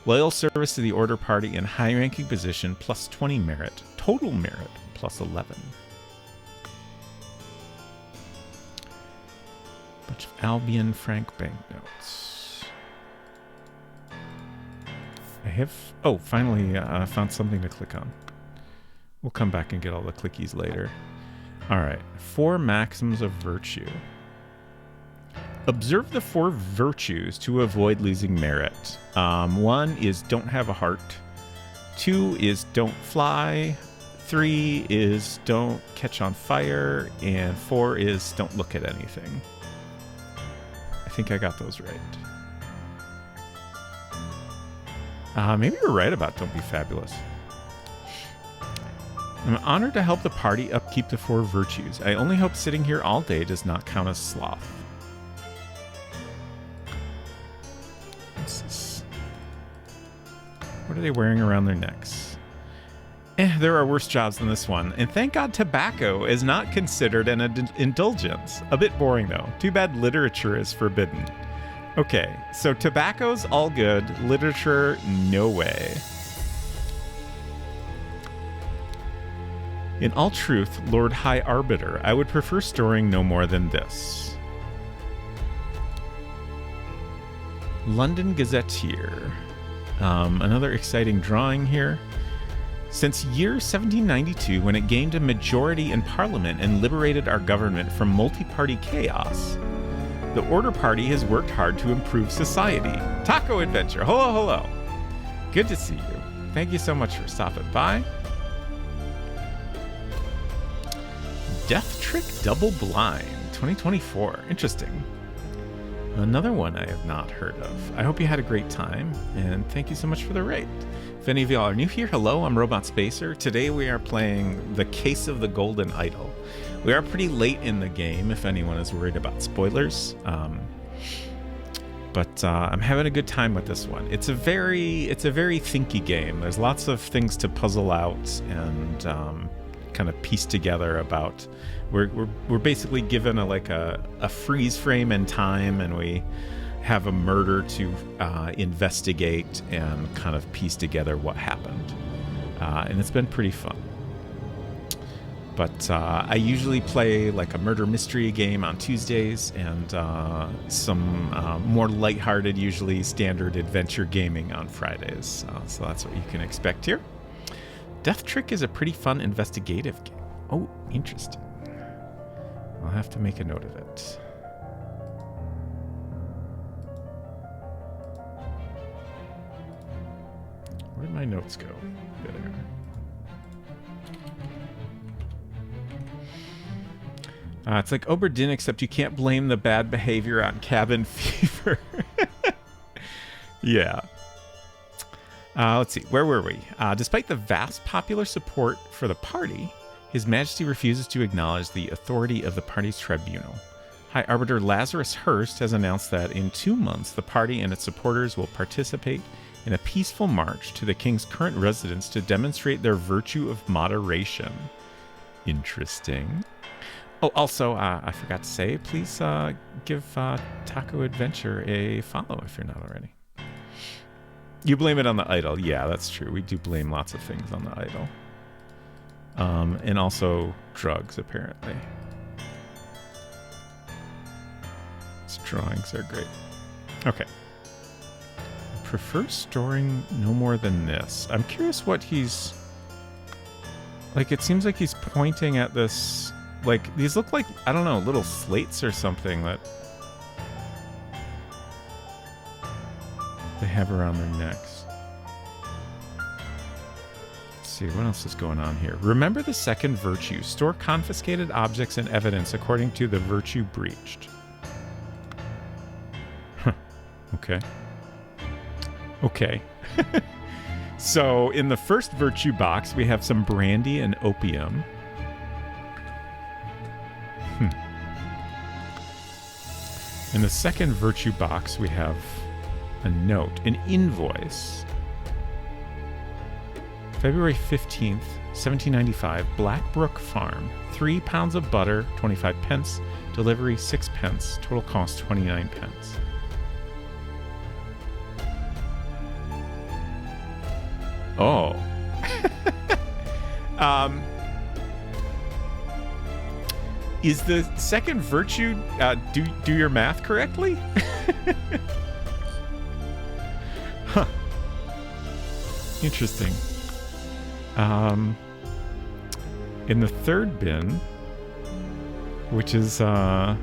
Loyal service to the Order Party in high-ranking position, plus 20 merit. Total merit, plus 11. Bunch of Albion Frank banknotes. I have... Oh, finally found something to click on. We'll come back and get all the clickies later. All right. 4 maxims of virtue. Observe the 4 virtues to avoid losing merit. 1 is don't have a heart. 2 is don't fly. 3 is don't catch on fire. And 4 is don't look at anything. I think I got those right. Maybe you're right about don't be fabulous. I'm honored to help the party upkeep the 4 virtues. I only hope sitting here all day does not count as sloth. What's this? What are they wearing around their necks? There are worse jobs than this one. And thank God tobacco is not considered an indulgence. A bit boring though. Too bad literature is forbidden. Okay, so tobacco's all good. Literature, no way. In all truth, Lord High Arbiter, I would prefer storing no more than this. London Gazetteer. Another exciting drawing here. Since year 1792, when it gained a majority in Parliament and liberated our government from multi-party chaos, the Order Party has worked hard to improve society. Taco Adventure, hello, hello. Good to see you. Thank you so much for stopping by. Death Trick Double Blind 2024. Interesting. Another one I have not heard of. I hope you had a great time, and thank you so much for the raid. If any of y'all are new here, hello, I'm Robot Spacer. Today we are playing The Case of the Golden Idol. We are pretty late in the game, if anyone is worried about spoilers. But I'm having a good time with this one. It's a very thinky game. There's lots of things to puzzle out and kind of piece together about. We're basically given a freeze frame in time, and we have a murder to investigate and kind of piece together what happened. And it's been pretty fun. But I usually play like a murder mystery game on Tuesdays and some more lighthearted, usually standard adventure gaming on Fridays. So that's what you can expect here. Death Trick is a pretty fun investigative game. Oh, interesting. I'll have to make a note of it. Where'd my notes go? There. It's like Oberdin, except you can't blame the bad behavior on cabin fever. Yeah. Let's see. Where were we? Despite the vast popular support for the party, His Majesty refuses to acknowledge the authority of the party's tribunal. High Arbiter Lazarus Hurst has announced that in 2 months, the party and its supporters will participate in a peaceful march to the king's current residence to demonstrate their virtue of moderation. Interesting. Oh, also, I forgot to say, please give Taco Adventure a follow if you're not already. You blame it on the idol. Yeah, that's true. We do blame lots of things on the idol. And also drugs, apparently. These drawings are great. Okay. Prefer storing no more than this. I'm curious what he's... Like, it seems like he's pointing at this... Like, these look like, I don't know, little slates or something that they have around their necks. Let's see, what else is going on here? Remember the second virtue. Store confiscated objects and evidence according to the virtue breached. Huh. Okay. Okay. So, in the first virtue box, we have some brandy and opium. In the second virtue box, we have a note, an invoice. February 15th, 1795, Blackbrook Farm. 3 pounds of butter, 25 pence. Delivery, 6 pence. Total cost, 29 pence. Oh. Is the second virtue, do your math correctly? Huh. Interesting. In the third bin, which is a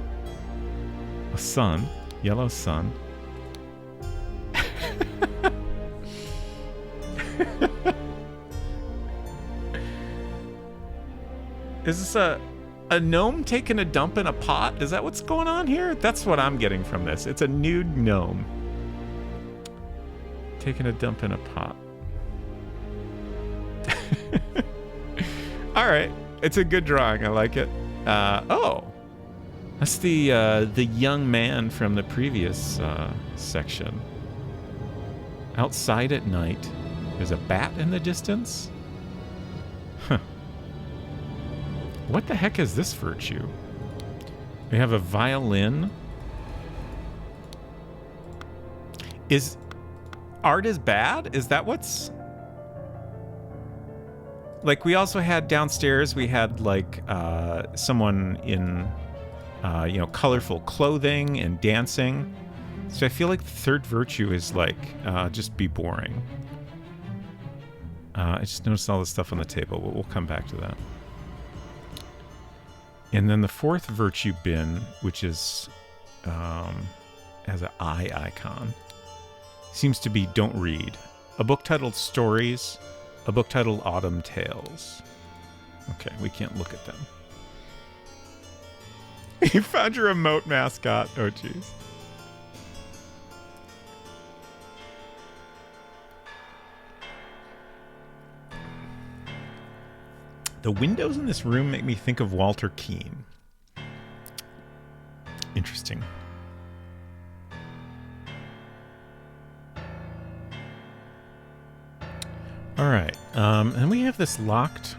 sun, yellow sun. Is this a gnome taking a dump in a pot? Is that what's going on here? That's what I'm getting from this. It's a nude gnome taking a dump in a pot. All right, it's a good drawing. I like it. Oh, that's the young man from the previous section. Outside at night, there's a bat in the distance. Huh. What the heck is this virtue? We have a violin. Is art is bad? Is that what's... Like, we also had downstairs, we had, like, someone in, colorful clothing and dancing. So I feel like the third virtue is like, just be boring. I just noticed all this stuff on the table, but we'll come back to that. And then the fourth virtue bin, which is, has an eye icon, seems to be don't read. A book titled Stories, a book titled Autumn Tales. Okay, we can't look at them. You found your remote mascot. Oh, jeez. The windows in this room make me think of Walter Keane. Interesting. All right. And we have this locked.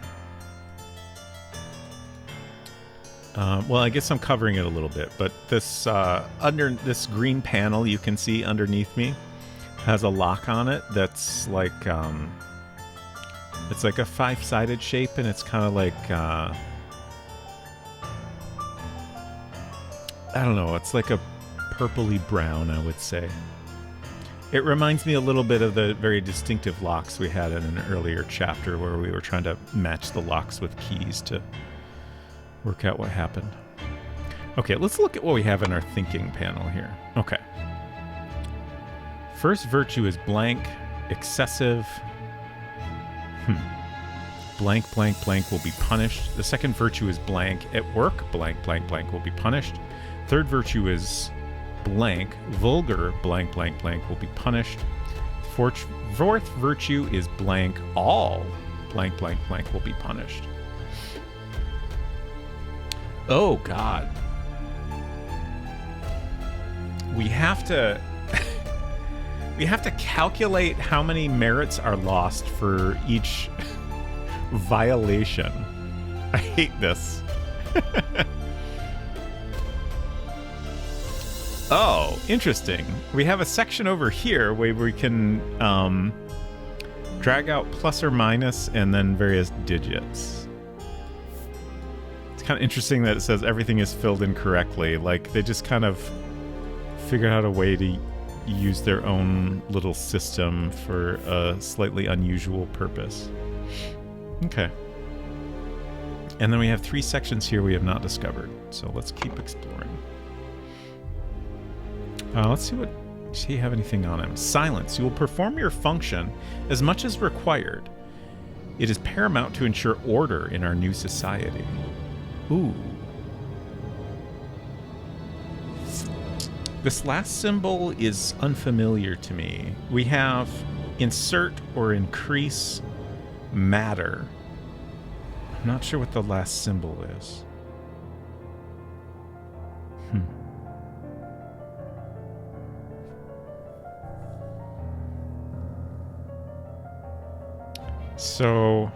Well, I guess I'm covering it a little bit, but this under this green panel you can see underneath me has a lock on it that's like it's like a 5-sided shape, and it's kind of like I don't know, it's like a purpley brown, I would say. It reminds me a little bit of the very distinctive locks we had in an earlier chapter where we were trying to match the locks with keys to work out what happened. Okay, let's look at what we have in our thinking panel here. Okay. First virtue is blank, excessive. Blank, blank, blank will be punished. The second virtue is blank, at work, blank, blank, blank will be punished. Third virtue is blank, vulgar, blank, blank, blank will be punished. Fourth virtue is blank, all, blank, blank, blank will be punished. Oh, God. We have to... we have to calculate how many merits are lost for each violation. I hate this. Oh, interesting. We have a section over here where we can drag out plus or minus and then various digits. It's kind of interesting that it says everything is filled in correctly. Like, they just kind of figured out a way to use their own little system for a slightly unusual purpose. Okay. And then we have 3 sections here we have not discovered. So let's keep exploring. Let's see if you have anything on him. Silence. You will perform your function as much as required. It is paramount to ensure order in our new society. Ooh. This last symbol is unfamiliar to me. We have insert or increase matter. I'm not sure what the last symbol is. So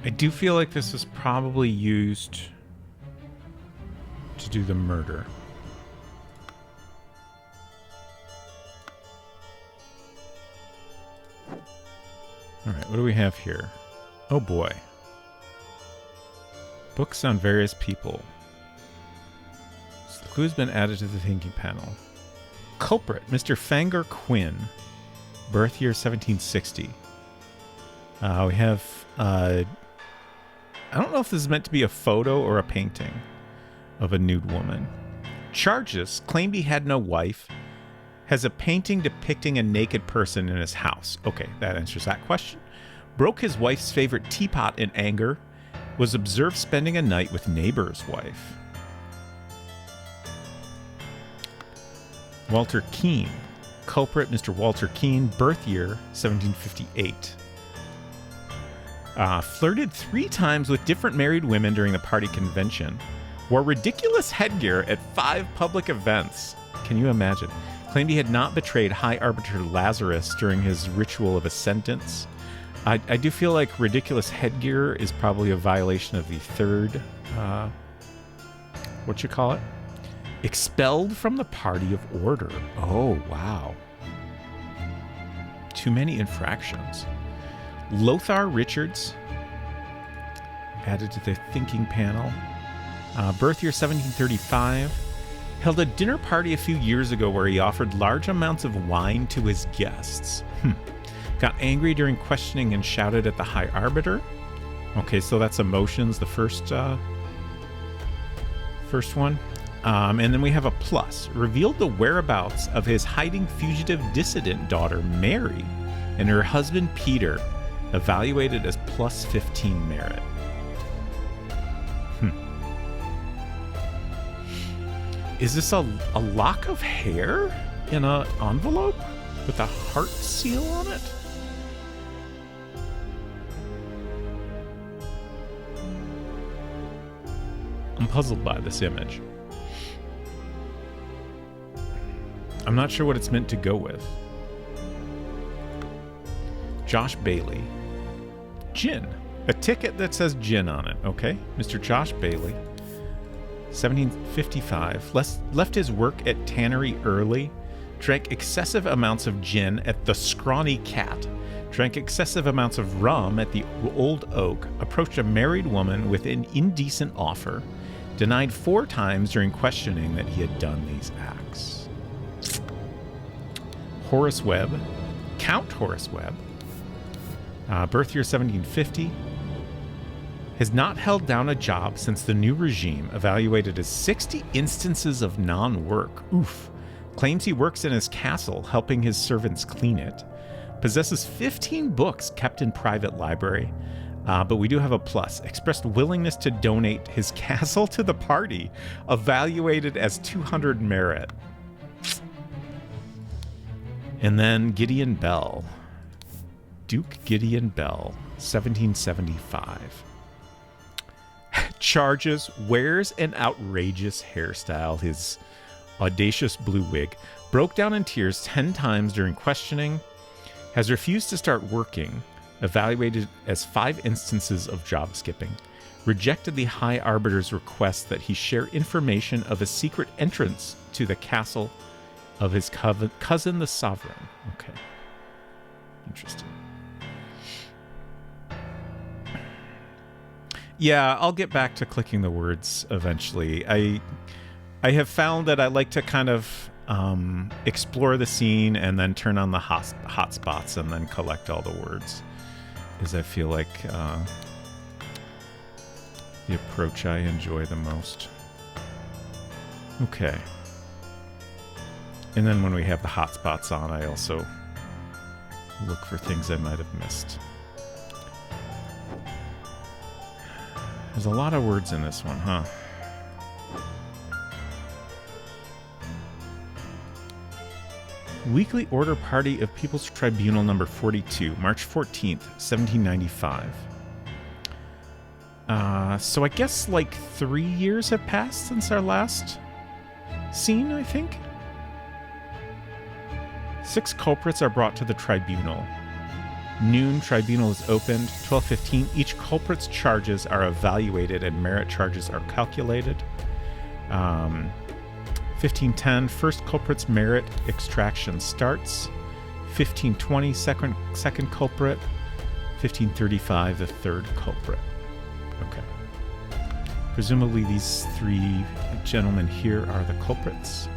I do feel like this was probably used to do the murder. All right, what do we have here? Oh boy. Books on various people. So the clue's been added to the thinking panel. Culprit, Mr. Fanger Quinn. Birth year 1760. We have, I don't know if this is meant to be a photo or a painting of a nude woman. Charges, claimed he had no wife. Has a painting depicting a naked person in his house. Okay, that answers that question. Broke his wife's favorite teapot in anger. Was observed spending a night with neighbor's wife. Walter Keane. Culprit, Mr. Walter Keane. Birth year, 1758. Flirted 3 times with different married women during the party convention. Wore ridiculous headgear at 5 public events. Can you imagine? Claimed he had not betrayed High Arbiter Lazarus during his ritual of ascendance. I do feel like ridiculous headgear is probably a violation of the third, what you call it? Expelled from the party of order. Oh, wow. Too many infractions. Lothar Richards, added to the thinking panel. Birth year 1735. Held a dinner party a few years ago where he offered large amounts of wine to his guests. Got angry during questioning and shouted at the High Arbiter. Okay, so that's emotions, the first one. And then we have a plus. Revealed the whereabouts of his hiding fugitive dissident daughter, Mary, and her husband, Peter, evaluated as plus 15 merit. Is this a lock of hair in an envelope with a heart seal on it? I'm puzzled by this image. I'm not sure what it's meant to go with. Josh Bailey. Gin. A ticket that says gin on it, okay? Mr. Josh Bailey. 1755, left his work at Tannery early, drank excessive amounts of gin at the Scrawny Cat, drank excessive amounts of rum at the Old Oak, approached a married woman with an indecent offer, denied 4 times during questioning that he had done these acts. Horace Webb, Count Horace Webb, birth year 1750, has not held down a job since the new regime evaluated as 60 instances of non-work. Oof. Claims he works in his castle, helping his servants clean it. Possesses 15 books kept in private library. But we do have a plus. Expressed willingness to donate his castle to the party, evaluated as 200 merit. And then Gideon Bell. Duke Gideon Bell, 1775. Charges, wears an outrageous hairstyle, his audacious blue wig, broke down in tears 10 times during questioning, has refused to start working, evaluated as 5 instances of job skipping, rejected the High Arbiter's request that he share information of a secret entrance to the castle of his cousin the Sovereign. Okay. Interesting. Yeah, I'll get back to clicking the words eventually. I have found that I like to kind of explore the scene and then turn on the hotspots and then collect all the words, as I feel like the approach I enjoy the most. Okay. And then when we have the hotspots on, I also look for things I might have missed. There's a lot of words in this one, huh? Weekly Order Party of People's Tribunal number 42, March 14th, 1795. So I guess like 3 years have passed since our last scene, I think? 6 culprits are brought to the tribunal. Noon, tribunal is opened. 12:15, each culprit's charges are evaluated and merit charges are calculated. 15:10, first culprit's merit extraction starts. 15:20, second culprit. 15:35, the third culprit. Okay. Presumably these 3 gentlemen here are the culprits.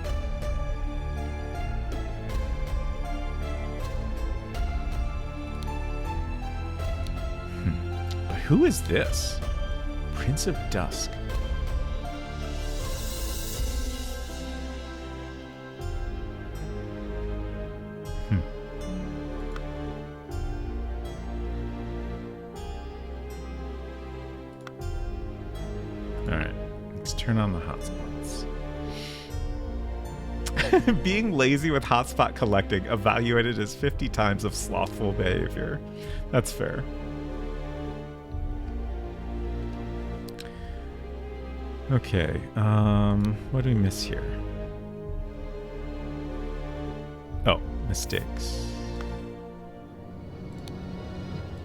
Who is this? Prince of Dusk. Alright, let's turn on the hotspots. Being lazy with hotspot collecting, evaluated as 50 times of slothful behavior. That's fair. Okay, what do we miss here? Oh, mistakes.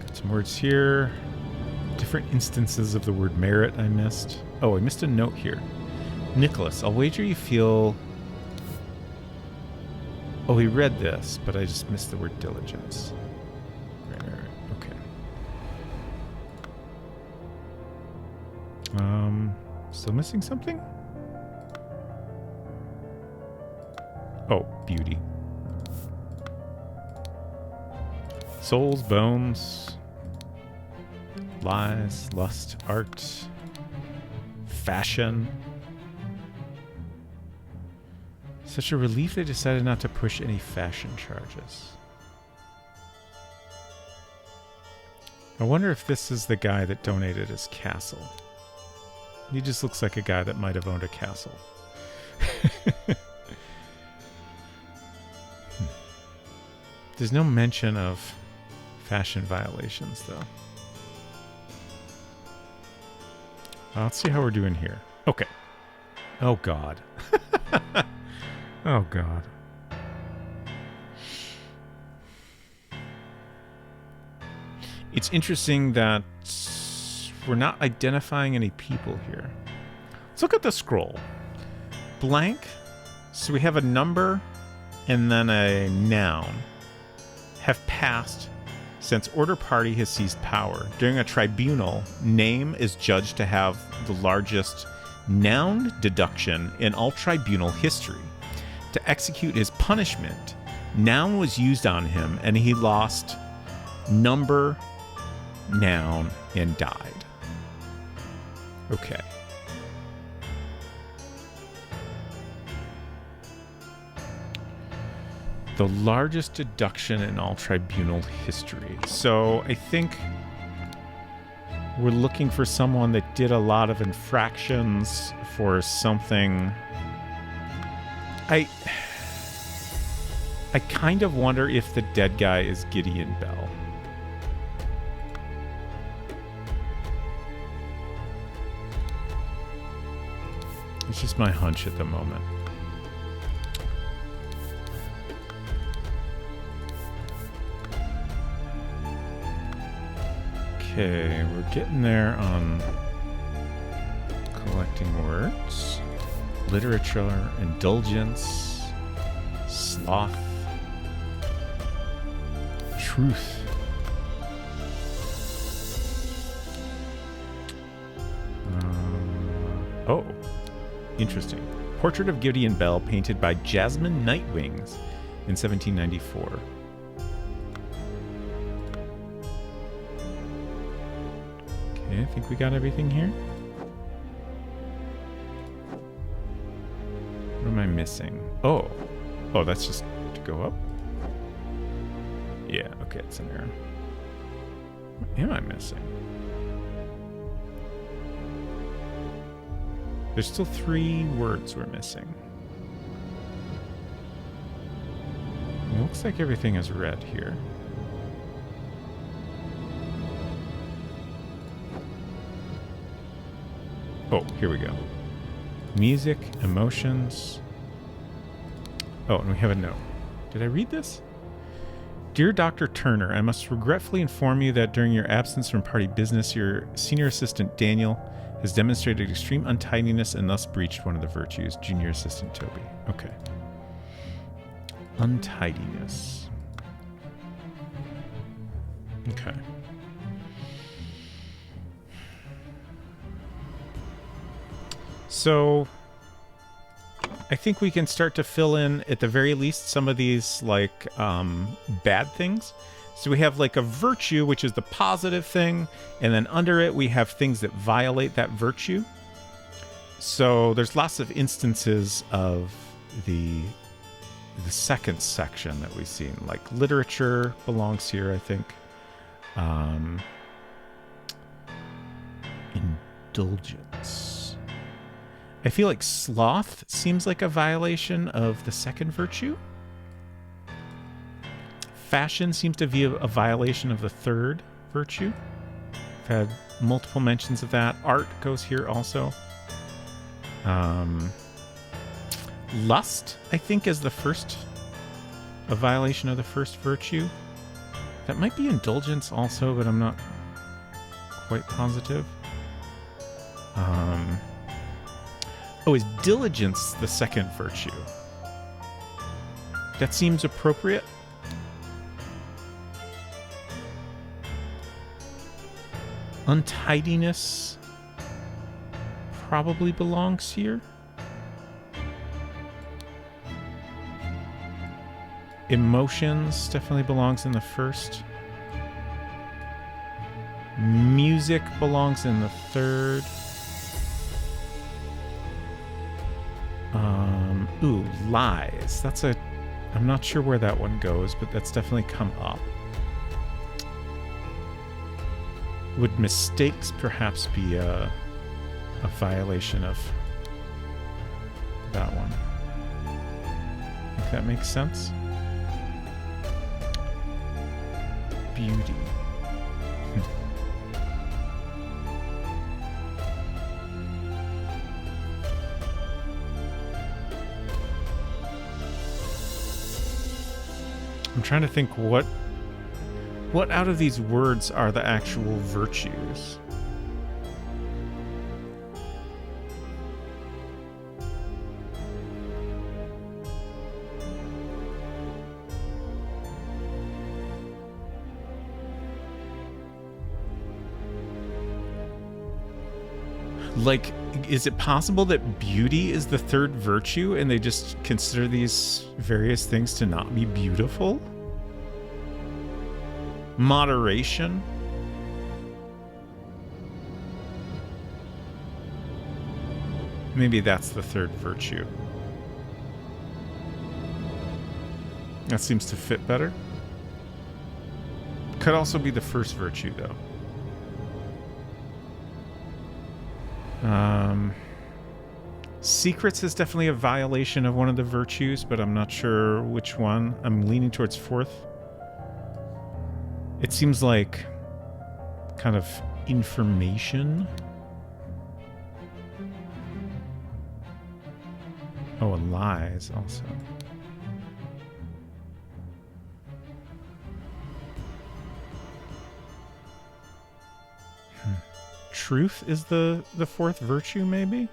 Got some words here. Different instances of the word merit I missed. Oh, I missed a note here. Nicholas, I'll wager you feel... Oh, he read this, but I just missed the word diligence. Right, okay. Still missing something? Oh, beauty. Souls, bones, lies, lust, art, fashion. Such a relief they decided not to push any fashion charges. I wonder if this is the guy that donated his castle. He just looks like a guy that might have owned a castle. There's no mention of fashion violations, though. Let's see how we're doing here. Okay. Oh, God. Oh, God. It's interesting that we're not identifying any people here. Let's look at the scroll. Blank. So we have a number and then a noun. Have passed since Order Party has seized power. During a tribunal, name is judged to have the largest noun deduction in all tribunal history. To execute his punishment, noun was used on him and he lost number, noun, and died. Okay. The largest deduction in all tribunal history. So I think we're looking for someone that did a lot of infractions for something. I kind of wonder if the dead guy is Gideon Bell. It's just my hunch at the moment. Okay, we're getting there on collecting words. Literature, indulgence, sloth, truth. Oh, interesting. Portrait of Gideon Bell painted by Jasmine Nightwings in 1794. Okay, I think we got everything here. What am I missing? Oh, that's just to go up? Yeah, okay, it's an error. What am I missing? There's still 3 words we're missing. It looks like everything is red here. Oh, here we go. Music, emotions. Oh, and we have a note. Did I read this? Dear Dr. Turner, I must regretfully inform you that during your absence from party business, your senior assistant, Daniel, has demonstrated extreme untidiness and thus breached one of the virtues. Junior assistant, Toby. Okay. Untidiness. Okay. So I think we can start to fill in, at the very least, some of these like bad things. So we have like a virtue, which is the positive thing, and then under it we have things that violate that virtue. So there's lots of instances of the second section that we've seen, like literature belongs here, I think. Indulgence. I feel like sloth seems like a violation of the second virtue. Fashion seems to be a violation of the third virtue. I've had multiple mentions of that. Art goes here also. Lust, I think, is a violation of the first virtue. That might be indulgence also, but I'm not quite positive. Is diligence the second virtue? That seems appropriate. Untidiness, probably belongs here. Emotions definitely belongs in the first. Music belongs in the third. Ooh, lies. I'm not sure where that one goes, but that's definitely come up. Would mistakes perhaps be a violation of that one? If that makes sense. Beauty. I'm trying to think what out of these words are the actual virtues. Like, is it possible that beauty is the third virtue and they just consider these various things to not be beautiful? Moderation? Maybe that's the third virtue. That seems to fit better. Could also be the first virtue, though. Secrets is definitely a violation of one of the virtues, but I'm not sure which one. I'm leaning towards fourth. It seems like kind of information. Oh, and lies also. Truth is the fourth virtue, maybe?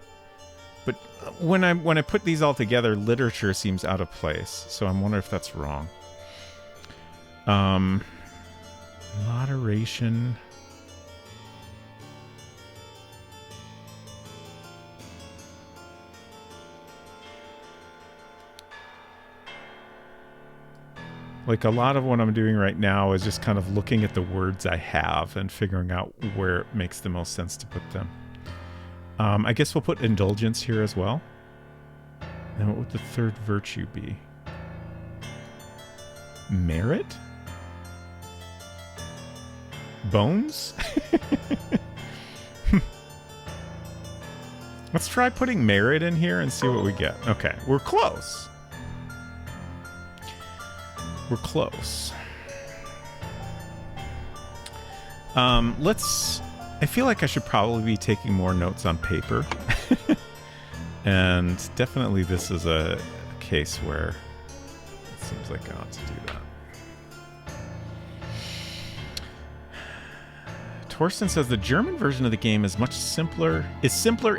But when I put these all together, literature seems out of place, so I'm wondering if that's wrong. Moderation. Like, a lot of what I'm doing right now is just kind of looking at the words I have and figuring out where it makes the most sense to put them. I guess we'll put indulgence here as well. And what would the third virtue be? Merit? Bones? Let's try putting merit in here and see what we get. Okay, we're close. We're close. I feel like I should probably be taking more notes on paper. And definitely this is a case where it seems like I ought to do that. Torsten says the German version of the game is simpler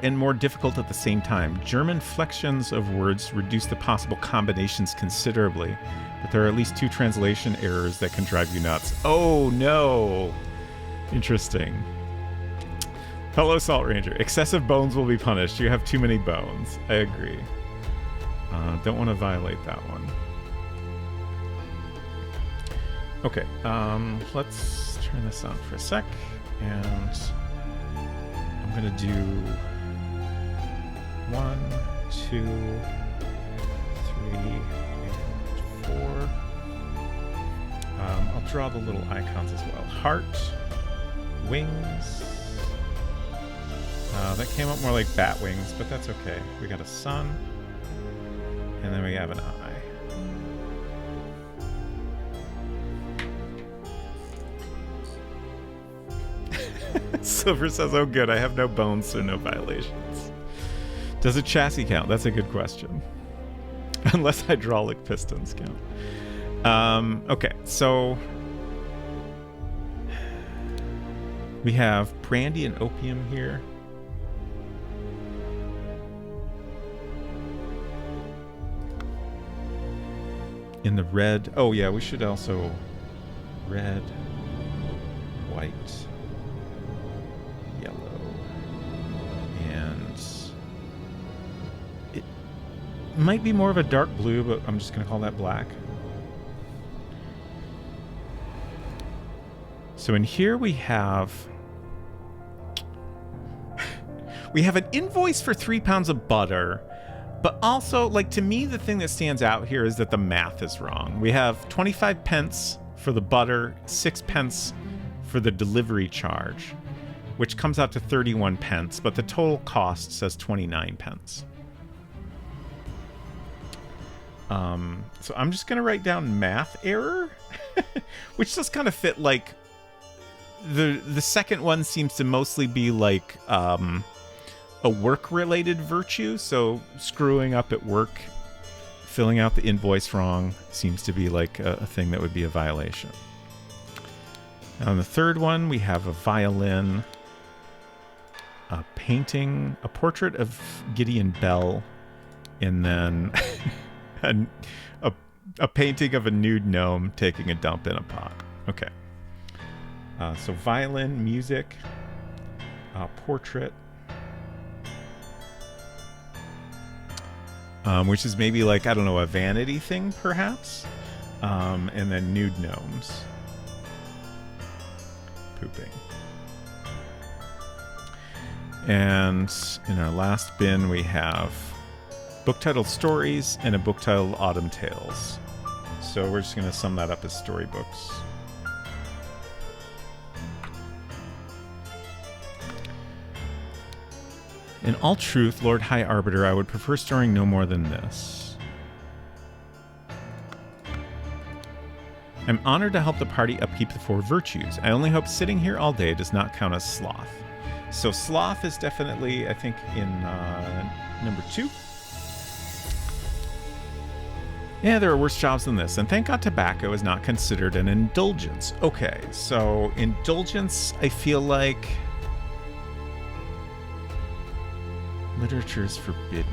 and more difficult at the same time. German flexions of words reduce the possible combinations considerably, but there are at least 2 translation errors that can drive you nuts. Oh no! Interesting. Hello, Salt Ranger. Excessive bones will be punished. You have too many bones. I agree. Don't want to violate that one. Okay, let's turn this on for a sec. And I'm going to do 1, 2, 3, and 4. I'll draw the little icons as well. Heart, wings. That came up more like bat wings, but that's okay. We got a sun, and then we have an eye. Silver says, oh good, I have no bones, so no violations. Does a chassis count? That's a good question. Unless hydraulic pistons count. Okay, so we have brandy and opium here. In the red, oh yeah, we should also red, white, yellow, and might be more of a dark blue, but I'm just going to call that black. So in here we have an invoice for 3 pounds of butter, but also, like, to me, the thing that stands out here is that the math is wrong. We have 25 pence for the butter, 6 pence for the delivery charge, which comes out to 31 pence, but the total cost says 29 pence. So I'm just going to write down math error, which does kind of fit, like, the second one seems to mostly be, like, a work-related virtue, so screwing up at work, filling out the invoice wrong, seems to be, like, a thing that would be a violation. Now, on the third one, we have a violin, a painting, a portrait of Gideon Bell, and then a painting of a nude gnome taking a dump in a pot. Okay. So violin, music, portrait, which is maybe like, I don't know, a vanity thing, perhaps, and then nude gnomes pooping. And in our last bin, we have book titled Stories and a book titled Autumn Tales. So we're just going to sum that up as storybooks. In all truth, Lord High Arbiter, I would prefer storing no more than this. I'm honored to help the party upkeep the 4 virtues. I only hope sitting here all day does not count as sloth. So sloth is definitely, I think, in number 2. Yeah, there are worse jobs than this, and thank God tobacco is not considered an indulgence. Okay, so indulgence, I feel like literature is forbidden.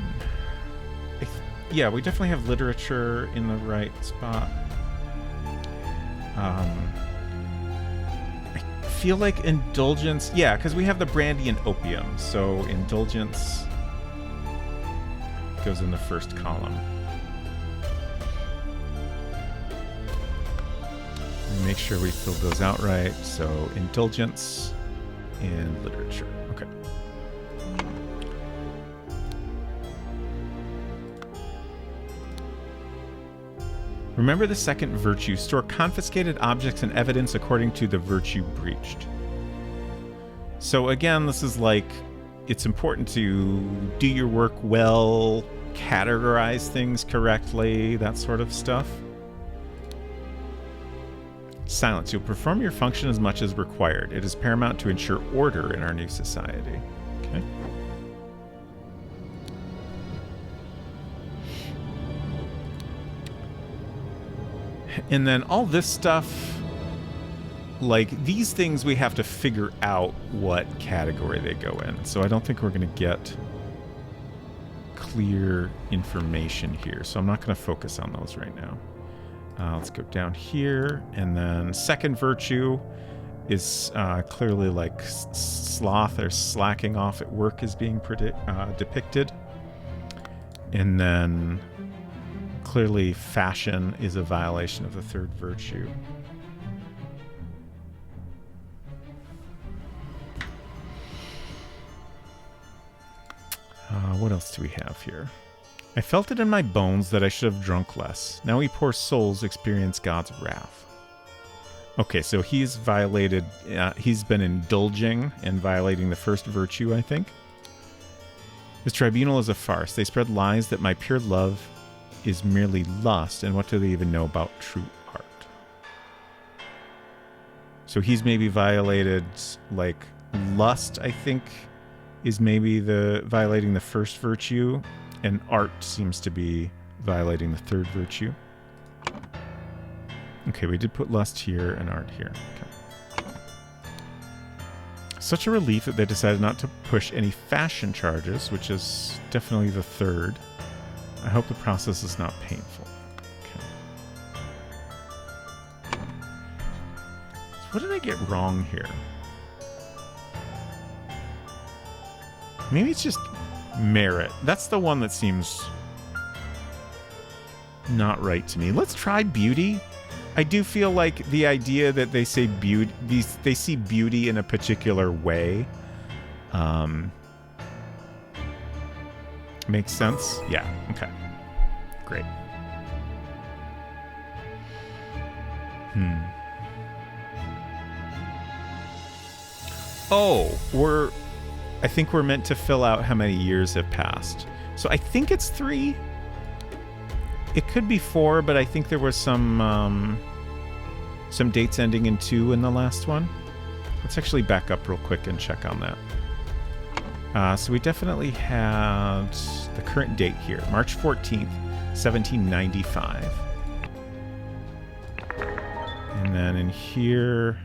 Yeah, we definitely have literature in the right spot. I feel like indulgence, yeah, because we have the brandy and opium, so indulgence goes in the first column. Make sure we fill those out right. So indulgence and literature. Okay. Remember the second virtue. Store confiscated objects and evidence according to the virtue breached. So again, this is like, it's important to do your work well, categorize things correctly, that sort of stuff. Silence. You'll perform your function as much as required. It is paramount to ensure order in our new society. Okay. And then all this stuff, like these things, we have to figure out what category they go in. So I don't think we're going to get clear information here. So I'm not going to focus on those right now. Let's go down here, and then second virtue is clearly like sloth or slacking off at work is being depicted. And then clearly fashion is a violation of the third virtue. What else do we have here? I felt it in my bones that I should have drunk less. Now we poor souls experience God's wrath. Okay, so he's violated, he's been indulging and violating the first virtue, I think. This tribunal is a farce. They spread lies that my pure love is merely lust, and what do they even know about true art? So he's maybe violated, like, lust, I think, is maybe the violating the first virtue. And art seems to be violating the third virtue. Okay, we did put lust here and art here. Okay. Such a relief that they decided not to push any fashion charges, which is definitely the third. I hope the process is not painful. Okay. So what did I get wrong here? Maybe it's just merit. That's the one that seems not right to me. Let's try beauty. I do feel like the idea that they say beauty, they see beauty in a particular way, makes sense. Yeah. Okay. Great. Oh, I think we're meant to fill out how many years have passed. So I think it's 3. It could be 4, but I think there was some dates ending in 2 in the last one. Let's actually back up real quick and check on that. So we definitely had the current date here, March 14th, 1795. And then in here,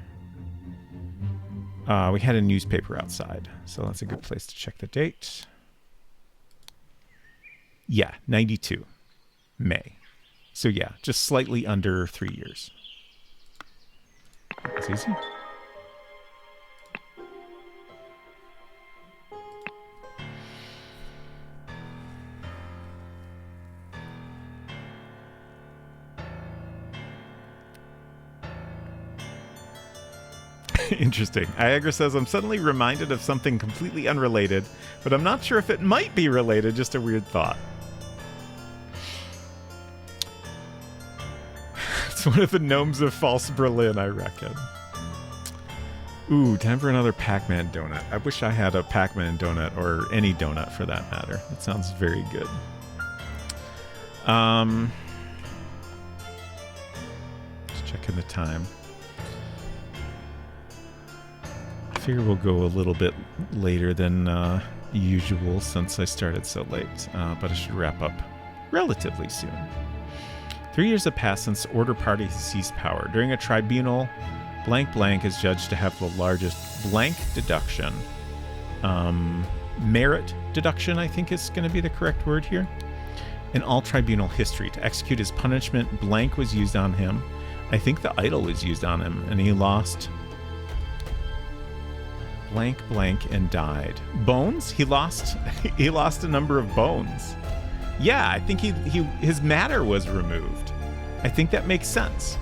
we had a newspaper outside. So that's a good place to check the date. Yeah, 92. May. So yeah, just slightly under 3 years. That's easy. Interesting. Iagra says, I'm suddenly reminded of something completely unrelated, but I'm not sure if it might be related, just a weird thought. It's one of the gnomes of false Berlin, I reckon. Ooh, time for another Pac-Man donut. I wish I had a Pac-Man donut, or any donut for that matter. That sounds very good. Just checking the time. I figure we'll go a little bit later than usual since I started so late, but I should wrap up relatively soon. 3 years have passed since Order Party has seized power. During a tribunal, blank blank is judged to have the largest blank deduction. Merit deduction, I think is going to be the correct word here. In all tribunal history. To execute his punishment, blank was used on him. I think the idol was used on him, and he lost blank blank and died. Bones? He lost a number of bones. Yeah, I think his matter was removed. I think that makes sense.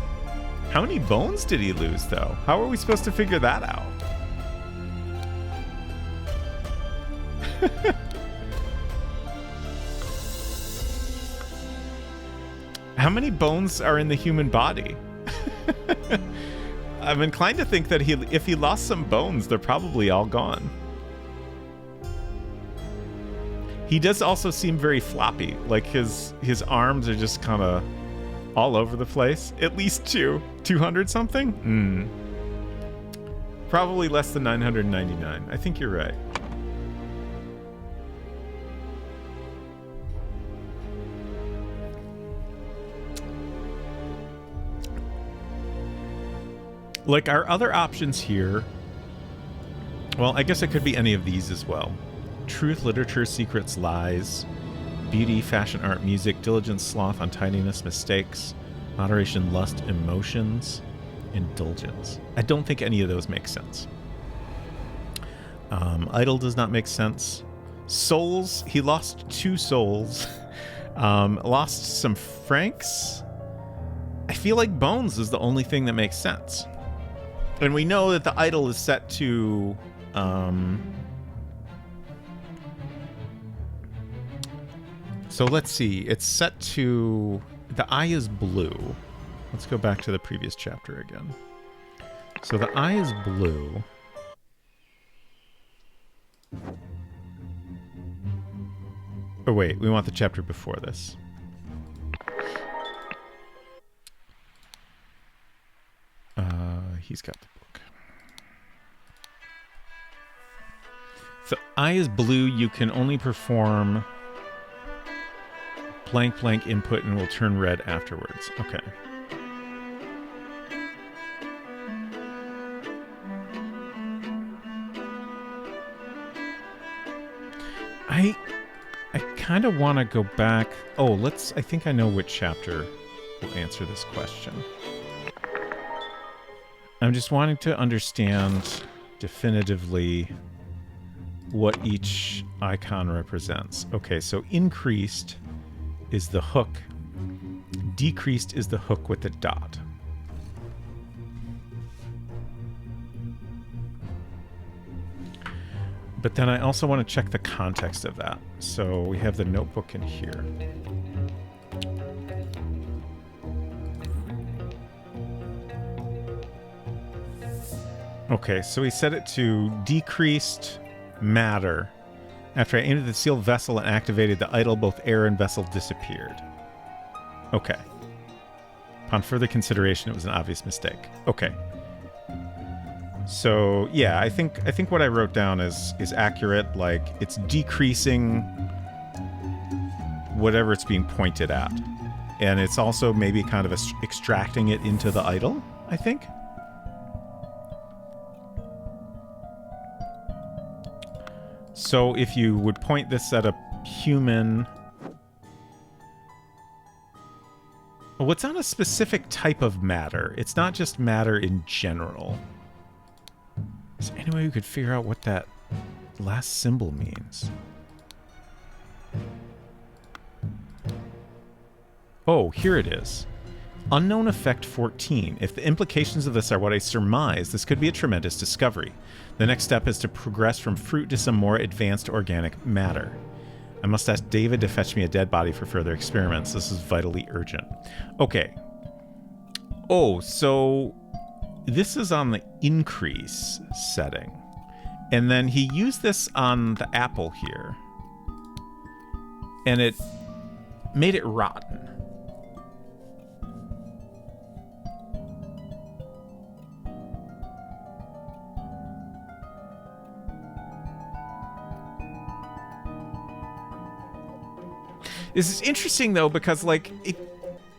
How many bones did he lose, though? How are we supposed to figure that out? How many bones are in the human body? I'm inclined to think that if he lost some bones, they're probably all gone. He does also seem very floppy. Like his arms are just kind of all over the place. At least 200 something? Probably less than 999. I think you're right. Like our other options here, well, I guess it could be any of these as well. Truth, literature, secrets, lies, beauty, fashion, art, music, diligence, sloth, untidiness, mistakes, moderation, lust, emotions, indulgence. I don't think any of those make sense. Idol does not make sense. Souls, he lost 2 souls. Lost some francs. I feel like bones is the only thing that makes sense. And we know that the idol is set to so let's see. It's set to the eye is blue. Let's go back to the previous chapter again. So the eye is blue. Oh wait, we want the chapter before this. He's got the book. The eye is blue. You can only perform blank blank input and will turn red afterwards. Okay. I kind of want to go back. Oh, I think I know which chapter will answer this question. I'm just wanting to understand definitively what each icon represents. Okay, so increased is the hook, decreased is the hook with the dot. But then I also want to check the context of that. So we have the notebook in here. Okay, so we set it to decreased matter. After I aimed at the sealed vessel and activated the idol, both air and vessel disappeared. Okay. Upon further consideration, it was an obvious mistake. Okay. So yeah, I think what I wrote down is accurate. Like, it's decreasing whatever it's being pointed at, and it's also maybe kind of extracting it into the idol, I think. So if you would point this at a human, well, it's on a specific type of matter. It's not just matter in general. Is there any way we could figure out what that last symbol means? Oh, here it is. Unknown effect 14. If the implications of this are what I surmise, this could be a tremendous discovery. The next step is to progress from fruit to some more advanced organic matter. I must ask David to fetch me a dead body for further experiments. This is vitally urgent. Okay. Oh, so this is on the increase setting. And then he used this on the apple here. And it made it rotten. This is interesting, though, because, like,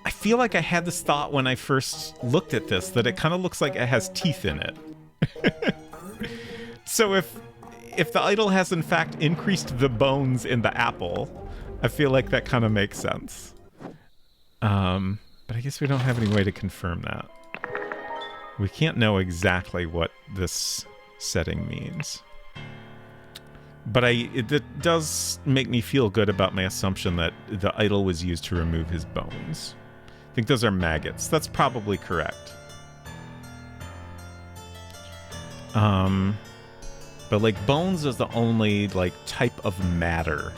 I feel like I had this thought when I first looked at this, that it kind of looks like it has teeth in it. So if the idol has, in fact, increased the bones in the apple, I feel like that kind of makes sense. But I guess we don't have any way to confirm that. We can't know exactly what this setting means. But it does make me feel good about my assumption that the idol was used to remove his bones. I think those are maggots. That's probably correct. But like bones is the only like type of matter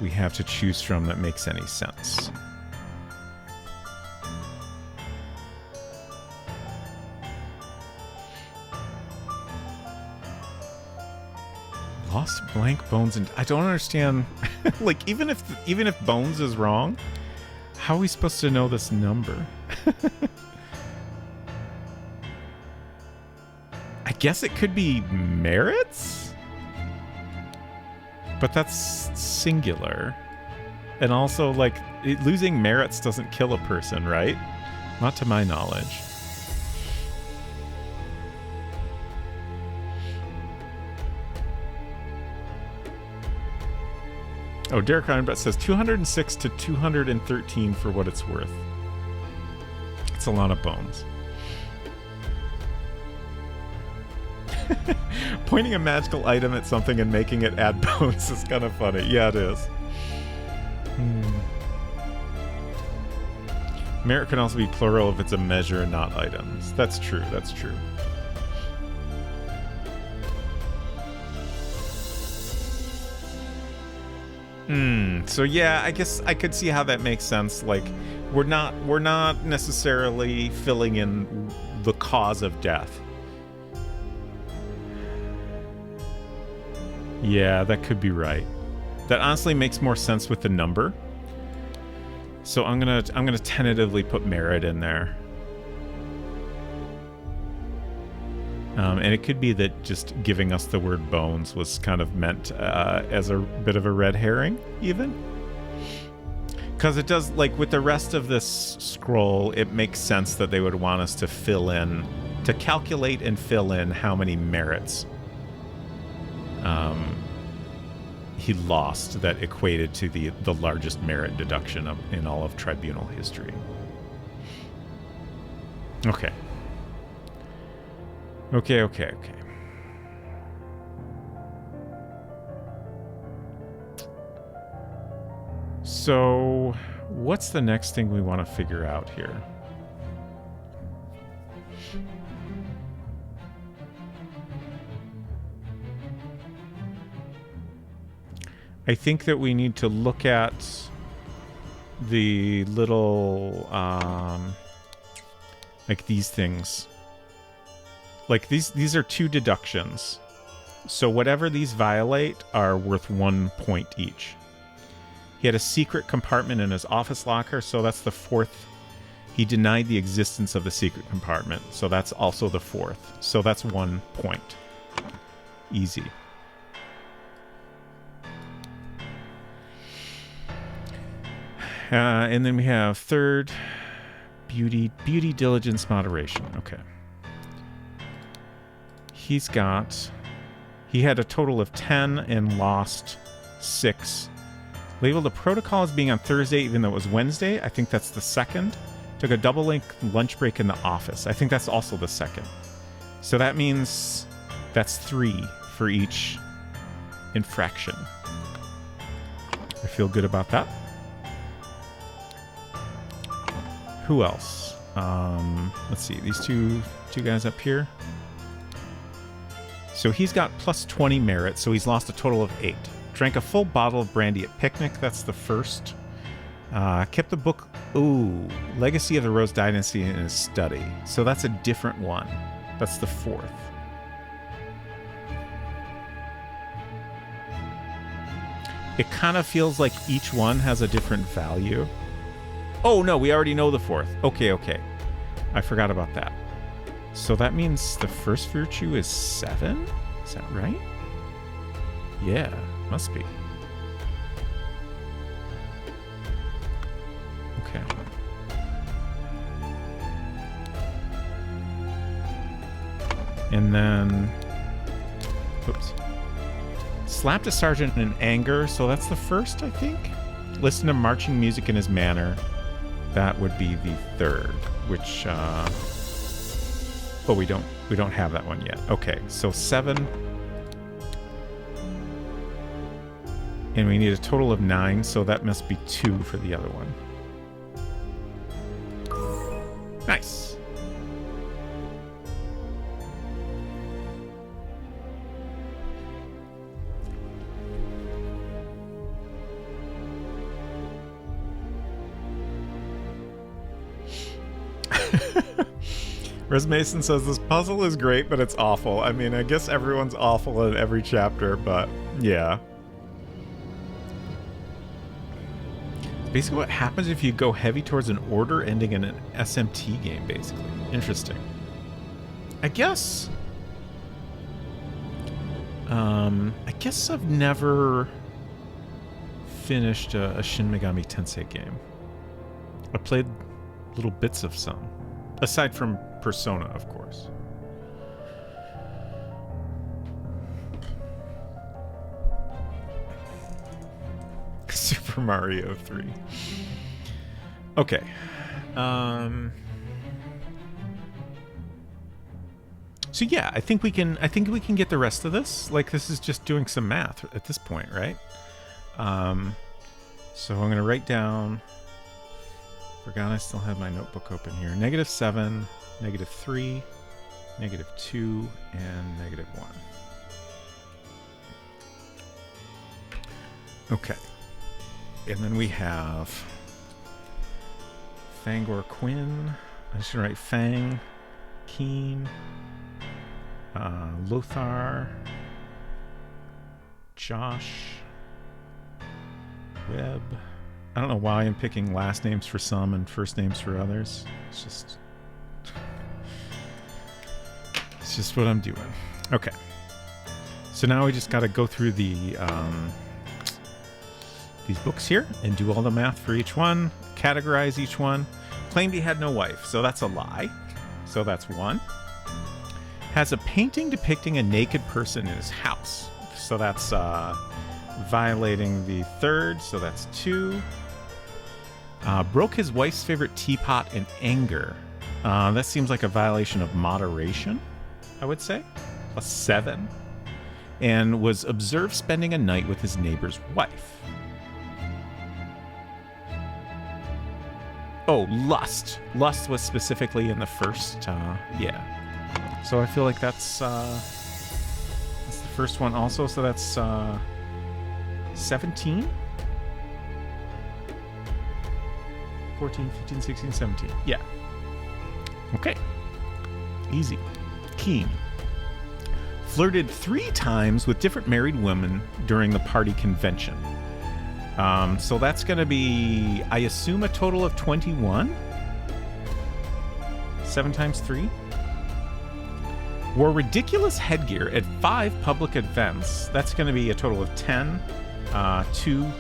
we have to choose from that makes any sense. Lost blank bones, and I don't understand. Like, even if bones is wrong, how are we supposed to know this number? I guess it could be merits, but that's singular, and also like losing merits doesn't kill a person, right? Not to my knowledge. Oh, Derek Reinbrett says 206 to 213 for what it's worth. It's a lot of bones. Pointing a magical item at something and making it add bones is kind of funny. Yeah, it is. Merit can also be plural if it's a measure, not items. That's true, that's true. So yeah, I guess I could see how that makes sense. Like, we're not necessarily filling in the cause of death. Yeah, that could be right. That honestly makes more sense with the number. So I'm gonna tentatively put merit in there. And it could be that just giving us the word bones was kind of meant as a bit of a red herring, even. Because it does, like, with the rest of this scroll, it makes sense that they would want us to fill in, to calculate and fill in how many merits he lost that equated to the largest merit deduction in all of tribunal history. Okay. Okay. So, what's the next thing we want to figure out here? I think that we need to look at the little, like these things. Like these are 2 deductions. So whatever these violate are worth 1 point each. He had a secret compartment in his office locker, so that's the 4th. He denied the existence of the secret compartment, so that's also the 4th. So that's 1 point. Easy. And then we have 3rd, beauty, diligence, moderation. Okay. He had a total of 10 and lost 6. Labeled a protocol as being on Thursday, even though it was Wednesday. I think that's the 2nd. Took a double lunch break in the office. I think that's also the 2nd. So that means that's 3 for each infraction. I feel good about that. Who else? Let's see. These two guys up here. So he's got plus 20 merit, so he's lost a total of 8. Drank a full bottle of brandy at picnic. That's the 1st. Kept the book... Ooh. Legacy of the Rose Dynasty in his study. So that's a different one. That's the 4th. It kind of feels like each one has a different value. Oh, no, we already know the 4th. Okay. I forgot about that. So that means the first virtue is 7? Is that right? Yeah, must be. Okay. And then... Oops. Slapped a sergeant in anger, so that's the 1st, I think? Listen to marching music in his manner. That would be the 3rd, which... Oh, we don't have that one yet. Okay, so 7. And we need a total of 9, so that must be 2 for the other one. Nice. Res Mason says this puzzle is great, but it's awful. I mean, I guess everyone's awful in every chapter, but yeah. Basically what happens if you go heavy towards an order ending in an SMT game, basically. Interesting. I guess I've never finished a Shin Megami Tensei game. I played little bits of some. Aside from Persona, of course. Super Mario 3. Okay. So yeah, I think we can get the rest of this. Like, this is just doing some math at this point, right? So I'm going to write down... Forgot I still have my notebook open here. -7, -3, -2, and -1. Okay. And then we have Fangor Quinn. I should write Fang, Keen, Lothar, Josh, Webb. I don't know why I'm picking last names for some and first names for others. It's just what I'm doing. Okay. So now we just got to go through these books here and do all the math for each one, categorize each one. Claimed he had no wife, so that's a lie. So that's 1. Has a painting depicting a naked person in his house. So that's violating the 3rd, so that's 2. Broke his wife's favorite teapot in anger. That seems like a violation of moderation, I would say. Plus 7. And was observed spending a night with his neighbor's wife. Oh, lust. Lust was specifically in the first, yeah. So I feel like that's the first one also, so that's 17? 14, 15, 16, 17. Yeah. Okay. Easy. Keen. Flirted 3 times with different married women during the party convention. So that's going to be, I assume, a total of 21? 7 times 3? Wore ridiculous headgear at 5 public events. That's going to be a total of 10. 2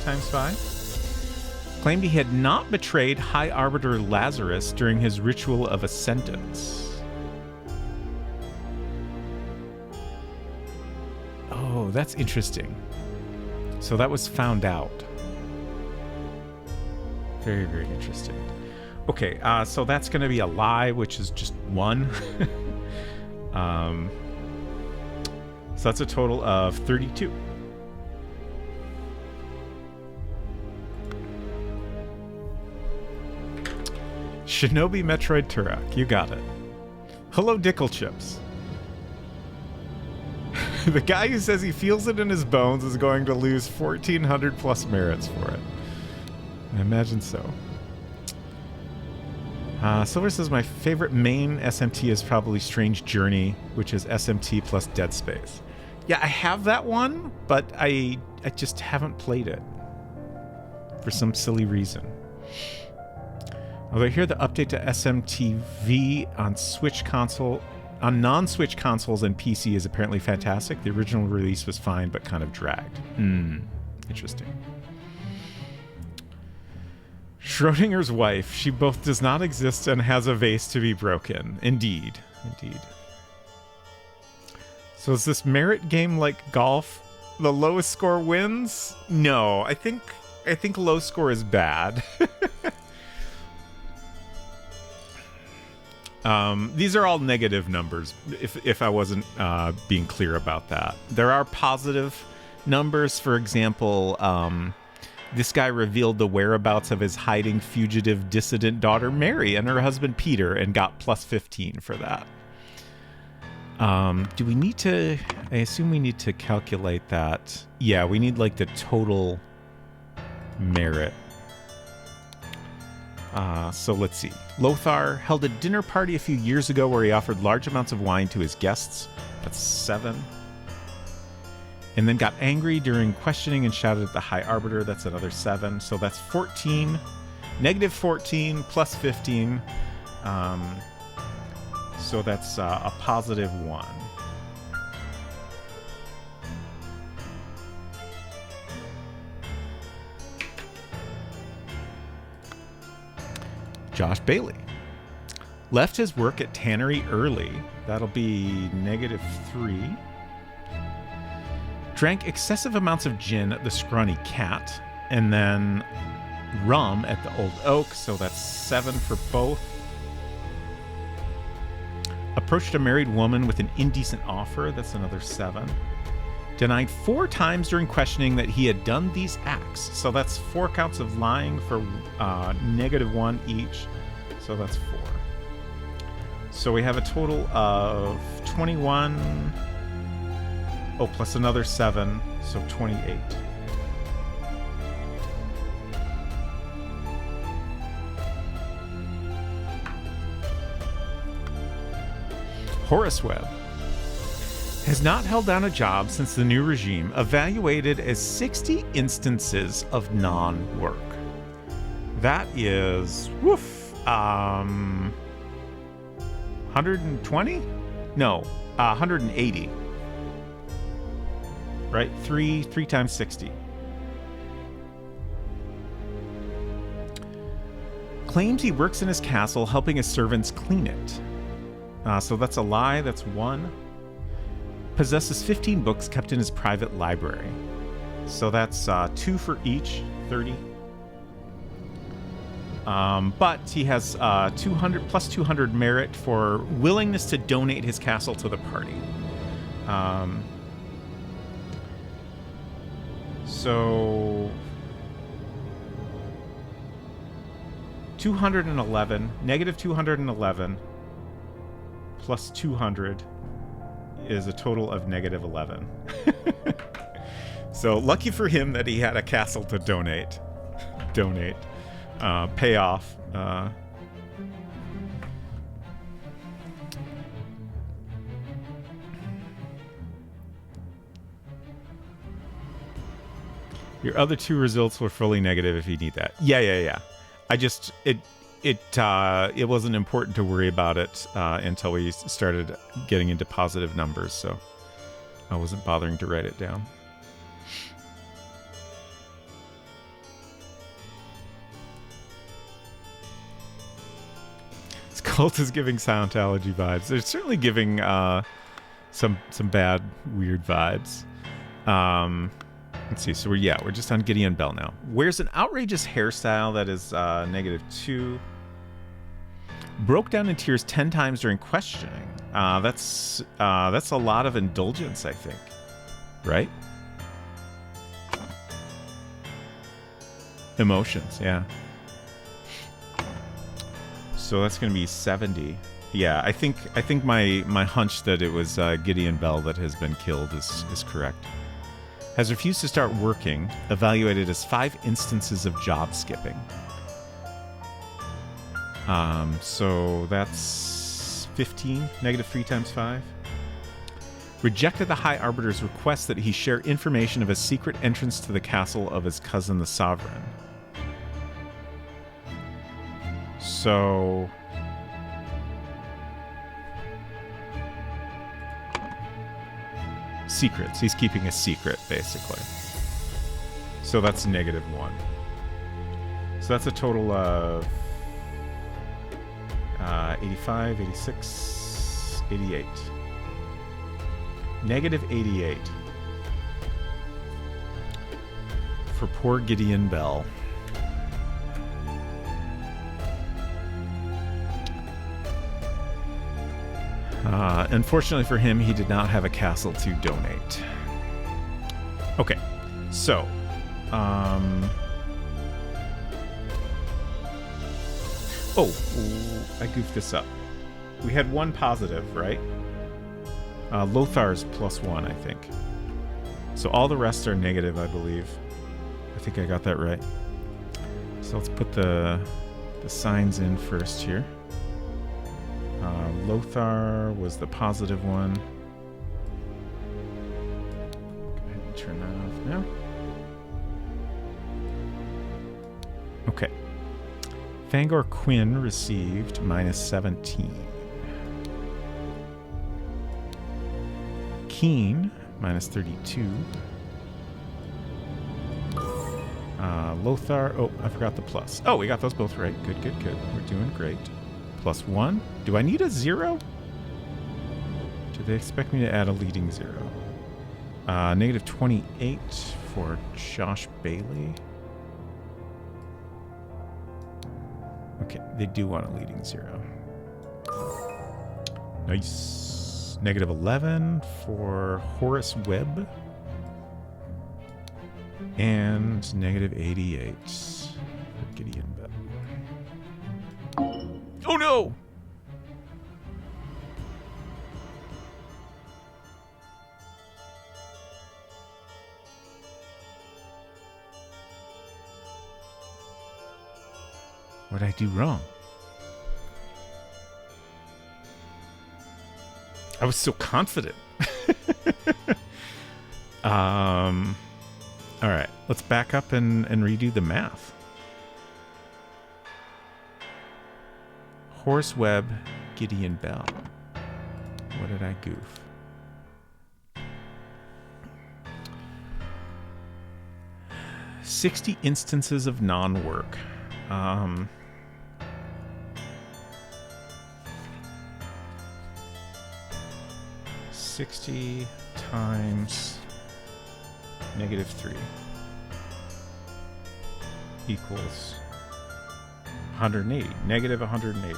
times 5. Claimed he had not betrayed High Arbiter Lazarus during his ritual of ascendance. Oh, that's interesting. So that was found out. Very, very interesting. Okay, so that's going to be a lie, which is just 1. So that's a total of 32. Shinobi Metroid Turok, you got it. Hello, Dickle Chips. The guy who says he feels it in his bones is going to lose 1,400 plus merits for it. I imagine so. Silver says my favorite main SMT is probably Strange Journey, which is SMT plus Dead Space. Yeah, I have that one, but I just haven't played it for some silly reason. Although here the update to SMTV on Switch console, on non-Switch consoles and PC is apparently fantastic. The original release was fine, but kind of dragged. Interesting. Schrodinger's wife. She both does not exist and has a vase to be broken. Indeed. Indeed. So is this merit game like golf? The lowest score wins? No, I think low score is bad. These are all negative numbers, if I wasn't being clear about that. There are positive numbers. For example, this guy revealed the whereabouts of his hiding fugitive dissident daughter Mary and her husband Peter and got plus 15 for that. Do we need to... I assume we need to calculate that. Yeah, we need like the total merit. So let's see. Lothar held a dinner party a few years ago where he offered large amounts of wine to his guests. That's 7. And then got angry during questioning and shouted at the High Arbiter. That's another 7. So that's 14. Negative 14 plus 15. So that's a positive 1. Josh Bailey left his work at Tannery early. That'll be negative 3. Drank excessive amounts of gin at the Scrawny Cat, and then rum at the Old Oak, so that's 7 for both. Approached a married woman with an indecent offer, that's another 7. Denied 4 times during questioning that he had done these acts, so that's 4 counts of lying for negative 1 each, so that's 4. So we have a total of 21. Oh, plus another 7, so 28. Horace Webb has not held down a job since the new regime, evaluated as 60 instances of non-work. That is, 120? No, 180. Right? 3 times 60. Claims he works in his castle helping his servants clean it. So that's a lie. That's 1. Possesses 15 books kept in his private library. So that's 2 for each, 30. But he has 200 plus 200 merit for willingness to donate his castle to the party. So 211, negative 211 plus 200 is a total of negative 11. So lucky for him that he had a castle to donate, pay off. Your other two results were fully negative if you need that. Yeah. I just it wasn't important to worry about it until we started getting into positive numbers, so I wasn't bothering to write it down. This cult is giving Scientology vibes. They're certainly giving some bad, weird vibes. Let's see. So we're just on Gideon Bell now. Wears an outrageous hairstyle that is -2. Broke down in tears 10 times during questioning. That's a lot of indulgence, I think. Right? Emotions, yeah. So that's going to be 70. Yeah, I think my hunch that it was Gideon Bell that has been killed is correct. Has refused to start working, evaluated as 5 instances of job skipping. So that's 15, -3 times 5. Rejected the High Arbiter's request that he share information of a secret entrance to the castle of his cousin, the Sovereign. So... secrets. He's keeping a secret, basically. So that's -1. So that's a total of 85, 86, 88. -88 for poor Gideon Bell. Unfortunately for him, he did not have a castle to donate. Okay, so I goofed this up. We had one positive, right? Lothar's +1, I think. So all the rest are negative, I believe. I think I got that right. So let's put the signs in first here. Lothar was the positive one. Go ahead and turn that off now. Okay. Fangor Quinn received -17. Keen, -32. Lothar, oh, I forgot the plus. Oh, we got those both right. Good. We're doing great. +1. Do I need a 0? Do they expect me to add a leading 0? -28 for Josh Bailey. Okay, they do want a leading 0. Nice. -11 for Horace Webb. And -88 for Gideon Bell. Oh no! What did I do wrong? I was so confident. All right, let's back up and redo the math. Horace Webb, Gideon Bell. What did I goof? $60 instances of non-work. 60 times -3 equals 180. -180.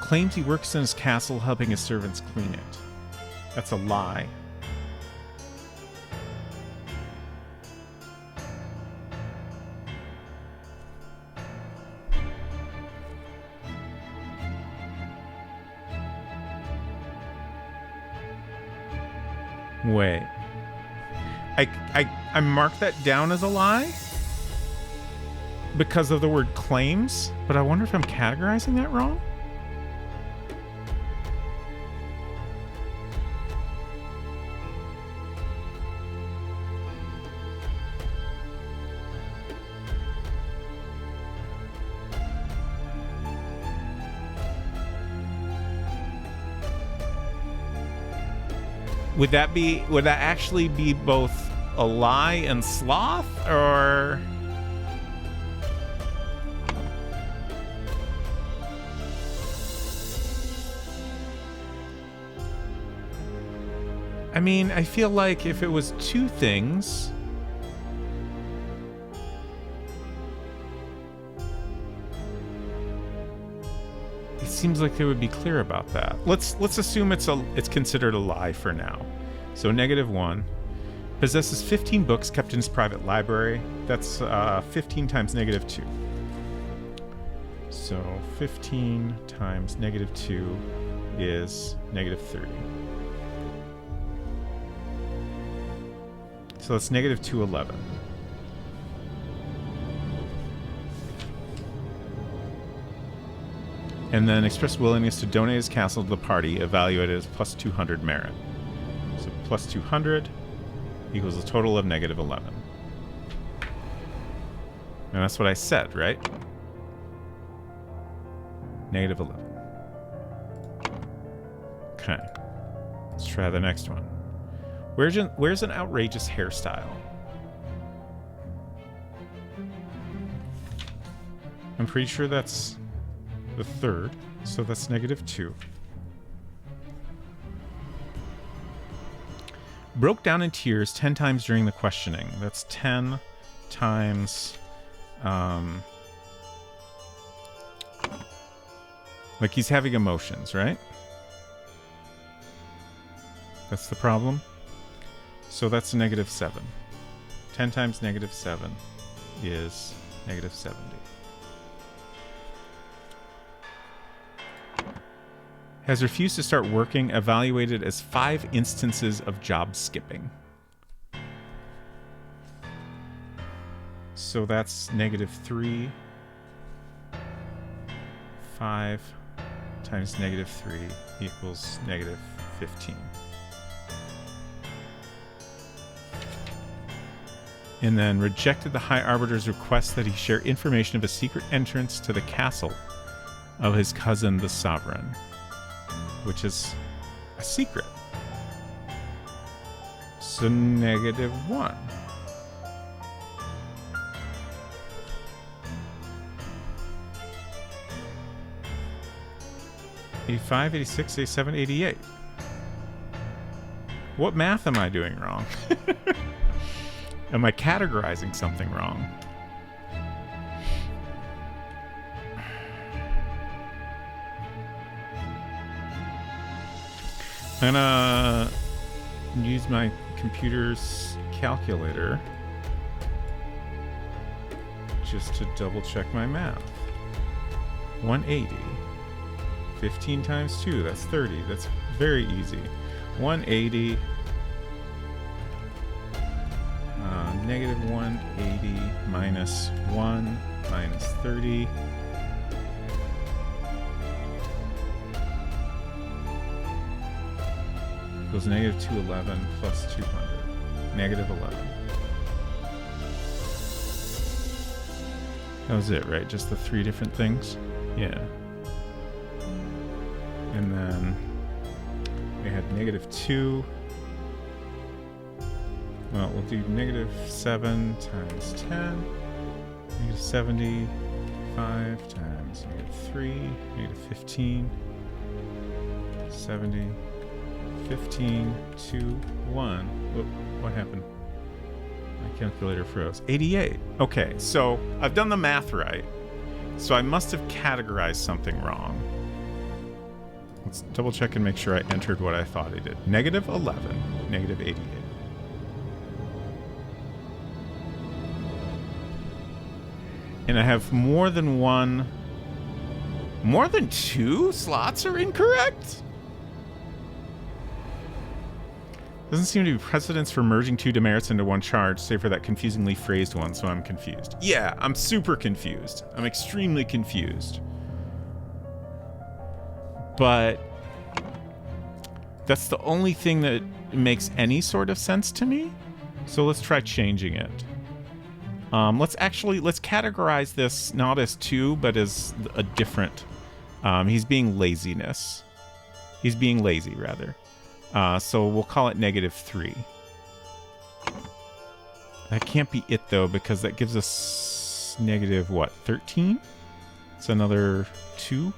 Claims he works in his castle helping his servants clean it. That's a lie. Wait. I marked that down as a lie because of the word claims, but I wonder if I'm categorizing that wrong? Would that actually be both a lie and sloth, or? I mean, I feel like if it was two things, it seems like they would be clear about that. Let's assume it's considered a lie for now. So -1 possesses 15 books kept in his private library. That's 15 times -2. So 15 times -2 is -30. So that's -211. And then expressed willingness to donate his castle to the party, evaluated as plus 200 merit. So plus 200 equals a total of -11. And that's what I said, right? -11. Okay. Let's try the next one. Where's an outrageous hairstyle? I'm pretty sure that's the third, so that's -2. Broke down in tears 10 times during the questioning. That's 10 times... like he's having emotions, right? That's the problem. So that's -7. 10 times -7 is -70. Has refused to start working, evaluated as 5 instances of job skipping. So that's -3. 5 times -3 equals -15. And then rejected the High Arbiter's request that he share information of a secret entrance to the castle of his cousin, the Sovereign, which is a secret. So -1. $85, $86, $87, $88. What math am I doing wrong? Am I categorizing something wrong? I'm gonna use my computer's calculator just to double check my math. 180. 15 times 2, that's 30. That's very easy. 180 -180 minus 1 minus 30 equals -211 plus 200. -11. That was it, right? Just the 3 different things? Yeah. And then we had -2. Well, we'll do -7 times 10. -75 times -3. -15. 70. 15, 2, 1. Whoop, what happened? My calculator froze. 88. Okay, so I've done the math right. So I must have categorized something wrong. Let's double check and make sure I entered what I thought I did. -11, -88. And I have more than 2 slots are incorrect? Doesn't seem to be precedence for merging two demerits into one charge, save for that confusingly phrased one, so I'm confused. Yeah, I'm super confused. I'm extremely confused. But that's the only thing that makes any sort of sense to me. So let's try changing it. Let's categorize this not as 2, but as a different. He's being laziness. He's being lazy, rather. So we'll call it -3. That can't be it, though, because that gives us negative, what, 13? It's another 2?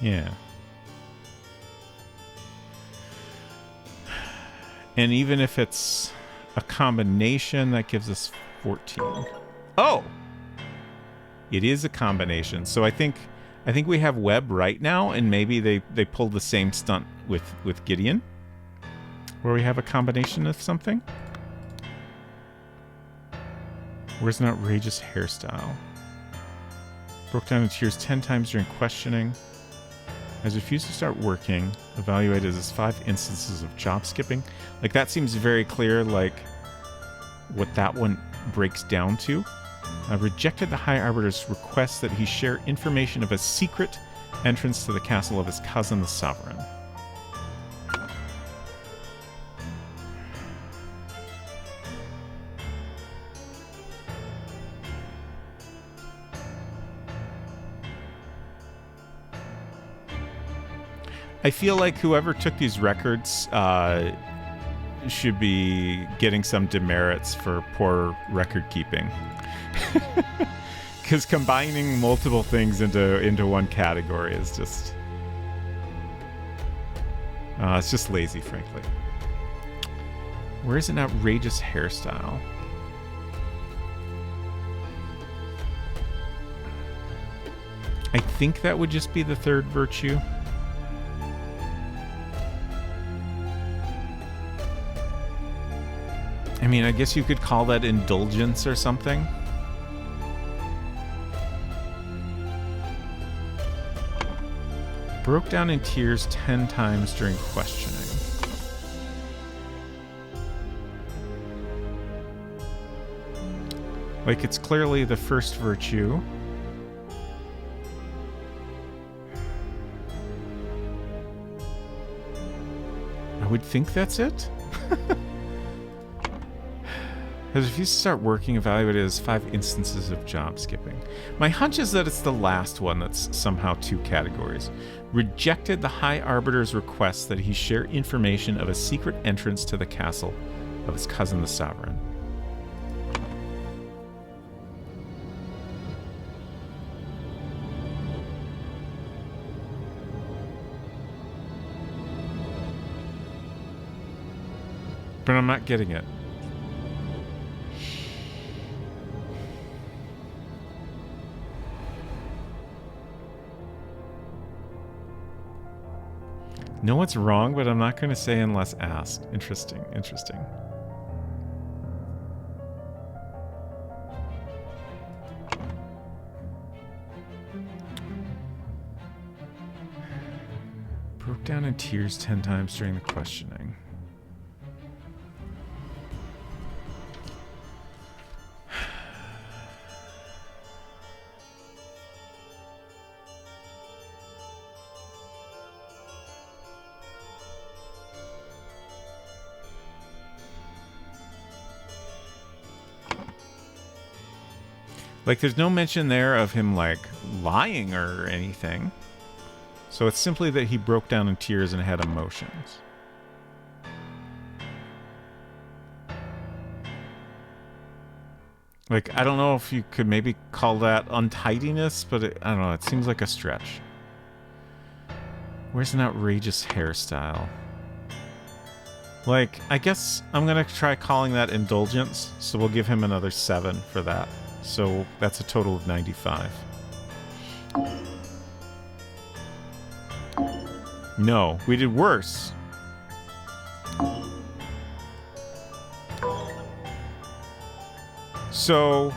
Yeah. And even if it's a combination, that gives us 14. Oh! It is a combination. So I think we have Webb right now, and maybe they pulled the same stunt with Gideon, where we have a combination of something. Where's an outrageous hairstyle? Broke down in tears 10 times during questioning. Has refused to start working. Evaluated as 5 instances of job skipping. Like, that seems very clear, like, what that one breaks down to. Rejected the High Arbiter's request that he share information of a secret entrance to the castle of his cousin, the Sovereign. I feel like whoever took these records should be getting some demerits for poor record keeping. Because combining multiple things into one category is just... it's just lazy, frankly. Where's an outrageous hairstyle? I think that would just be the third virtue. I mean, I guess you could call that indulgence or something. Broke down in tears 10 times during questioning. Like, it's clearly the first virtue. I would think that's it. Has refused to start working, evaluated as 5 instances of job skipping. My hunch is that it's the last one that's somehow 2 categories. Rejected the High Arbiter's request that he share information of a secret entrance to the castle of his cousin, the Sovereign. But I'm not getting it. Know what's wrong, but I'm not going to say unless asked. Interesting, interesting. Broke down in tears 10 times during the questioning. Like, there's no mention there of him, like, lying or anything. So it's simply that he broke down in tears and had emotions. Like, I don't know if you could maybe call that untidiness, but I don't know, it seems like a stretch. Where's an outrageous hairstyle? Like, I guess I'm gonna try calling that indulgence, so we'll give him another 7 for that. So that's a total of 95. No, we did worse. So...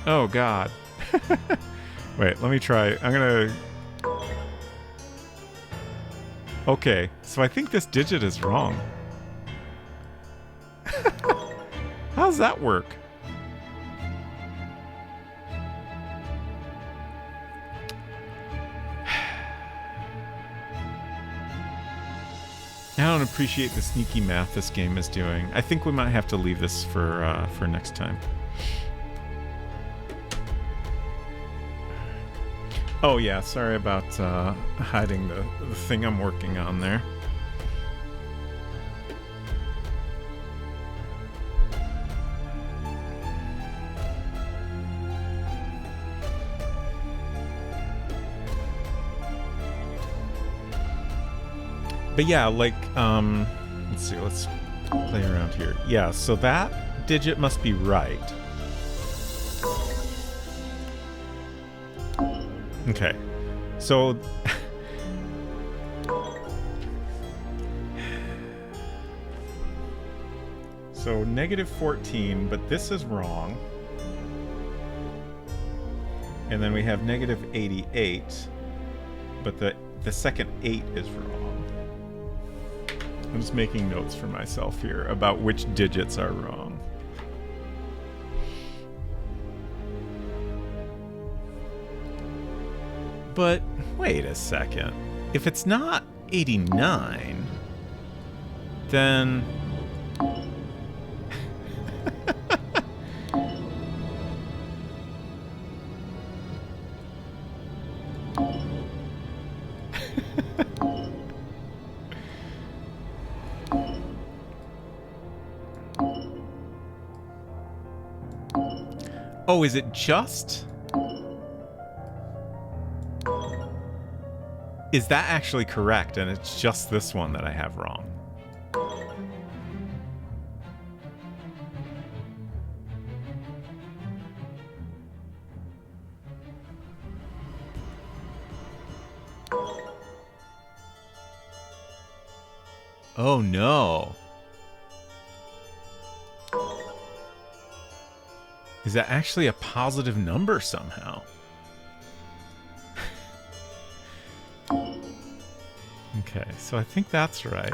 Oh, God. Wait, let me try. I'm gonna... Okay, so I think this digit is wrong. How's that work? I don't appreciate the sneaky math this game is doing. I think we might have to leave this for next time. Oh yeah, sorry about hiding the thing I'm working on there. But yeah, like, let's see, let's play around here. Yeah, so that digit must be right. Okay, so so negative 14, but this is wrong. And then we have negative 88, but the second 8 is wrong. I'm just making notes for myself here about which digits are wrong. But wait a second. If it's not 89, then... Oh, is it just? Is that actually correct? And it's just this one that I have wrong. Oh no. Is that actually a positive number somehow? Okay, so I think that's right.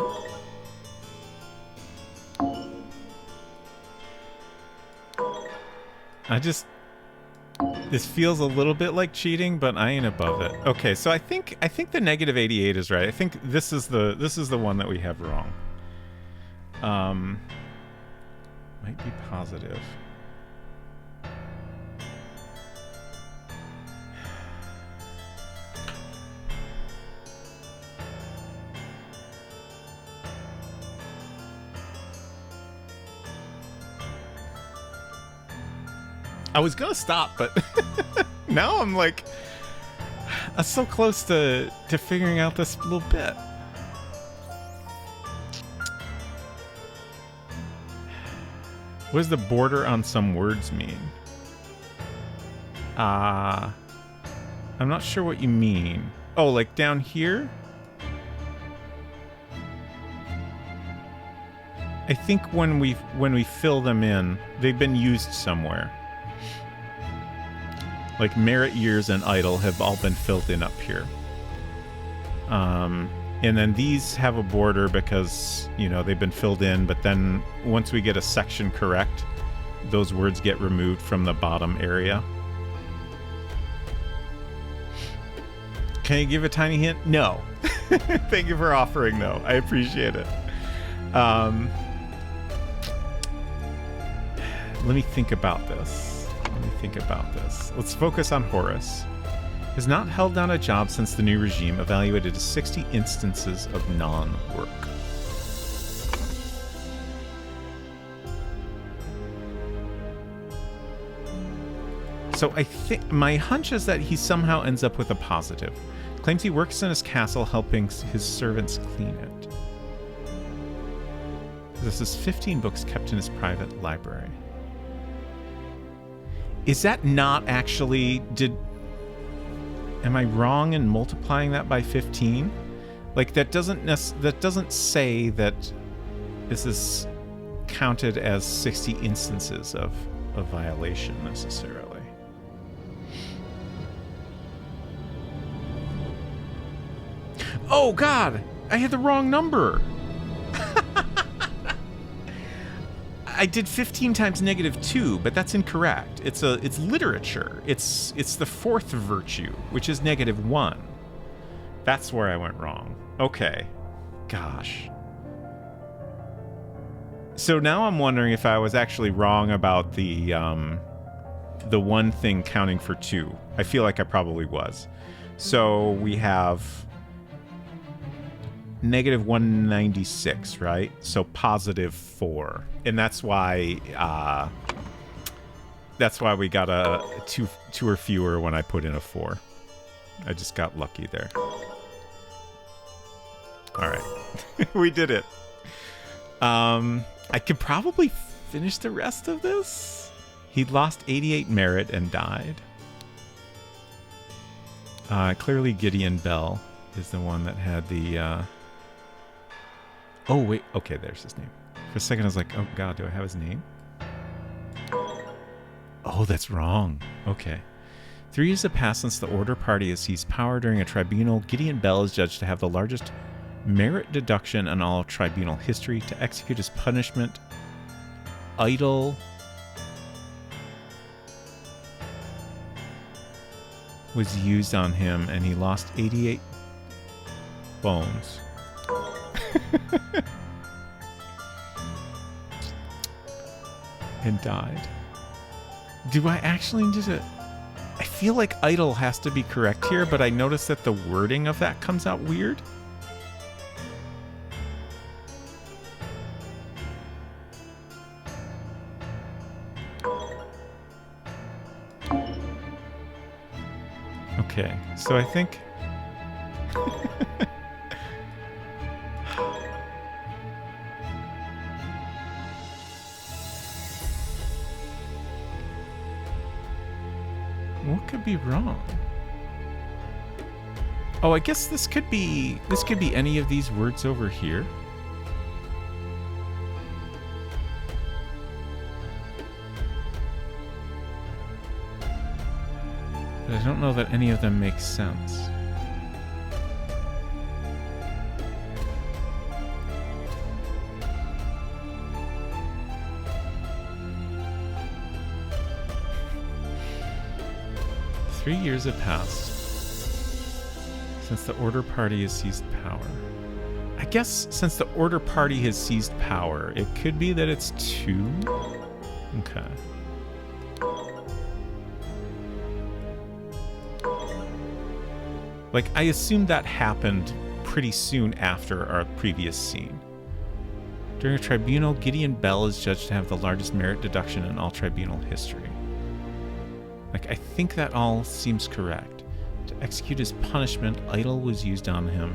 This feels a little bit like cheating, but I ain't above it. Okay, so I think the negative 88 is right. I think this is the one that we have wrong. Might be positive. I was gonna stop, but now I'm like, I'm so close to figuring out this little bit. What does the border on some words mean? I'm not sure what you mean. Oh, like down here? I think when we fill them in, they've been used somewhere. Like merit years and idle have all been filled in up here. And then these have a border because, you know, they've been filled in, but then once we get a section correct, those words get removed from the bottom area. Can you give a tiny hint? No. Thank you for offering, though. I appreciate it. Let me think about this. Let's focus on Horace. Has not held down a job since the new regime evaluated 60 instances of non-work. So I think my hunch is that he somehow ends up with a positive. Claims he works in his castle helping his servants clean it. This is 15 books kept in his private library. Is that not actually... Am I wrong in multiplying that by 15? Like, that doesn't say that this is counted as 60 instances of a violation, necessarily. Oh, God! I had the wrong number. I did 15 times -2, but that's incorrect. It's literature. It's the fourth virtue, which is -1. That's where I went wrong. Okay. Gosh. So now I'm wondering if I was actually wrong about the one thing counting for 2. I feel like I probably was. So we have -196, right? So +4. And that's why we got a two or fewer when I put in a 4. I just got lucky there. All right. We did it. I could probably finish the rest of this. He lost 88 merit and died. Clearly Gideon Bell is the one that had the... Oh, wait. Okay, there's his name. For a second, I was like, oh, God, do I have his name? Oh, that's wrong. Okay. 3 years have passed since the Order Party has seized power during a tribunal. Gideon Bell is judged to have the largest merit deduction in all tribunal history. To execute his punishment, idol was used on him, and he lost 88 bones. And died. Do I actually need to... I feel like idol has to be correct here, but I noticed that the wording of that comes out weird. Okay, so I think... What could be wrong? Oh, I guess this could be any of these words over here. But I don't know that any of them make sense. Three years have passed since the Order Party has seized power. I guess since the Order Party has seized power, it could be that it's 2? Okay. Like, I assume that happened pretty soon after our previous scene. During a tribunal, Gideon Bell is judged to have the largest merit deduction in all tribunal history. Like, I think that all seems correct. To execute his punishment, idol was used on him.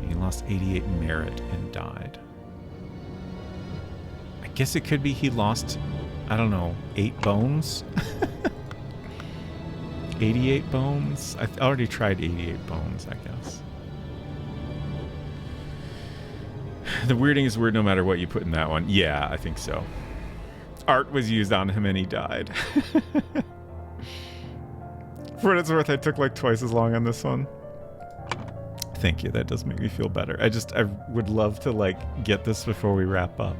He lost 88 merit and died. I guess it could be he lost, I don't know, 8 bones? 88 bones? I already tried 88 bones, I guess. The weirding is weird no matter what you put in that one. Yeah, I think so. Art was used on him and he died. For what it's worth, I took like twice as long on this one. Thank you, that does make me feel better. I would love to like get this before we wrap up.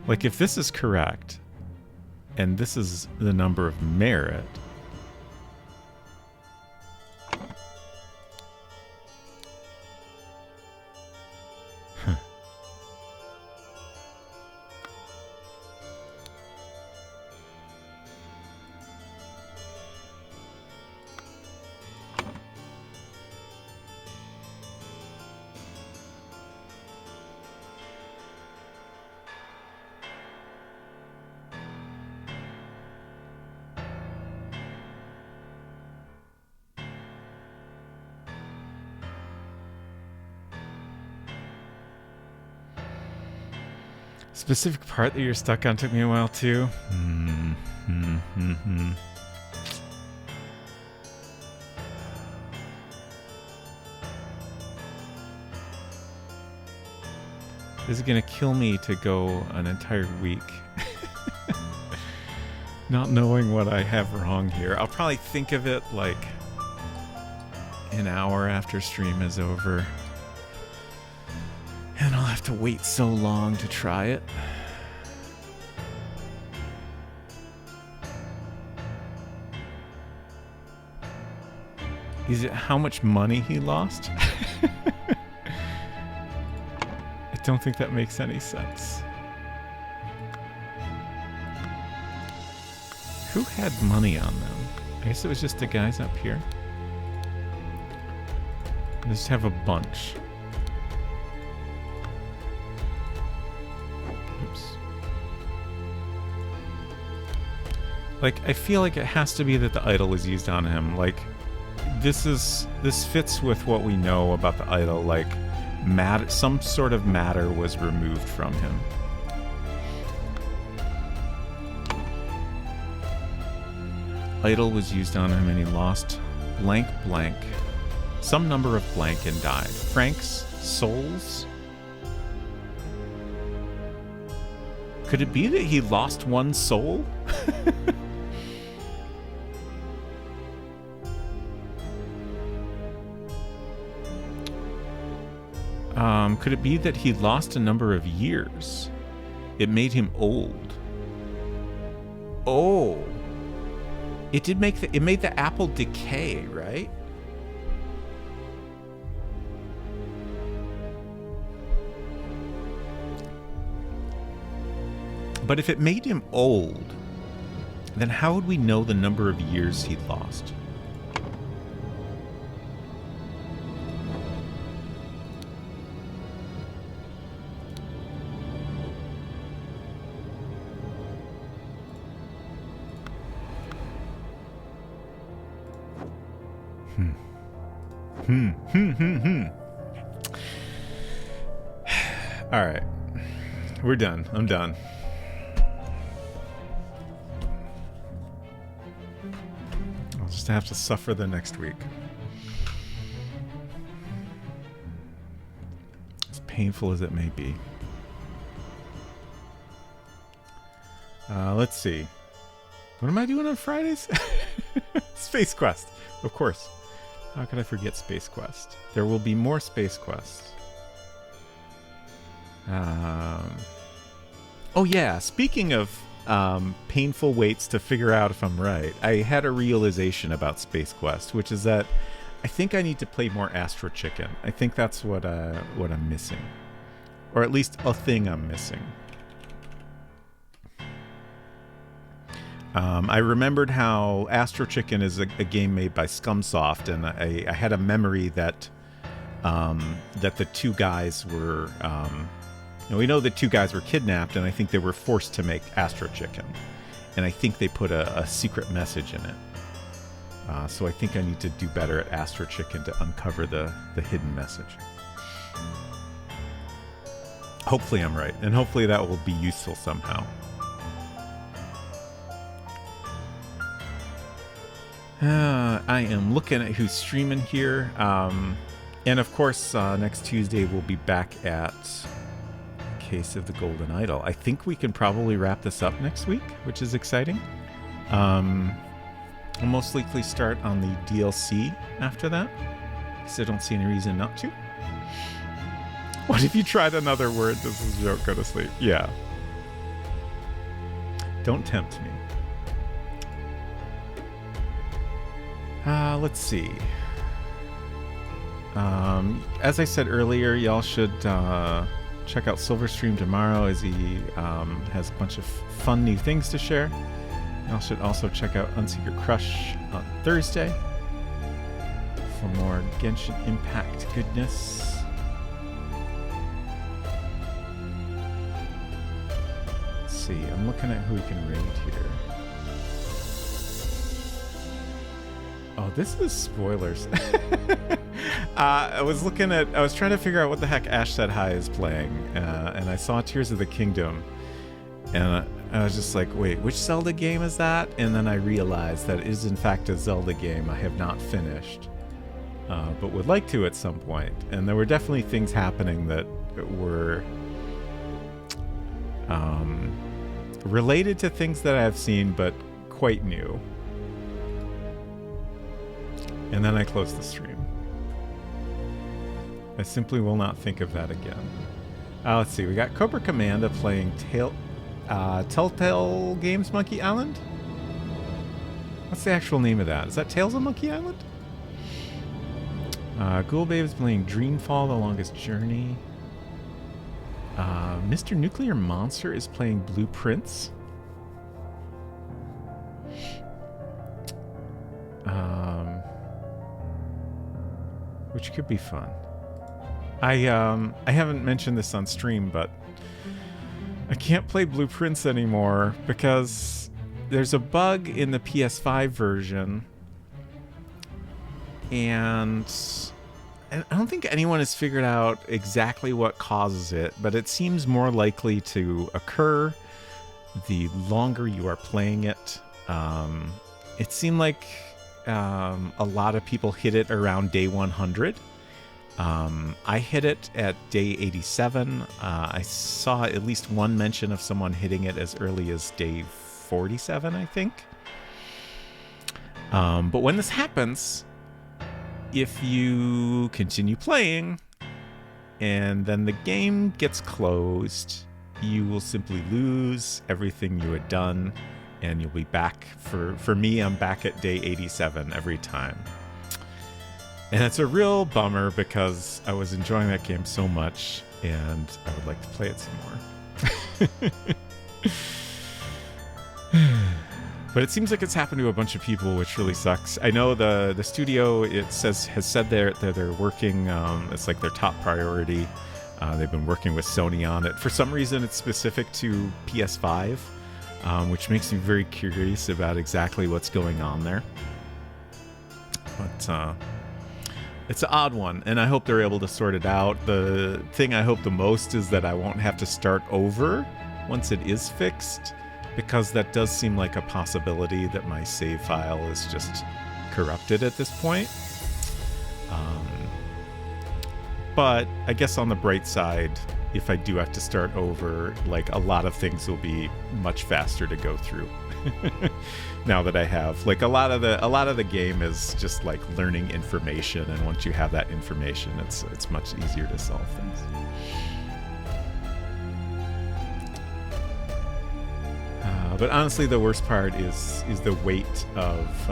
Like if this is correct, and this is the number of merit, specific part that you're stuck on took me a while too. This is gonna kill me to go an entire week Not knowing what I have wrong here. I'll probably think of it like an hour after stream is over. And I'll have to wait so long to try it. Is it how much money he lost? I don't think that makes any sense. Who had money on them? I guess it was just the guys up here. I just have a bunch. Oops. Like, I feel like it has to be that the idol was used on him. Like, this fits with what we know about the idol. Like, some sort of matter was removed from him. Idol was used on him and he lost blank blank, some number of blank, and died. Franks, souls? Could it be that he lost one soul? Could it be that he lost a number of years? It made him old. Oh. It made the apple decay, right? But if it made him old, then how would we know the number of years he lost? All right. We're done. I'm done. I'll just have to suffer the next week. As painful as it may be. Let's see. What am I doing on Fridays? Space Quest, of course. How could I forget Space Quest? There will be more Space Quests. Oh yeah, speaking of painful waits to figure out if I'm right, I had a realization about Space Quest, which is that I think I need to play more Astro Chicken. I think that's what I'm missing. Or at least a thing I'm missing. I remembered how Astro Chicken is a game made by Scumsoft, and I had a memory that that the two guys were, we know the two guys were kidnapped, and I think they were forced to make Astro Chicken, and I think they put a secret message in it. So I think I need to do better at Astro Chicken to uncover the hidden message. Hopefully I'm right, and hopefully that will be useful somehow. I am looking at who's streaming here. And of course, next Tuesday we'll be back at Case of the Golden Idol. I think we can probably wrap this up next week, which is exciting. We'll most likely start on the DLC after that, because I don't see any reason not to. What if you tried another word? This is a joke. Go to sleep. Yeah. Don't tempt me. Let's see. As I said earlier, y'all should check out Silverstream tomorrow, as he has a bunch of fun new things to share. Y'all should also check out Unsecret Crush on Thursday for more Genshin Impact goodness. Let's see, I'm looking at who we can raid here. Oh, this is spoilers. I was trying to figure out what the heck Ash Said Hi is playing, and I saw Tears of the Kingdom, and I was just like, wait, which Zelda game is that? And then I realized that it is in fact a Zelda game I have not finished, but would like to at some point. And there were definitely things happening that were related to things that I've seen, but quite new. And then I close the stream. I simply will not think of that again. Let's see. We got Cobra Commanda playing Telltale Games Monkey Island? What's the actual name of that? Is that Tales of Monkey Island? Ghoulbabe is playing Dreamfall: The Longest Journey. Mr. Nuclear Monster is playing Blueprints. Which could be fun. I haven't mentioned this on stream, but I can't play Blueprints anymore because there's a bug in the PS5 version, and I don't think anyone has figured out exactly what causes it, but it seems more likely to occur the longer you are playing it. It seemed like a lot of people hit it around day 100. I hit it at day 87. I saw at least one mention of someone hitting it as early as day 47, I think. But when this happens, if you continue playing and then the game gets closed, you will simply lose everything you had done, and you'll be back. For me, I'm back at day 87 every time. And it's a real bummer because I was enjoying that game so much, and I would like to play it some more. But it seems like it's happened to a bunch of people, which really sucks. I know the studio has said that they're working. It's like their top priority. They've been working with Sony on it. For some reason, it's specific to PS5, which makes me very curious about exactly what's going on there. But it's an odd one, and I hope they're able to sort it out. The thing I hope the most is that I won't have to start over once it is fixed, because that does seem like a possibility that my save file is just corrupted at this point. But I guess on the bright side, if I do have to start over, like, a lot of things will be much faster to go through. Now that I have, like, a lot of the game is just like learning information, and once you have that information, it's much easier to solve things. But honestly, the worst part is the weight of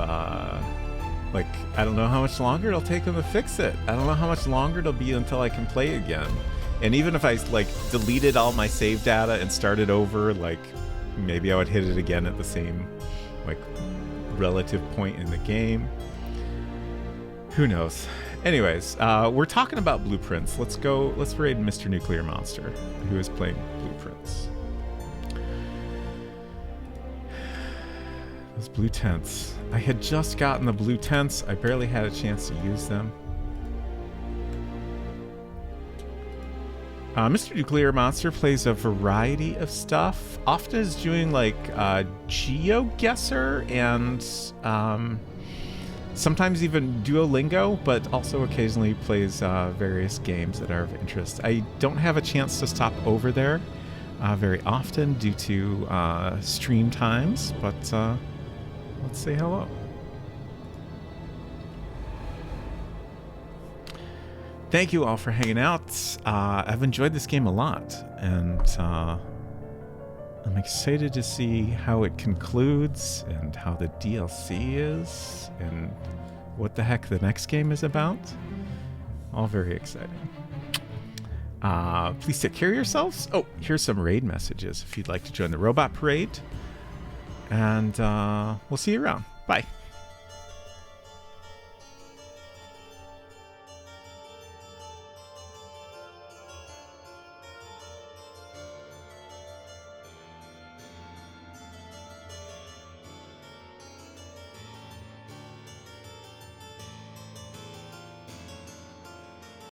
like, I don't know how much longer it'll take them to fix it. I don't know how much longer it'll be until I can play again. And even if I like deleted all my save data and started over, like, maybe I would hit it again at the same like relative point in the game. Who knows? Anyways, we're talking about Blueprints. Let's raid Mr. Nuclear Monster, who is playing Blueprints. Those blue tents. I had just gotten the blue tents. I barely had a chance to use them. Mr. Nuclear Monster plays a variety of stuff. Often is doing like GeoGuessr and sometimes even Duolingo, but also occasionally plays various games that are of interest. I don't have a chance to stop over there very often due to stream times, but let's say hello. Thank you all for hanging out. I've enjoyed this game a lot, and I'm excited to see how it concludes and how the DLC is and what the heck the next game is about. All very exciting. Please take care of yourselves. Oh, here's some raid messages if you'd like to join the Robot Parade. And we'll see you around. Bye.